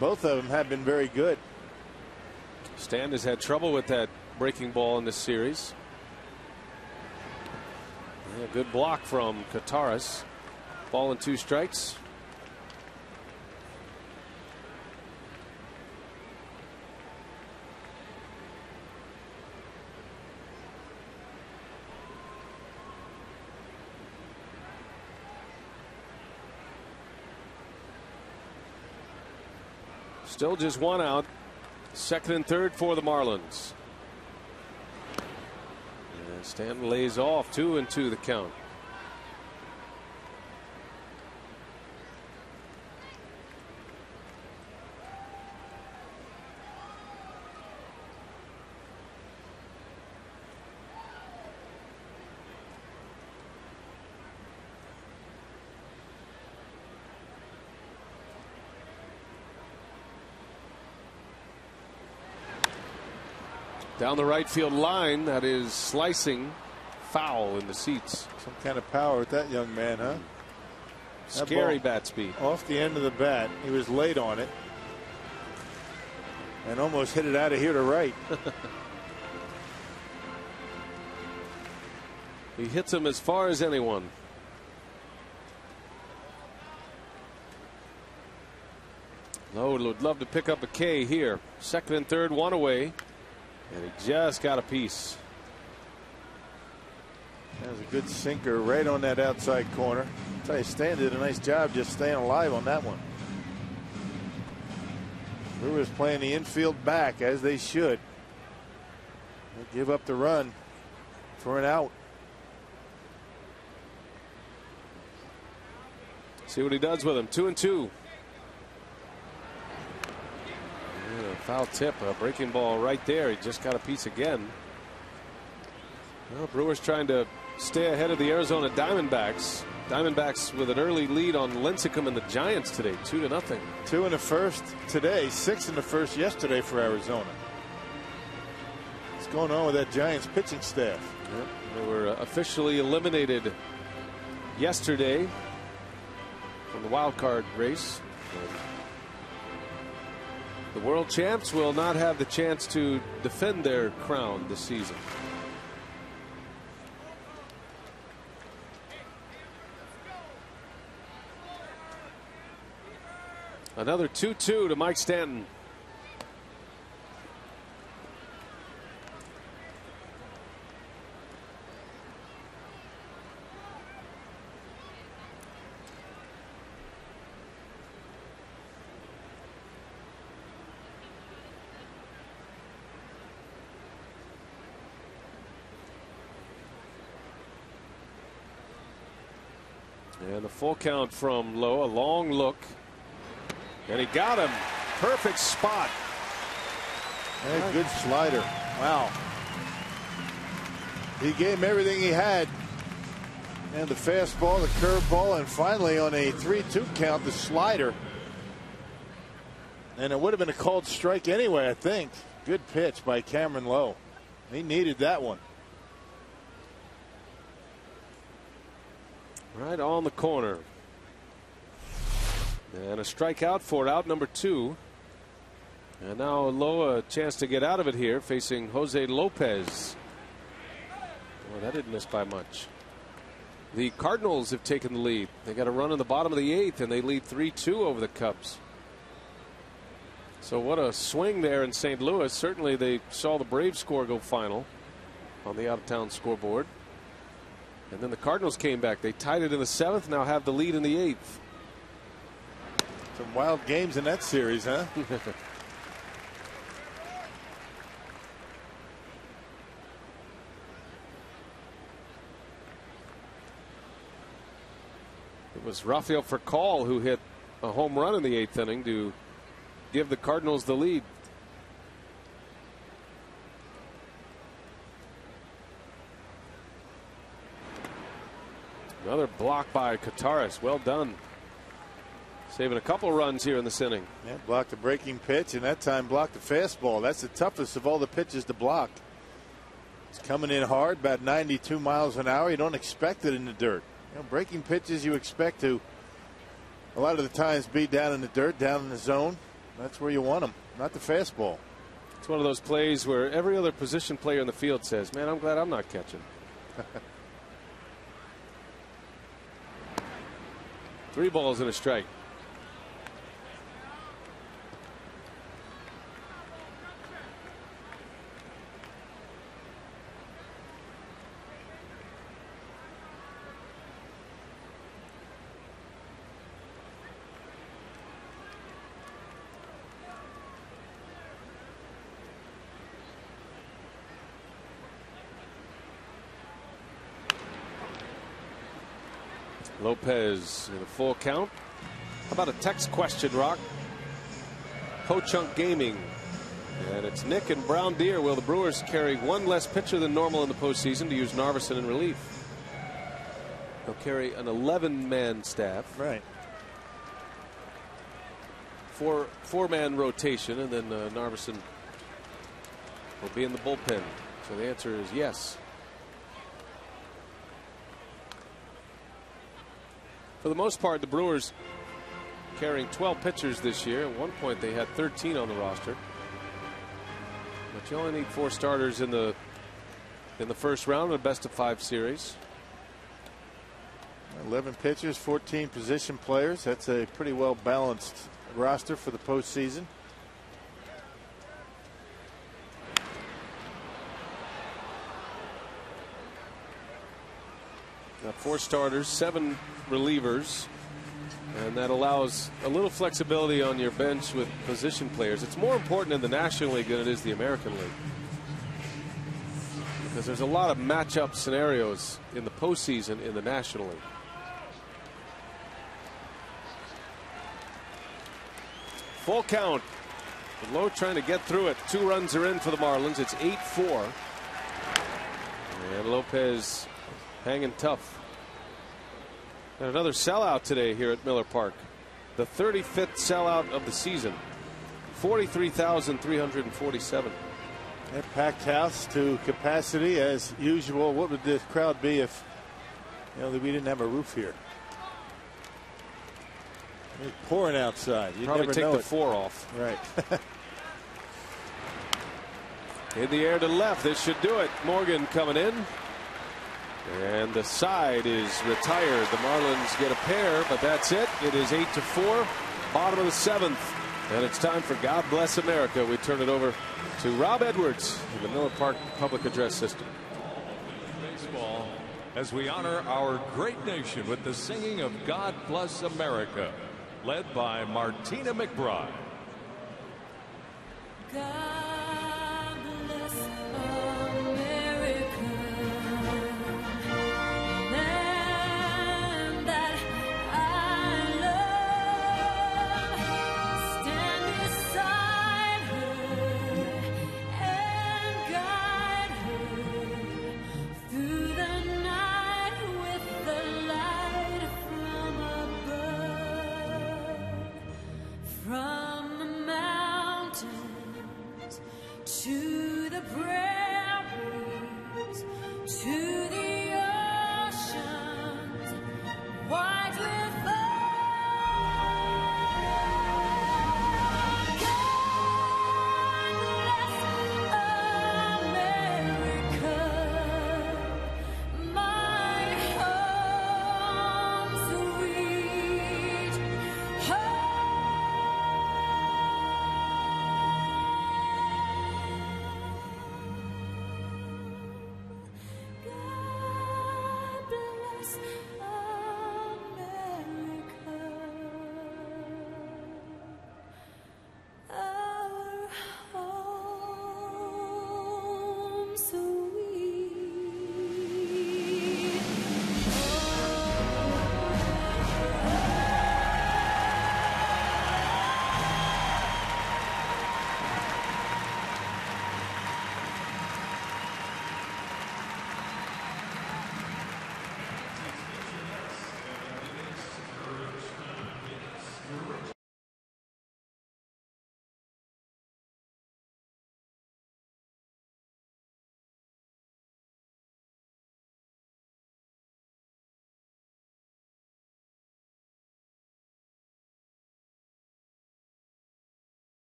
Both of them have been very good. Stan has had trouble with that breaking ball in this series. Yeah, good block from Kataris. Ball and 2 strikes. Still just 1 out. 2nd and 3rd for the Marlins. And Stanton lays off. 2-2 the count. Down the right field line, that is slicing foul in the seats. Some kind of power with that young man, huh? Scary bat speed. Off the end of the bat. He was late on it. And almost hit it out of here to right. He hits him as far as anyone. Lowe would love to pick up a K here. 2nd and 3rd, 1 away. And he just got a piece. That was a good sinker right on that outside corner. I'll tell you, Stan did a nice job just staying alive on that one. Brewers playing the infield back as they should. They give up the run for an out. See what he does with him. 2-2. Foul tip, a breaking ball right there. He just got a piece again. Well, Brewers trying to stay ahead of the Arizona Diamondbacks. Diamondbacks with an early lead on Lincecum and the Giants today, 2-0. 2 in the first today, 6 in the first yesterday for Arizona. What's going on with that Giants pitching staff? Yep. They were officially eliminated yesterday from the wild card race. The world champs will not have the chance to defend their crown this season. Another 2-2 to Mike Stanton. And the full count from Lowe, a long look. And he got him. Perfect spot. And a good slider. Wow. He gave him everything he had. And the fastball, the curveball, and finally on a 3-2 count, the slider. And it would have been a called strike anyway, I think. Good pitch by Cameron Lowe. He needed that one. Right on the corner. And a strikeout for out number 2. And now Lowe a chance to get out of it here, facing Jose Lopez. Well, that didn't miss by much. The Cardinals have taken the lead. They got a run in the bottom of the 8th, and they lead 3-2 over the Cubs. So what a swing there in St. Louis. Certainly they saw the Braves score go final on the out-of-town scoreboard. And then the Cardinals came back. They tied it in the 7th, now have the lead in the 8th. Some wild games in that series, huh? It was Rafael Furcal who hit a home run in the 8th inning to give the Cardinals the lead. Another block by Kataris. Well done. Saving a couple runs here in this inning. Yeah, blocked a breaking pitch, and that time blocked the fastball. That's the toughest of all the pitches to block. It's coming in hard, about 92 miles an hour. You don't expect it in the dirt. You know, breaking pitches you expect to a lot of the times be down in the dirt, down in the zone. That's where you want them, not the fastball. It's one of those plays where every other position player in the field says, man, I'm glad I'm not catching. 3 balls and a strike. Lopez in a full count. How about a text question, Rock? Ho-Chunk Gaming. And it's Nick and Brown Deer. Will the Brewers carry one less pitcher than normal in the postseason to use Narveson in relief? They'll carry an 11-man staff. Right. Four-man rotation, and then Narveson will be in the bullpen. So the answer is yes. For the most part, the Brewers carrying 12 pitchers this year. At one point, they had 13 on the roster. But you only need 4 starters in the first round of a best-of-5 series. 11 pitchers, 14 position players. That's a pretty well balanced roster for the postseason. Got 4 starters, 7 relievers, and that allows a little flexibility on your bench with position players. It's more important in the National League than it is the American League, because there's a lot of matchup scenarios in the postseason in the National League. Full count. Lowe trying to get through it. 2 runs are in for the Marlins. It's 8-4. And Lopez hanging tough. And another sellout today here at Miller Park. The 35th sellout of the season. 43,347. A packed house to capacity as usual. What would the crowd be if we didn't have a roof here? It's pouring outside. You'd probably never take know the it. 4 off. Right. In the air to left. This should do it. Morgan coming in. And the side is retired. The Marlins get a pair, but that's it. It is 8-4. Bottom of the 7th. And it's time for God Bless America. We turn it over to Rob Edwards in the Miller Park Public Address System. Baseball, as we honor our great nation with the singing of God Bless America, led by Martina McBride. God bless America, land that I love. Stand beside her and guide her through the night with the light from above. From the mountains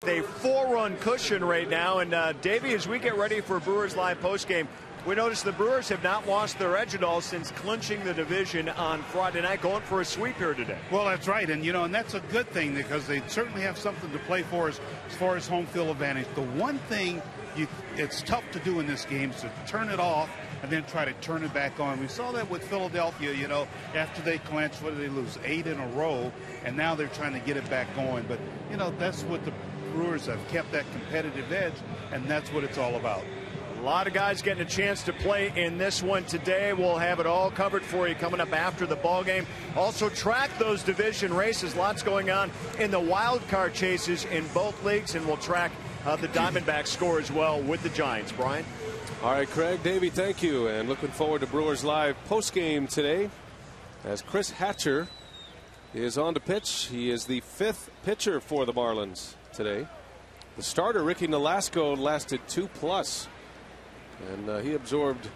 A 4-run cushion right now. And Davey, as we get ready for Brewers Live postgame, we notice the Brewers have not lost their edge at all since clinching the division on Friday night, going for a sweep here today. Well, that's right. And, and that's a good thing because they certainly have something to play for as far as home field advantage. The one thing it's tough to do in this game is to turn it off and then try to turn it back on. We saw that with Philadelphia, after they clinched, what did they lose? 8 in a row, and now they're trying to get it back going. But, that's what the Brewers have kept, that competitive edge, and that's what it's all about. A lot of guys getting a chance to play in this one today. We'll have it all covered for you coming up after the ball game. Also track those division races. Lots going on in the wild card chases in both leagues, and we'll track the Diamondbacks score as well with the Giants. Brian? All right, Craig, Davey, thank you. And looking forward to Brewers Live postgame today as Chris Hatcher is on to pitch. He is the 5th pitcher for the Marlins today. The starter, Ricky Nolasco, lasted 2+. And he absorbed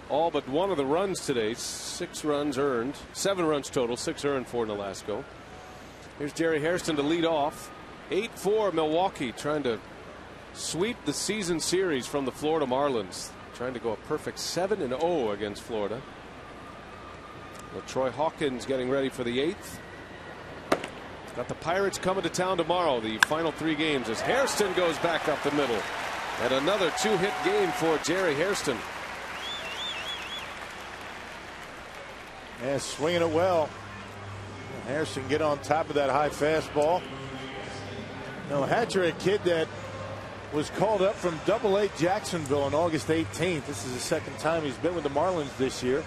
all but one of the runs today. 6 runs earned, 7 runs total, 6 earned for Nolasco. Here's Jerry Hairston to lead off. 8-4 Milwaukee, trying to sweep the season series from the Florida Marlins. Trying to go a perfect 7-0 against Florida. Well, Troy Hawkins getting ready for the 8th. Got the Pirates coming to town tomorrow. The final 3 games as Hairston goes back up the middle. And another 2-hit game for Jerry Hairston. Yeah, swinging it well. Hairston get on top of that high fastball. Now Hatcher, a kid that was called up from Double-A Jacksonville on August 18th. This is the second time he's been with the Marlins this year.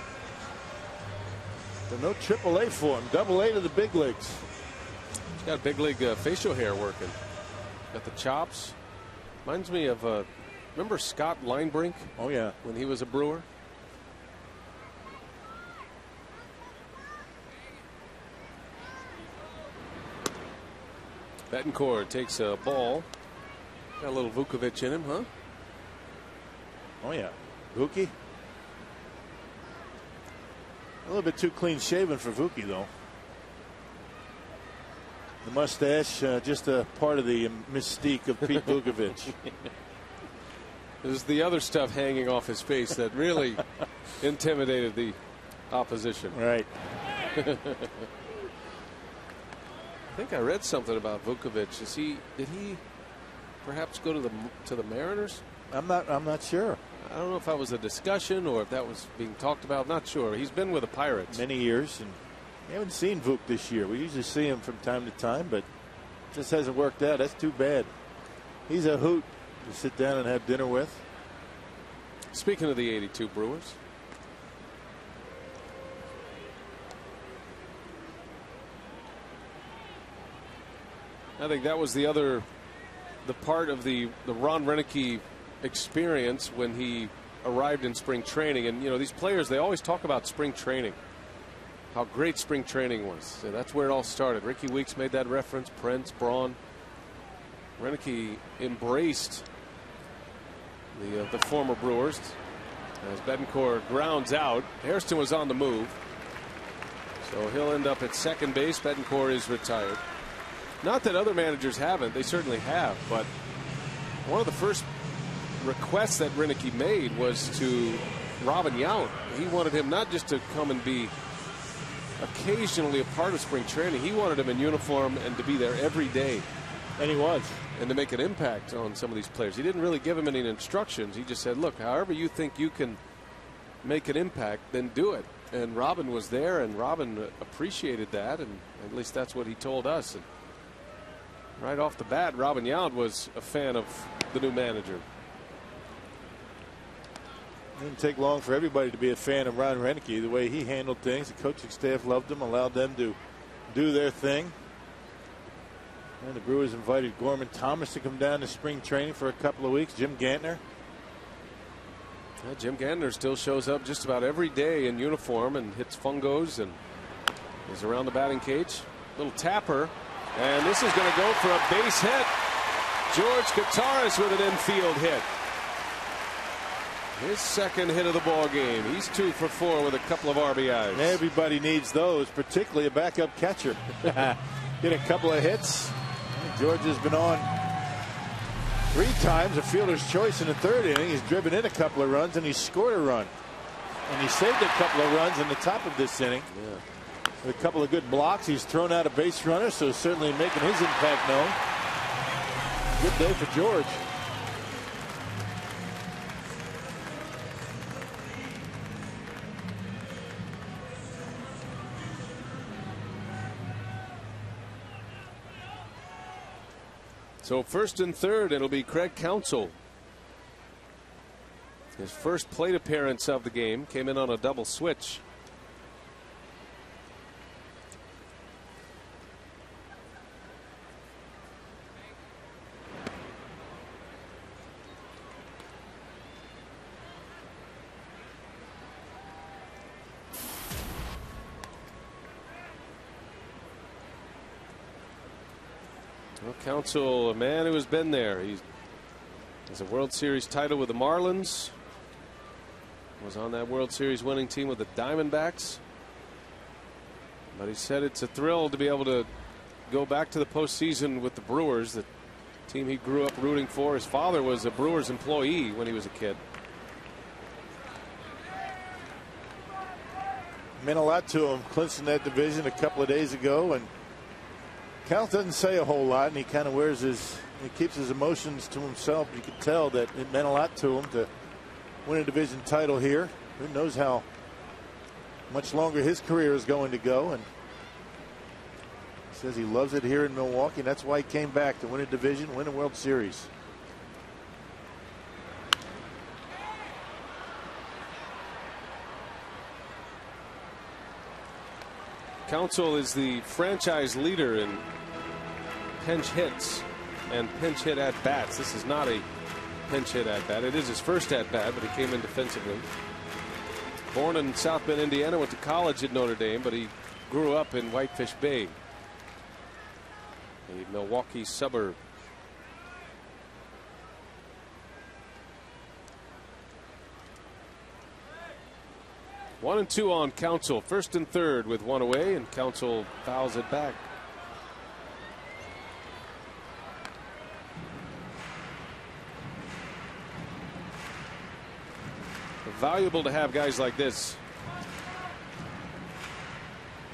There's no Triple-A for him. Double-A to the big leagues. He's got big league facial hair working. Got the chops. Reminds me of remember Scott Linebrink? Oh yeah, when he was a Brewer. Betancourt takes a ball. Got a little Vukovic in him, huh? Oh yeah, Vuki. A little bit too clean shaven for Vuki though. The mustache, just a part of the mystique of Pete Vukovic. There's the other stuff hanging off his face that really intimidated the opposition. Right. I think I read something about Vukovic. Did he perhaps go to the Mariners? I'm not sure. I don't know if that was a discussion or if that was being talked about. Not sure. He's been with the Pirates many years, and we haven't seen Vuk this year. We usually see him from time to time, but just hasn't worked out. That's too bad. He's a hoot to sit down and have dinner with. Speaking of the '82 Brewers, I think that was the part of the Ron Renicky experience when he arrived in spring training. And these players, they always talk about spring training, how great spring training was. So that's where it all started. Ricky Weeks made that reference. Prince, Braun. Renicky embraced the former Brewers as Betancourt grounds out. Hairston was on the move, so he'll end up at second base. Betancourt is retired. Not that other managers haven't. They certainly have. But one of the first requests that Renicky made was to Robin Yount. He wanted him not just to come and be occasionally a part of spring training. He wanted him in uniform and to be there every day. And he was. And to make an impact on some of these players. He didn't really give him any instructions. He just said, look, however you think you can make an impact, then do it. And Robin was there, and Robin appreciated that, and at least that's what he told us. And right off the bat, Robin Yount was a fan of the new manager. It didn't take long for everybody to be a fan of Ron Renicky. The way he handled things, the coaching staff loved him, allowed them to do their thing. And the Brewers invited Gorman Thomas to come down to spring training for a couple of weeks. Jim Gantner. Yeah, Jim Gantner still shows up just about every day in uniform and hits fungos and is around the batting cage. Little tapper, and this is going to go for a base hit. George Kataris with an infield hit. His second hit of the ball game. He's 2 for 4 with a couple of RBIs. Everybody needs those, particularly a backup catcher. Get a couple of hits. George has been on 3 times a fielder's choice in the 3rd inning. He's driven in a couple of runs and he scored a run. And he saved a couple of runs in the top of this inning. With a couple of good blocks. He's thrown out a base runner, so certainly making his impact known. Good day for George. So 1st and 3rd, it'll be Craig Counsell. His first plate appearance of the game, came in on a double switch. Well, Counsell, a man who has been there. He has a World Series title with the Marlins. Was on that World Series winning team with the Diamondbacks. But he said it's a thrill to be able to go back to the postseason with the Brewers, the team he grew up rooting for. His father was a Brewers employee when he was a kid. Meant a lot to him, clinching that division a couple of days ago, and Cal doesn't say a whole lot, and he kind of he keeps his emotions to himself. You can tell that it meant a lot to him to win a division title here. Who knows how much longer his career is going to go, and he says he loves it here in Milwaukee, and that's why he came back to win a division, win a World Series. Counsell is the franchise leader in pinch hits and pinch hit at bats. This is not a pinch hit at bat. It is his first at bat, but he came in defensively. Born in South Bend, Indiana, went to college at Notre Dame, but he grew up in Whitefish Bay, a Milwaukee suburb. One and two on Counsell. 1st and 3rd with one away, and Counsell fouls it back. Valuable to have guys like this.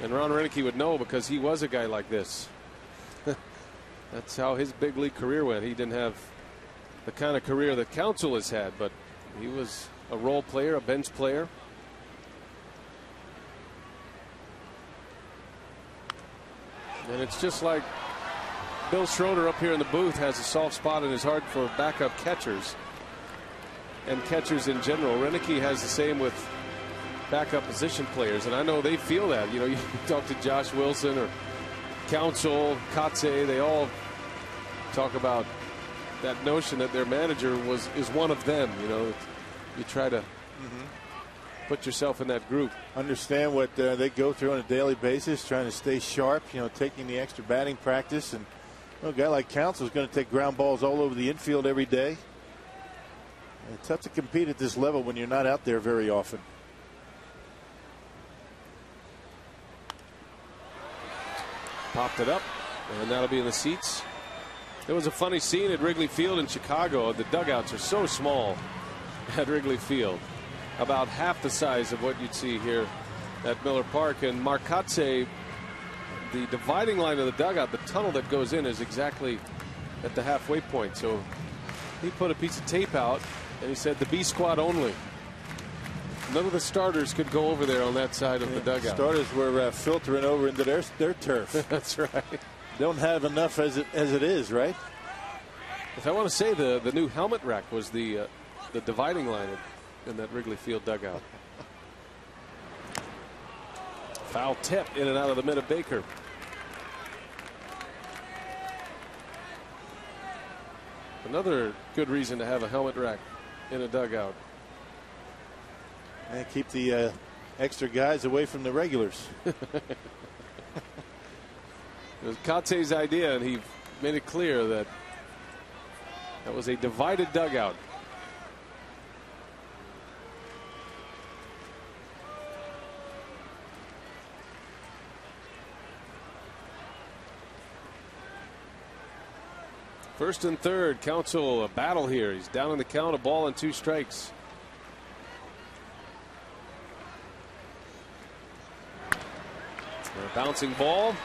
And Ron Renicky would know because he was a guy like this. That's how his big league career went. He didn't have the kind of career that Counsell has had, but he was a role player, a bench player. And it's just like Bill Schroeder up here in the booth has a soft spot in his heart for backup catchers and catchers in general. Renicky has the same with backup position players, and I know they feel that. You know, you talk to Josh Wilson or Counsell, Kotze, they all talk about that notion that their manager is one of them. You know, you try to put yourself in that group. Understand what they go through on a daily basis, trying to stay sharp, you know, taking the extra batting practice. And a guy like Counsell is going to take ground balls all over the infield every day. And it's tough to compete at this level when you're not out there very often. Popped it up, and that'll be in the seats. There was a funny scene at Wrigley Field in Chicago. The dugouts are so small at Wrigley Field, about half the size of what you'd see here at Miller Park. And Mark Kotze, the dividing line of the dugout, the tunnel that goes in, is exactly at the halfway point. So he put a piece of tape out and he said the B squad only. None of the starters could go over there on that side of the dugout. Starters were filtering over into their turf. That's right. Don't have enough as it is, right? If I want to say the new helmet rack was the dividing line in that Wrigley Field dugout. Foul tip in and out of the mid of Baker. Another good reason to have a helmet rack in a dugout. And keep the extra guys away from the regulars. It was Kotze's idea, and he made it clear that that was a divided dugout. First and third. Counsell a battle here. He's down in the count, a ball and 2 strikes. A bouncing ball.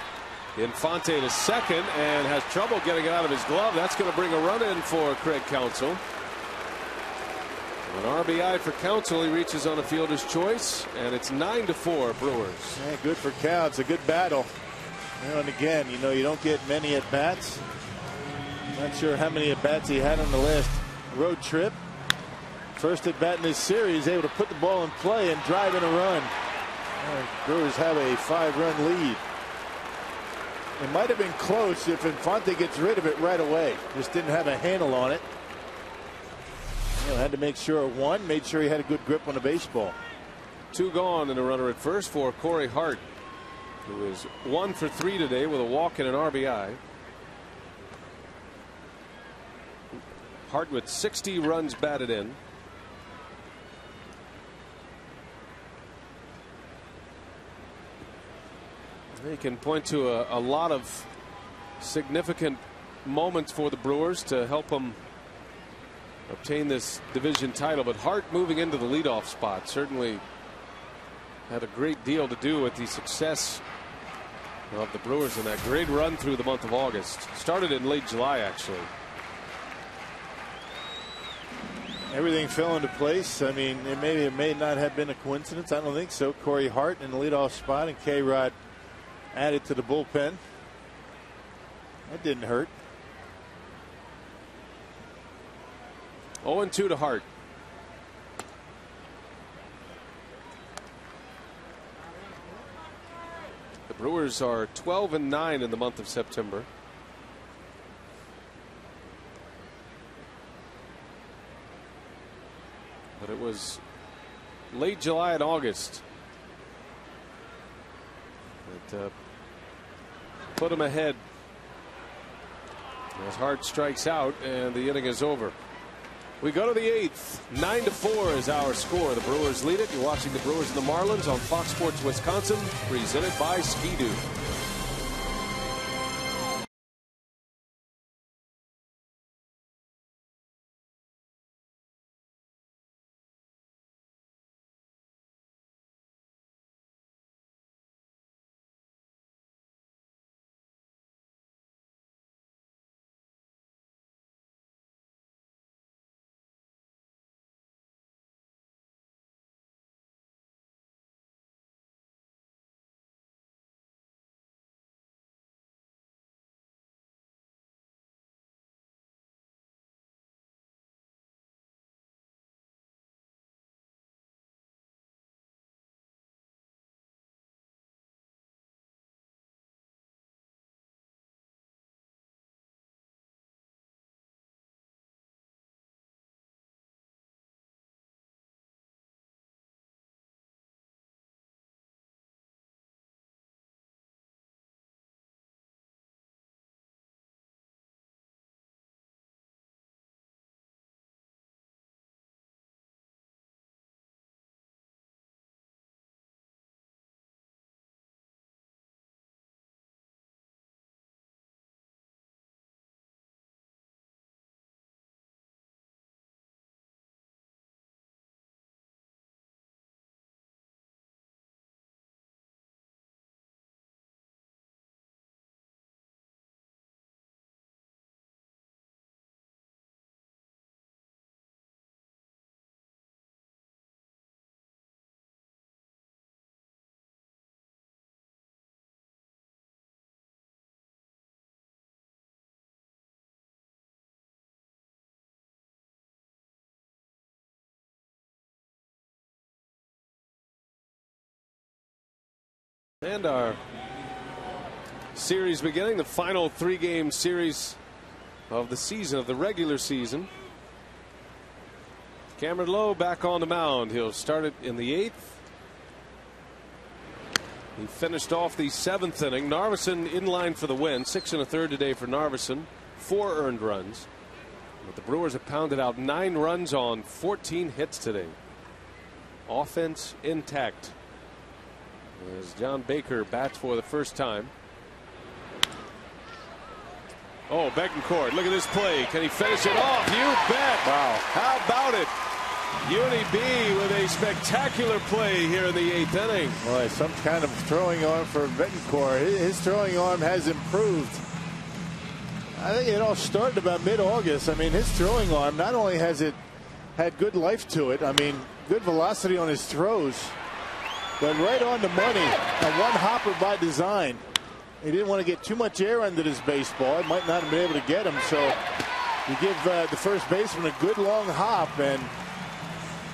Infante to second and has trouble getting it out of his glove. That's going to bring a run in for Craig Counsell. An RBI for Counsell. He reaches on a fielder's choice, and it's 9-4 Brewers. Yeah, good for Cal. It's a good battle. And again, you don't get many at bats. Not sure how many at bats he had on the last road trip. First at bat in this series, able to put the ball in play and drive in a run. Brewers have a 5-run lead. It might have been close if Infante gets rid of it right away. Just didn't have a handle on it. Had to make sure it won, made sure he had a good grip on the baseball. 2 gone and a runner at first for Corey Hart, who is 1 for 3 today with a walk and an RBI. Hart with 60 runs batted in. He can point to a lot of significant moments for the Brewers to help them obtain this division title, but Hart moving into the leadoff spot certainly had a great deal to do with the success of the Brewers in that great run through the month of August. Started in late July, actually. Everything fell into place. I mean, it may not have been a coincidence. I don't think so. Corey Hart in the leadoff spot and K-Rod added to the bullpen. That didn't hurt. 0-2 to Hart. The Brewers are 12-9 in the month of September. But it was late July and August that put them ahead as Hart strikes out and the inning is over. We go to the 8th. 9-4 is our score. The Brewers lead it. You're watching the Brewers and the Marlins on Fox Sports Wisconsin, presented by Ski-Doo. And our series beginning, the final 3-game series of the season, of the regular season. Cameron Lowe back on the mound. He'll start it in the 8th. He finished off the 7th inning. Narveson in line for the win. 6 1/3 today for Narveson. 4 earned runs. But the Brewers have pounded out 9 runs on 14 hits today. Offense intact. As John Baker bats for the first time. Oh, Betancourt, look at this play. Can he finish it off? You bet. Wow. How about it? Uni B with a spectacular play here in the 8th inning. Boy, some kind of throwing arm for Betancourt. His throwing arm has improved. I think it all started about mid-August. I mean, his throwing arm, not only has it had good life to it, I mean, good velocity on his throws, but right on the money. A one hopper by design. He didn't want to get too much air under this baseball. It might not have been able to get him, so you give the first baseman a good long hop, and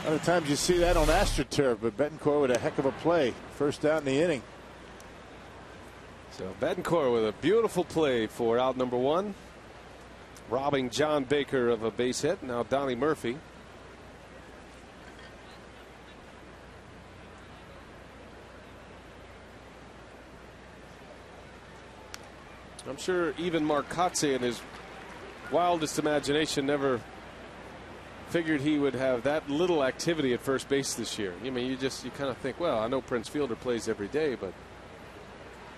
other times you see that on AstroTurf, but Betancourt with a heck of a play. First out in the inning. So Betancourt with a beautiful play for out number 1. Robbing John Baker of a base hit. Now Donnie Murphy. I'm sure even Mark Kotze in his wildest imagination never figured he would have that little activity at first base this year. I mean, you kind of think, well, I know Prince Fielder plays every day, but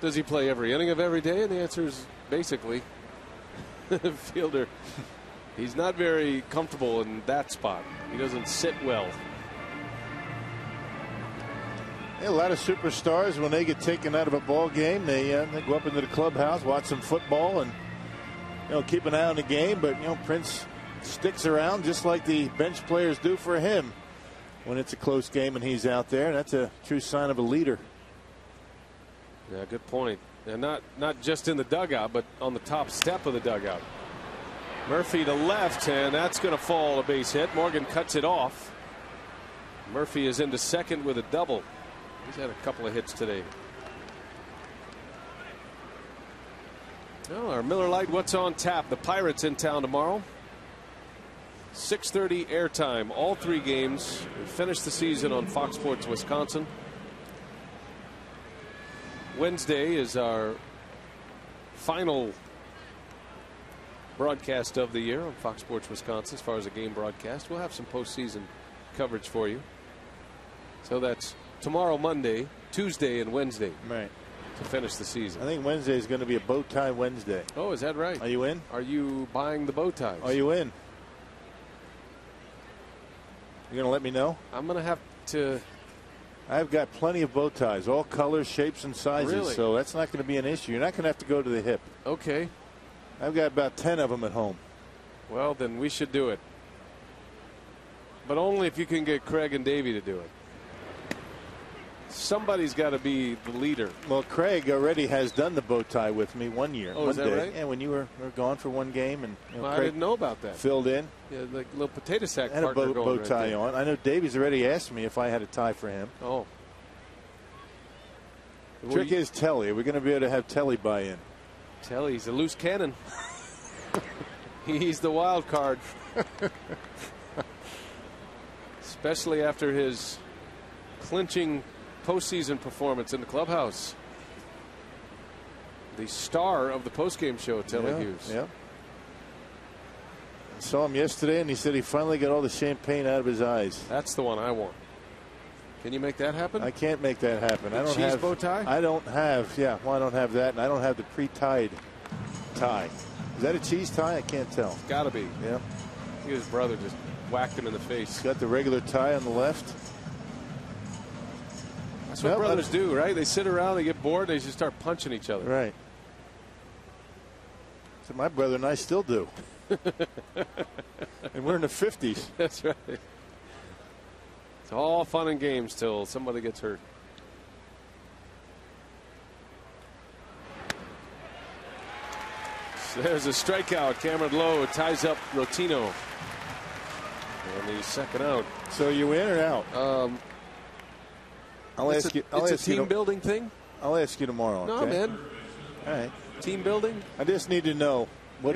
does he play every inning of every day? And the answer is basically Fielder. He's not very comfortable in that spot. He doesn't sit well. Yeah, a lot of superstars, when they get taken out of a ball game, they go up into the clubhouse, watch some football, and keep an eye on the game. But Prince sticks around just like the bench players do for him when it's a close game and he's out there. And that's a true sign of a leader. Yeah, good point. And not just in the dugout, but on the top step of the dugout. Murphy to left, and that's going to fall a base hit. Morgan cuts it off. Murphy is into second with a double. He's had a couple of hits today. Well, our Miller Lite, what's on tap? The Pirates in town tomorrow. 6:30 airtime. All 3 games. We finish the season on Fox Sports Wisconsin. Wednesday is our final broadcast of the year on Fox Sports Wisconsin as far as a game broadcast. We'll have some postseason coverage for you. So that's tomorrow, Monday, Tuesday, and Wednesday. Right. To finish the season. I think Wednesday is going to be a bow tie Wednesday. Oh, is that right? Are you in? Are you buying the bow ties? Are you in? You going to let me know? I'm going to have to. I've got plenty of bow ties, all colors, shapes, and sizes. Really? So that's not going to be an issue. You're not going to have to go to the hip. Okay. I've got about 10 of them at home. Well, then we should do it. But only if you can get Craig and Davey to do it. Somebody's got to be the leader. Well, Craig already has done the bow tie with me one year. Oh, one is that day. right? Yeah, when you were gone for one game, and Well, I Craig didn't know about that. filled in. Yeah, like a little potato sack And a partner bow going right tie there. on. I know Davey's already asked me if I had a tie for him. Oh. The trick is Telly. Are we going to be able to have Telly buy in? Telly's a loose cannon. He's the wild card. Especially after his clinching postseason performance in the clubhouse. The star of the postgame show, Telly Hughes. Yeah. I saw him yesterday, and he said he finally got all the champagne out of his eyes. That's the one I want. Can you make that happen? I can't make that happen. I don't cheese have bow tie? I don't have. Yeah, well, I don't have that, and I don't have the pre-tied tie. Is that a cheese tie? I can't tell. It's got to be. Yeah. His brother just whacked him in the face. Got the regular tie on the left. That's what brothers do, right? They sit around, they get bored, they just start punching each other. Right. So my brother and I still do. And we're in the 50s. That's right. It's all fun and games till somebody gets hurt. So there's a strikeout. Cameron Lowe ties up Rotino. And the second out. So you in or out? I'll ask you. It's a team building thing? I'll ask you tomorrow. No, okay? man. All right. Team building? I just need to know what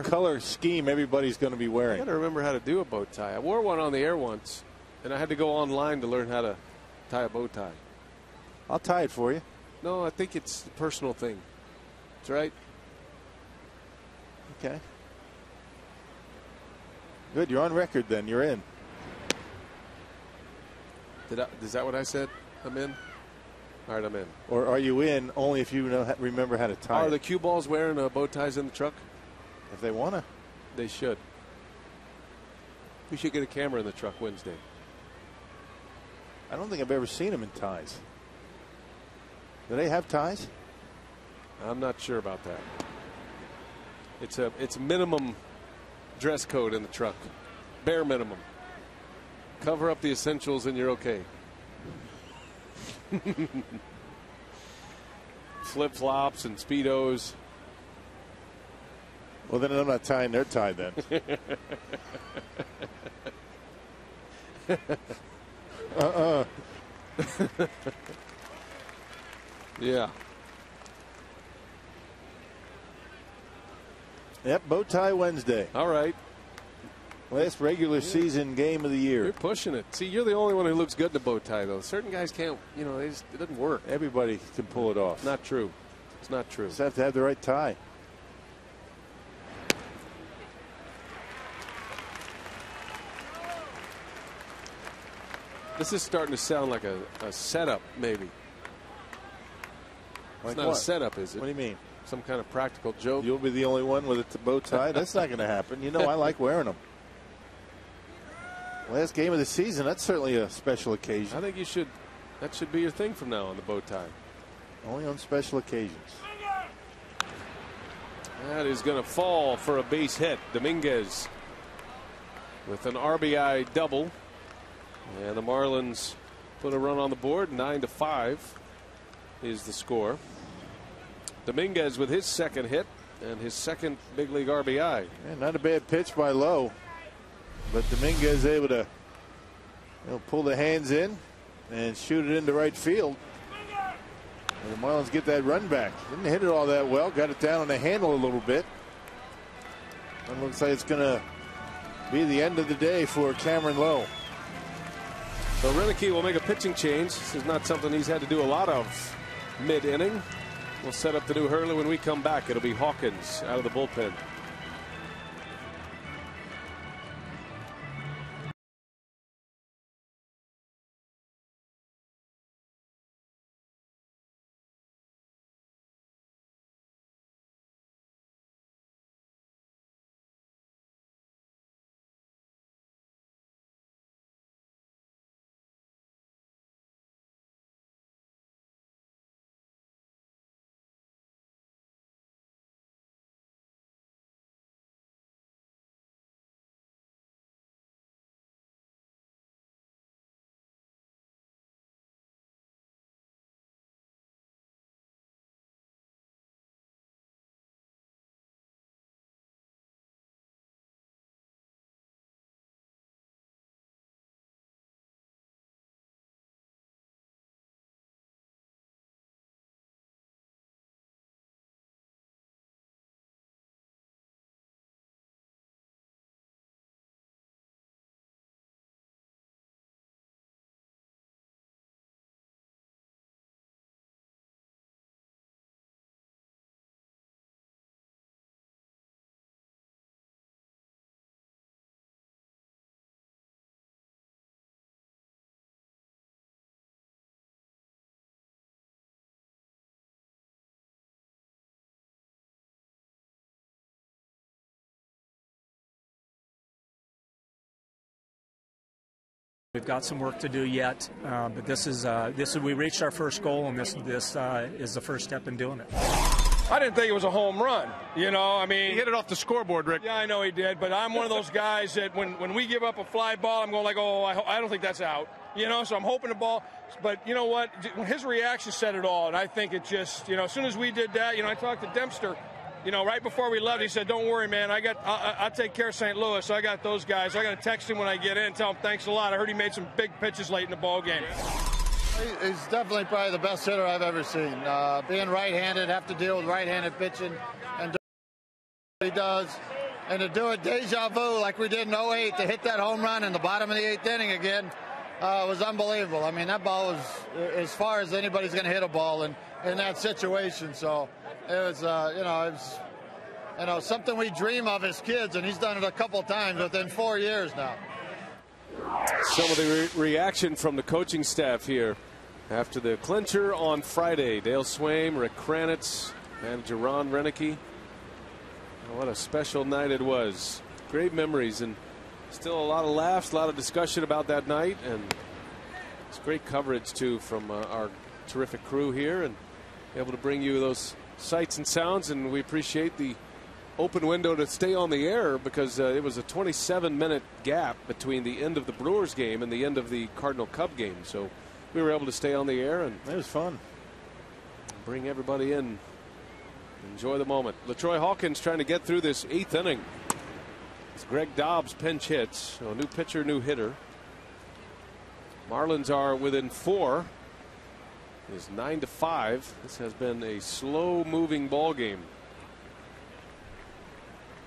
color scheme everybody's going to be I wearing. got to remember how to do a bow tie. I wore one on the air once, and I had to go online to learn how to tie a bow tie. I'll tie it for you. No, I think it's a personal thing. That's right. Okay. Good. You're on record then. You're in. Is that what I said? I'm in? All right, I'm in. Or are you in only if you remember how to tie Are it? the cue balls wearing bow ties in the truck? if they want to. They should. We should get a camera in the truck Wednesday. I don't think I've ever seen them in ties. Do they have ties? I'm not sure about that. It's a minimum dress code in the truck. Bare minimum. Cover up the essentials and you're okay. Flip-flops and Speedos. Well, then I'm not tying their tie then. Yeah. Yep, bow tie Wednesday. All right. Last regular season game of the year. You're pushing it. See, you're the only one who looks good in a bow tie, though. Certain guys can't, it doesn't work. Everybody can pull it off. Not true. It's not true. Just have to have the right tie. This is starting to sound like a setup, maybe. Like it's not what? a setup, is it? What do you mean? Some kind of practical joke? You'll be the only one with a bow tie? That's not going to happen. You know I like wearing them. Last game of the season, that's certainly a special occasion. I think you should. That should be your thing from now on, the bow tie. Only on special occasions. That is going to fall for a base hit. Dominguez with an RBI double. And the Marlins put a run on the board. 9-5 is the score. Dominguez with his second hit and his second big league RBI. Yeah, not a bad pitch by Lowe. But Dominguez able to pull the hands in and shoot it into right field. And the Marlins get that run back. Didn't hit it all that well. Got it down on the handle a little bit. It looks like it's going to be the end of the day for Cameron Lowe. So Renicky will make a pitching change. This is not something he's had to do a lot of mid-inning. We'll set up the new Hurley when we come back. It'll be Hawkins out of the bullpen. We've got some work to do yet, but this is we reached our first goal, and this is the first step in doing it. I didn't think it was a home run. You know, I mean, he hit it off the scoreboard, Rick. Yeah, I know he did, but I'm one of those guys that when we give up a fly ball, I'm going like, oh, I don't think that's out. You know, so I'm hoping the ball. But you know what? His reaction said it all, and I think it just, as soon as we did that, I talked to Dempster. Right before we left, he said, "Don't worry, man. I'll take care of St. Louis. I got those guys. I got to text him when I get in and tell him thanks a lot. I heard he made some big pitches late in the ball game." He's definitely probably the best hitter I've ever seen. Being right-handed, have to deal with right-handed pitching, and do what he does, and to do it deja vu like we did in 08 to hit that home run in the bottom of the 8th inning again was unbelievable. I mean, that ball was as far as anybody's going to hit a ball in that situation. So. It was, something we dream of as kids, and he's done it a couple times within 4 years now. Some of the reaction from the coaching staff here after the clincher on Friday. Dale Swaim, Rick Kranitz, manager Ron Renicky. What a special night it was. Great memories, and still a lot of laughs, a lot of discussion about that night, and it's great coverage too from our terrific crew here, and able to bring you those sights and sounds. And we appreciate the open window to stay on the air, because it was a 27-minute gap between the end of the Brewers game and the end of the Cardinal Cub game, so we were able to stay on the air, and it was fun. Bring everybody in. Enjoy the moment. LaTroy Hawkins trying to get through this 8th inning. It's Greg Dobbs pinch hits. So new pitcher, new hitter. Marlins are within 4. It's 9-5. This has been a slow-moving ball game.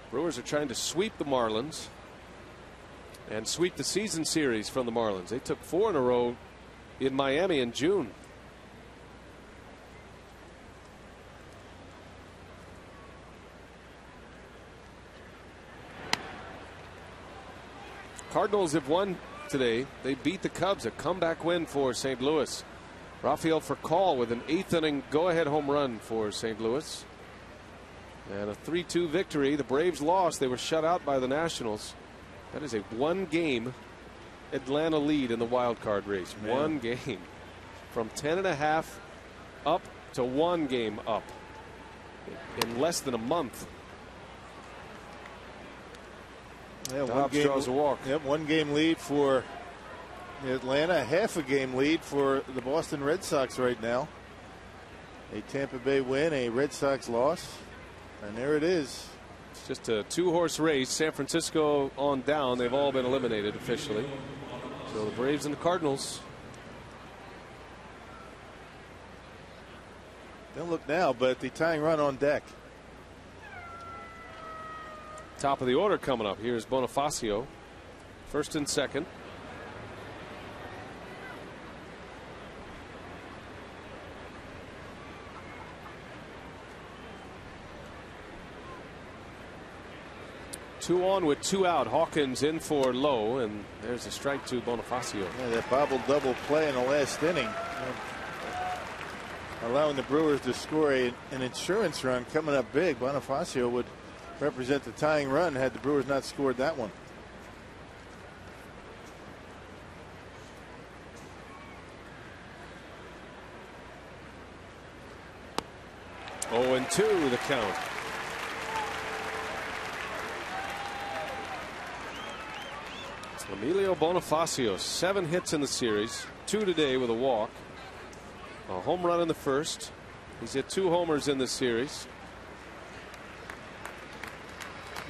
Brewers are trying to sweep the Marlins and sweep the season series from the Marlins. They took 4 in a row in Miami in June. Cardinals have won today. They beat the Cubs, a comeback win for St. Louis. Rafael Furcal with an 8th inning go-ahead home run for St. Louis. And a 3-2 victory. The Braves lost. They were shut out by the Nationals. That is a 1-game Atlanta lead in the wild card race. Man. 1 game. From 10.5 up to 1 game up in less than a month. Yeah, Dobbs draws a walk. Yep, 1-game lead for Atlanta, half a game lead for the Boston Red Sox right now. A Tampa Bay win, a Red Sox loss, and there it is. It's just a 2-horse race. San Francisco on down. They've all been eliminated officially. So the Braves and the Cardinals. Don't look now, but the tying run on deck. Top of the order coming up. Here's Bonifacio, first and second. Two on with 2 out. Hawkins in for Lowe, and there's a strike to Bonifacio. Yeah, that bobble double play in the last inning, allowing the Brewers to score an insurance run coming up big. Bonifacio would represent the tying run had the Brewers not scored that one. Oh, and 2 the count. Emilio Bonifacio, 7 hits in the series, 2 today with a walk, a home run in the first. He's hit 2 homers in this series.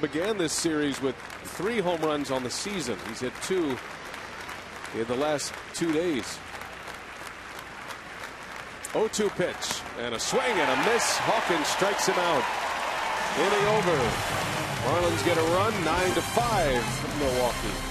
Began this series with 3 home runs on the season. He's hit 2 in the last 2 days. 0-2 pitch and a swing and a miss. Hawkins strikes him out. Inning over. Marlins get a run, 9-5 from Milwaukee.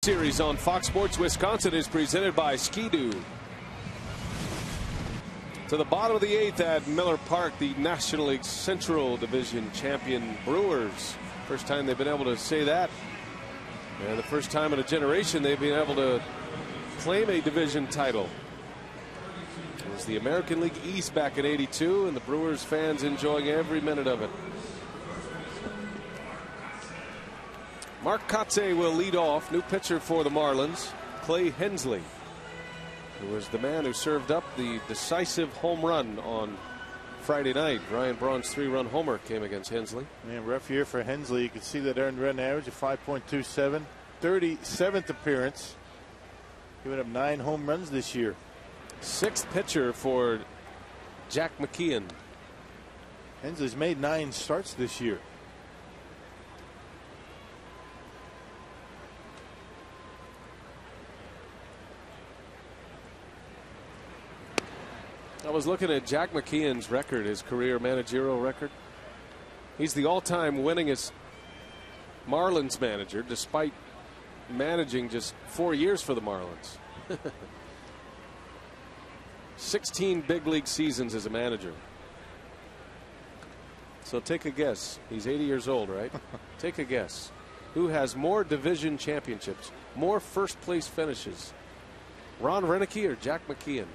Series on Fox Sports Wisconsin is presented by Ski-Doo. To the bottom of the 8th at Miller Park, the National League Central Division champion Brewers. First time they've been able to say that. And the first time in a generation they've been able to claim a division title. It was the American League East back in '82, and the Brewers fans enjoying every minute of it. Mark Kotsay will lead off. New pitcher for the Marlins, Clay Hensley, who was the man who served up the decisive home run on Friday night. Ryan Braun's 3-run homer came against Hensley. Man, rough year for Hensley. You can see that earned run average of 5.27. 37th appearance. Giving up 9 home runs this year. 6th pitcher for Jack McKeon. Hensley's made 9 starts this year. I was looking at Jack McKeon's record, his career managerial record. He's the all-time winningest Marlins manager, despite managing just 4 years for the Marlins. 16 big league seasons as a manager. So take a guess. He's 80 years old, right? Take a guess. Who has more division championships, more first place finishes? Ron Renicky or Jack McKeon?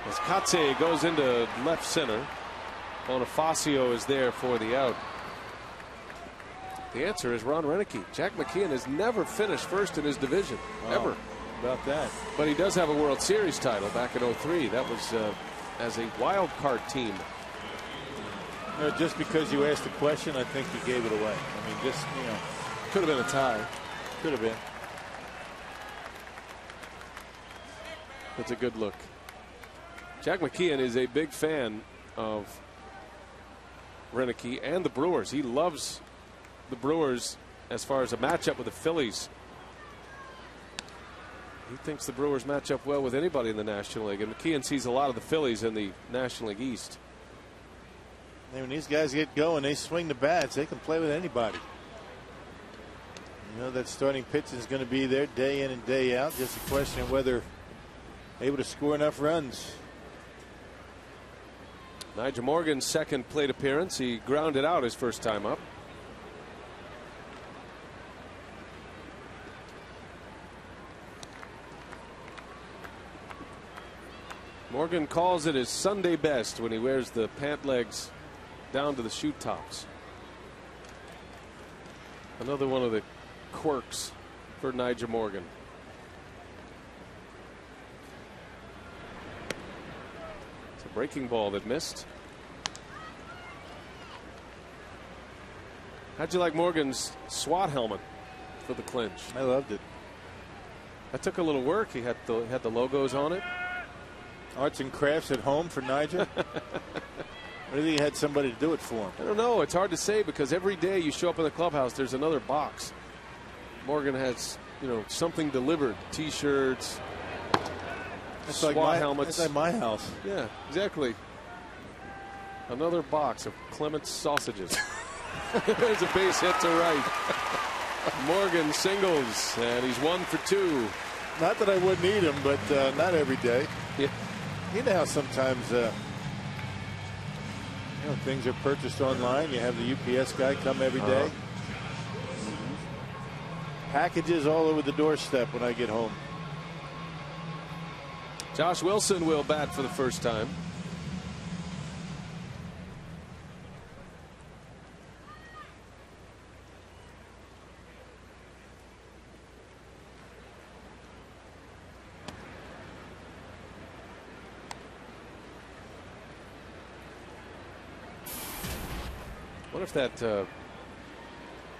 As Kotsay goes into left center, Bonifacio is there for the out. The answer is Ron Renicky. Jack McKeon has never finished first in his division, ever. About that. But he does have a World Series title back in '03. That was as a wild card team. You know, just because you asked the question, I think you gave it away. I mean, just, you know. Could have been a tie. Could have been. That's a good look. Jack McKeon is a big fan of Renicky and the Brewers. He loves the Brewers as far as a matchup with the Phillies. He thinks the Brewers match up well with anybody in the National League, and McKeon sees a lot of the Phillies in the National League East. And when these guys get going, they swing the bats. They can play with anybody. You know that starting pitching is going to be there day in and day out. Just a question of whether able to score enough runs. Nigel Morgan's second plate appearance. He grounded out his first time up. Morgan calls it his Sunday best when he wears the pant legs down to the shoe tops. Another one of the quirks for Nigel Morgan. It's a breaking ball that missed. How'd you like Morgan's SWAT helmet for the clinch? I loved it. That took a little work. He had the logos on it. Arts and crafts at home for Nigel. Or do you think he had somebody to do it for him? I don't know. It's hard to say because every day you show up in the clubhouse, there's another box. Morgan has, you know, something delivered. T-shirts, SWAT helmets. That's like my house. Yeah, exactly. Another box of Clement's sausages. There's a base hit to right. Morgan singles, and he's 1 for 2. Not that I wouldn't eat them, but not every day. Yeah. You know how sometimes you know, things are purchased online. You have the UPS guy come every day. Packages all over the doorstep when I get home. Josh Wilson will bat for the first time. What if that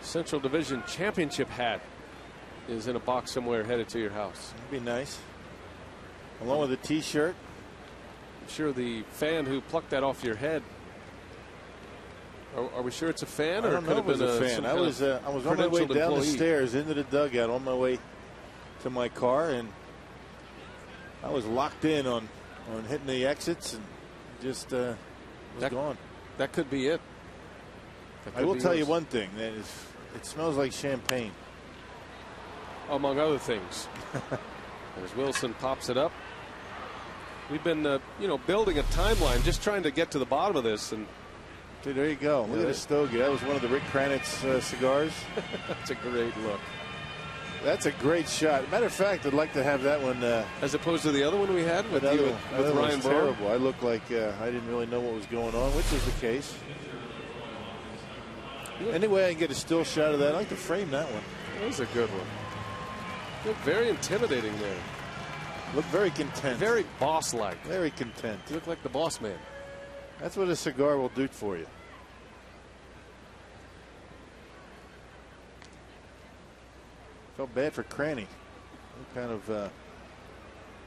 Central Division Championship hat is in a box somewhere headed to your house? That'd be nice. Along with a T-shirt. I'm sure the fan who plucked that off your head. Are we sure it's a fan, or I don't could know have if it been was a fan. I was on my way down the stairs into the dugout on my way to my car, and I was locked in on hitting the exits and just was gone. That could be it. I will tell you one thing. That is, it smells like champagne. among other things. As Wilson pops it up. We've been, building a timeline, just trying to get to the bottom of this. And dude, there you go. Look at the stogie. That was one of the Rick Kranitz cigars. That's a great look. That's a great shot. Matter of fact, I'd like to have that one. As opposed to the other one we had with Ryan Braun. Terrible. I looked like I didn't really know what was going on, which is the case. Anyway, I can get a still shot of that. I'd like to frame that one. That was a good one. Looked very intimidating there. Looked very content. Very boss-like. Very content. You look like the boss man. That's what a cigar will do for you. Felt bad for Cranny. He kind of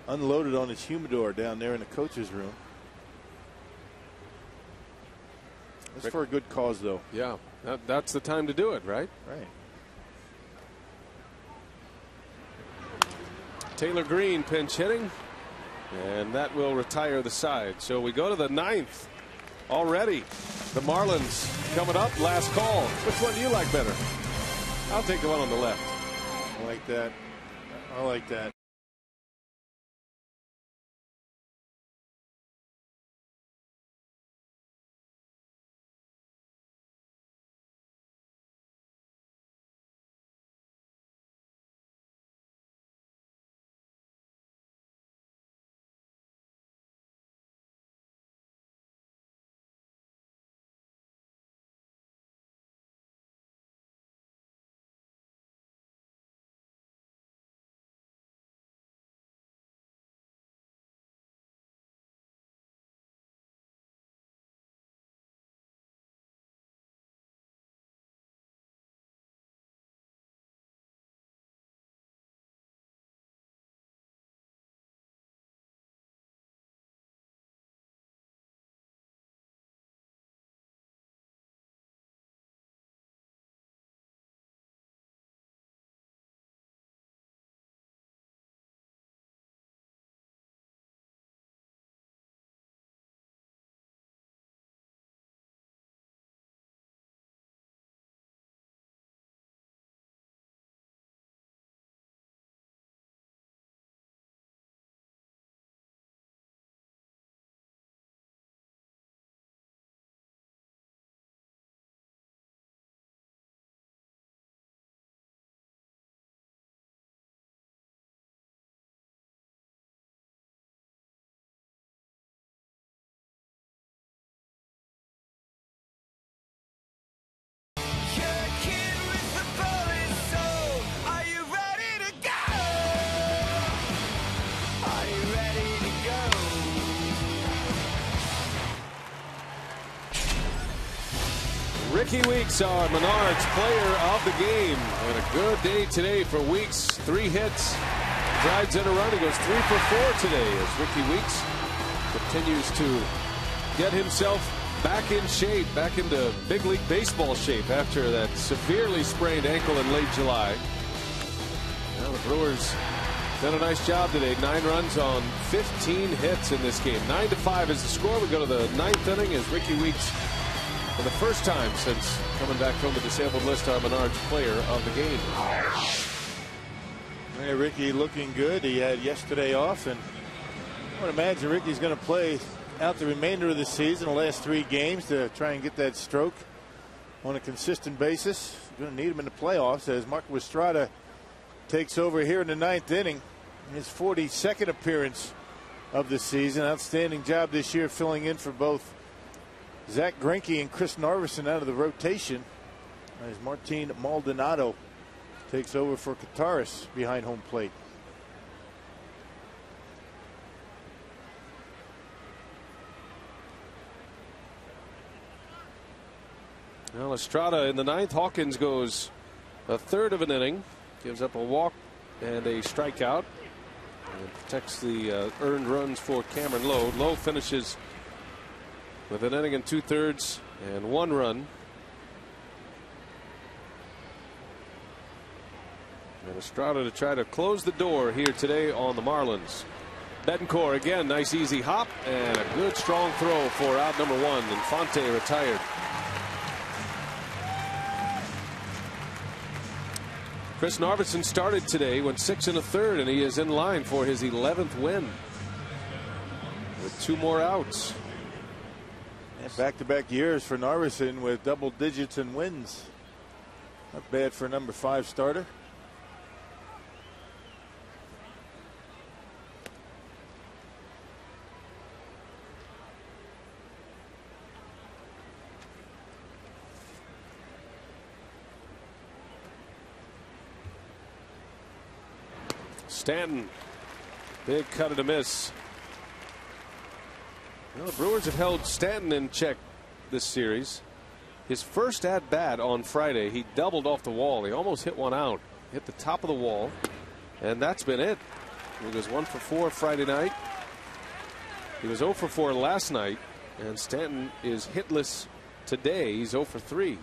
unloaded on his humidor down there in the coach's room. It's for a good cause, though. Yeah, that's the time to do it, right? Right. Taylor Green pinch hitting, and that will retire the side. So we go to the 9th already. The Marlins coming up. Last call. Which one do you like better? I'll take the one on the left. I like that. I like that. Ricky Weeks, our Menards player of the game. And a good day today for Weeks. 3 hits, drives in a run. He goes 3 for 4 today as Ricky Weeks continues to get himself back in shape, back into big league baseball shape after that severely sprained ankle in late July. Well, the Brewers done a nice job today. 9 runs on 15 hits in this game. 9-5 is the score. We go to the 9th inning as Ricky Weeks, for the first time since coming back from the disabled list, our Menards player of the game. Hey, Ricky looking good. He had yesterday off, and I would imagine Ricky's going to play out the remainder of the season, the last 3 games, to try and get that stroke on a consistent basis. Going to need him in the playoffs as Mark Estrada takes over here in the 9th inning. His 42nd appearance of the season. Outstanding job this year filling in for both Zach Greinke and Chris Narveson out of the rotation as Martin Maldonado takes over for Kataris behind home plate. Well, Estrada in the 9th. Hawkins goes a third of an inning, gives up a walk and a strikeout, and protects the earned runs for Cameron Lowe. Lowe finishes with an inning and 2/3 and 1 run. And Estrada to try to close the door here today on the Marlins. Betancourt again, nice easy hop and a good strong throw for out number 1. Infante retired. Chris Narveson started today, went 6 1/3, and he is in line for his 11th win with 2 more outs. Back-to-back years for Narveson with double digits in wins. Not bad for a number 5 starter. Stanton, big cut and a miss. Well, the Brewers have held Stanton in check this series. His first at bat on Friday, he doubled off the wall. He almost hit one out, hit the top of the wall, and that's been it. He was 1 for 4 Friday night. He was 0 for 4 last night, and Stanton is hitless today. He's 0 for 3.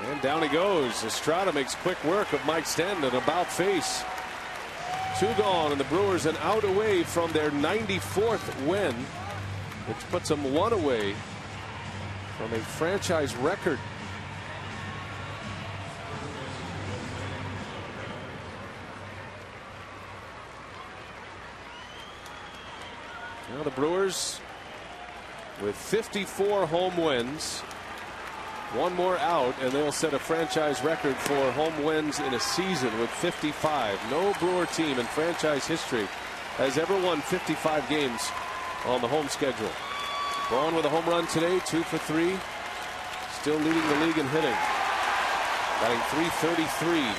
And down he goes. Estrada makes quick work of Mike Stanton, an about face. 2 gone, and the Brewers an out away from their 94th win, which puts them 1 away from a franchise record. Now the Brewers with 54 home wins. 1 more out, and they'll set a franchise record for home wins in a season with 55. No Brewer team in franchise history has ever won 55 games on the home schedule. Braun with a home run today, 2 for 3. Still leading the league in hitting. Batting .333.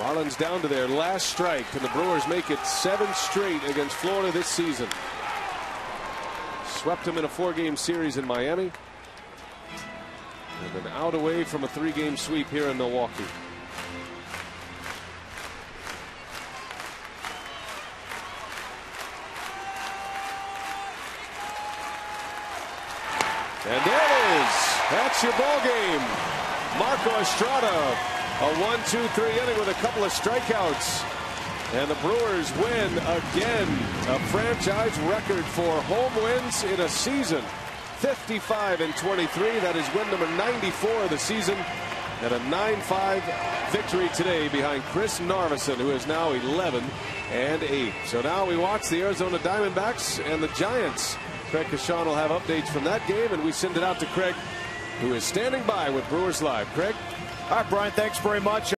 Marlins down to their last strike, and the Brewers make it 7 straight against Florida this season. Swept them in a 4-game series in Miami, and then out away from a 3-game sweep here in Milwaukee. And there it is. That's your ball game. Marco Estrada. A 1-2-3 inning with a couple of strikeouts. And the Brewers win again. A franchise record for home wins in a season. 55-23. That is win number 94 of the season. And a 9-5 victory today behind Chris Narveson, who is now 11-8. So now we watch the Arizona Diamondbacks and the Giants. Craig Kashan will have updates from that game, and we send it out to Craig, who is standing by with Brewers Live. Craig? All right, Brian, thanks very much.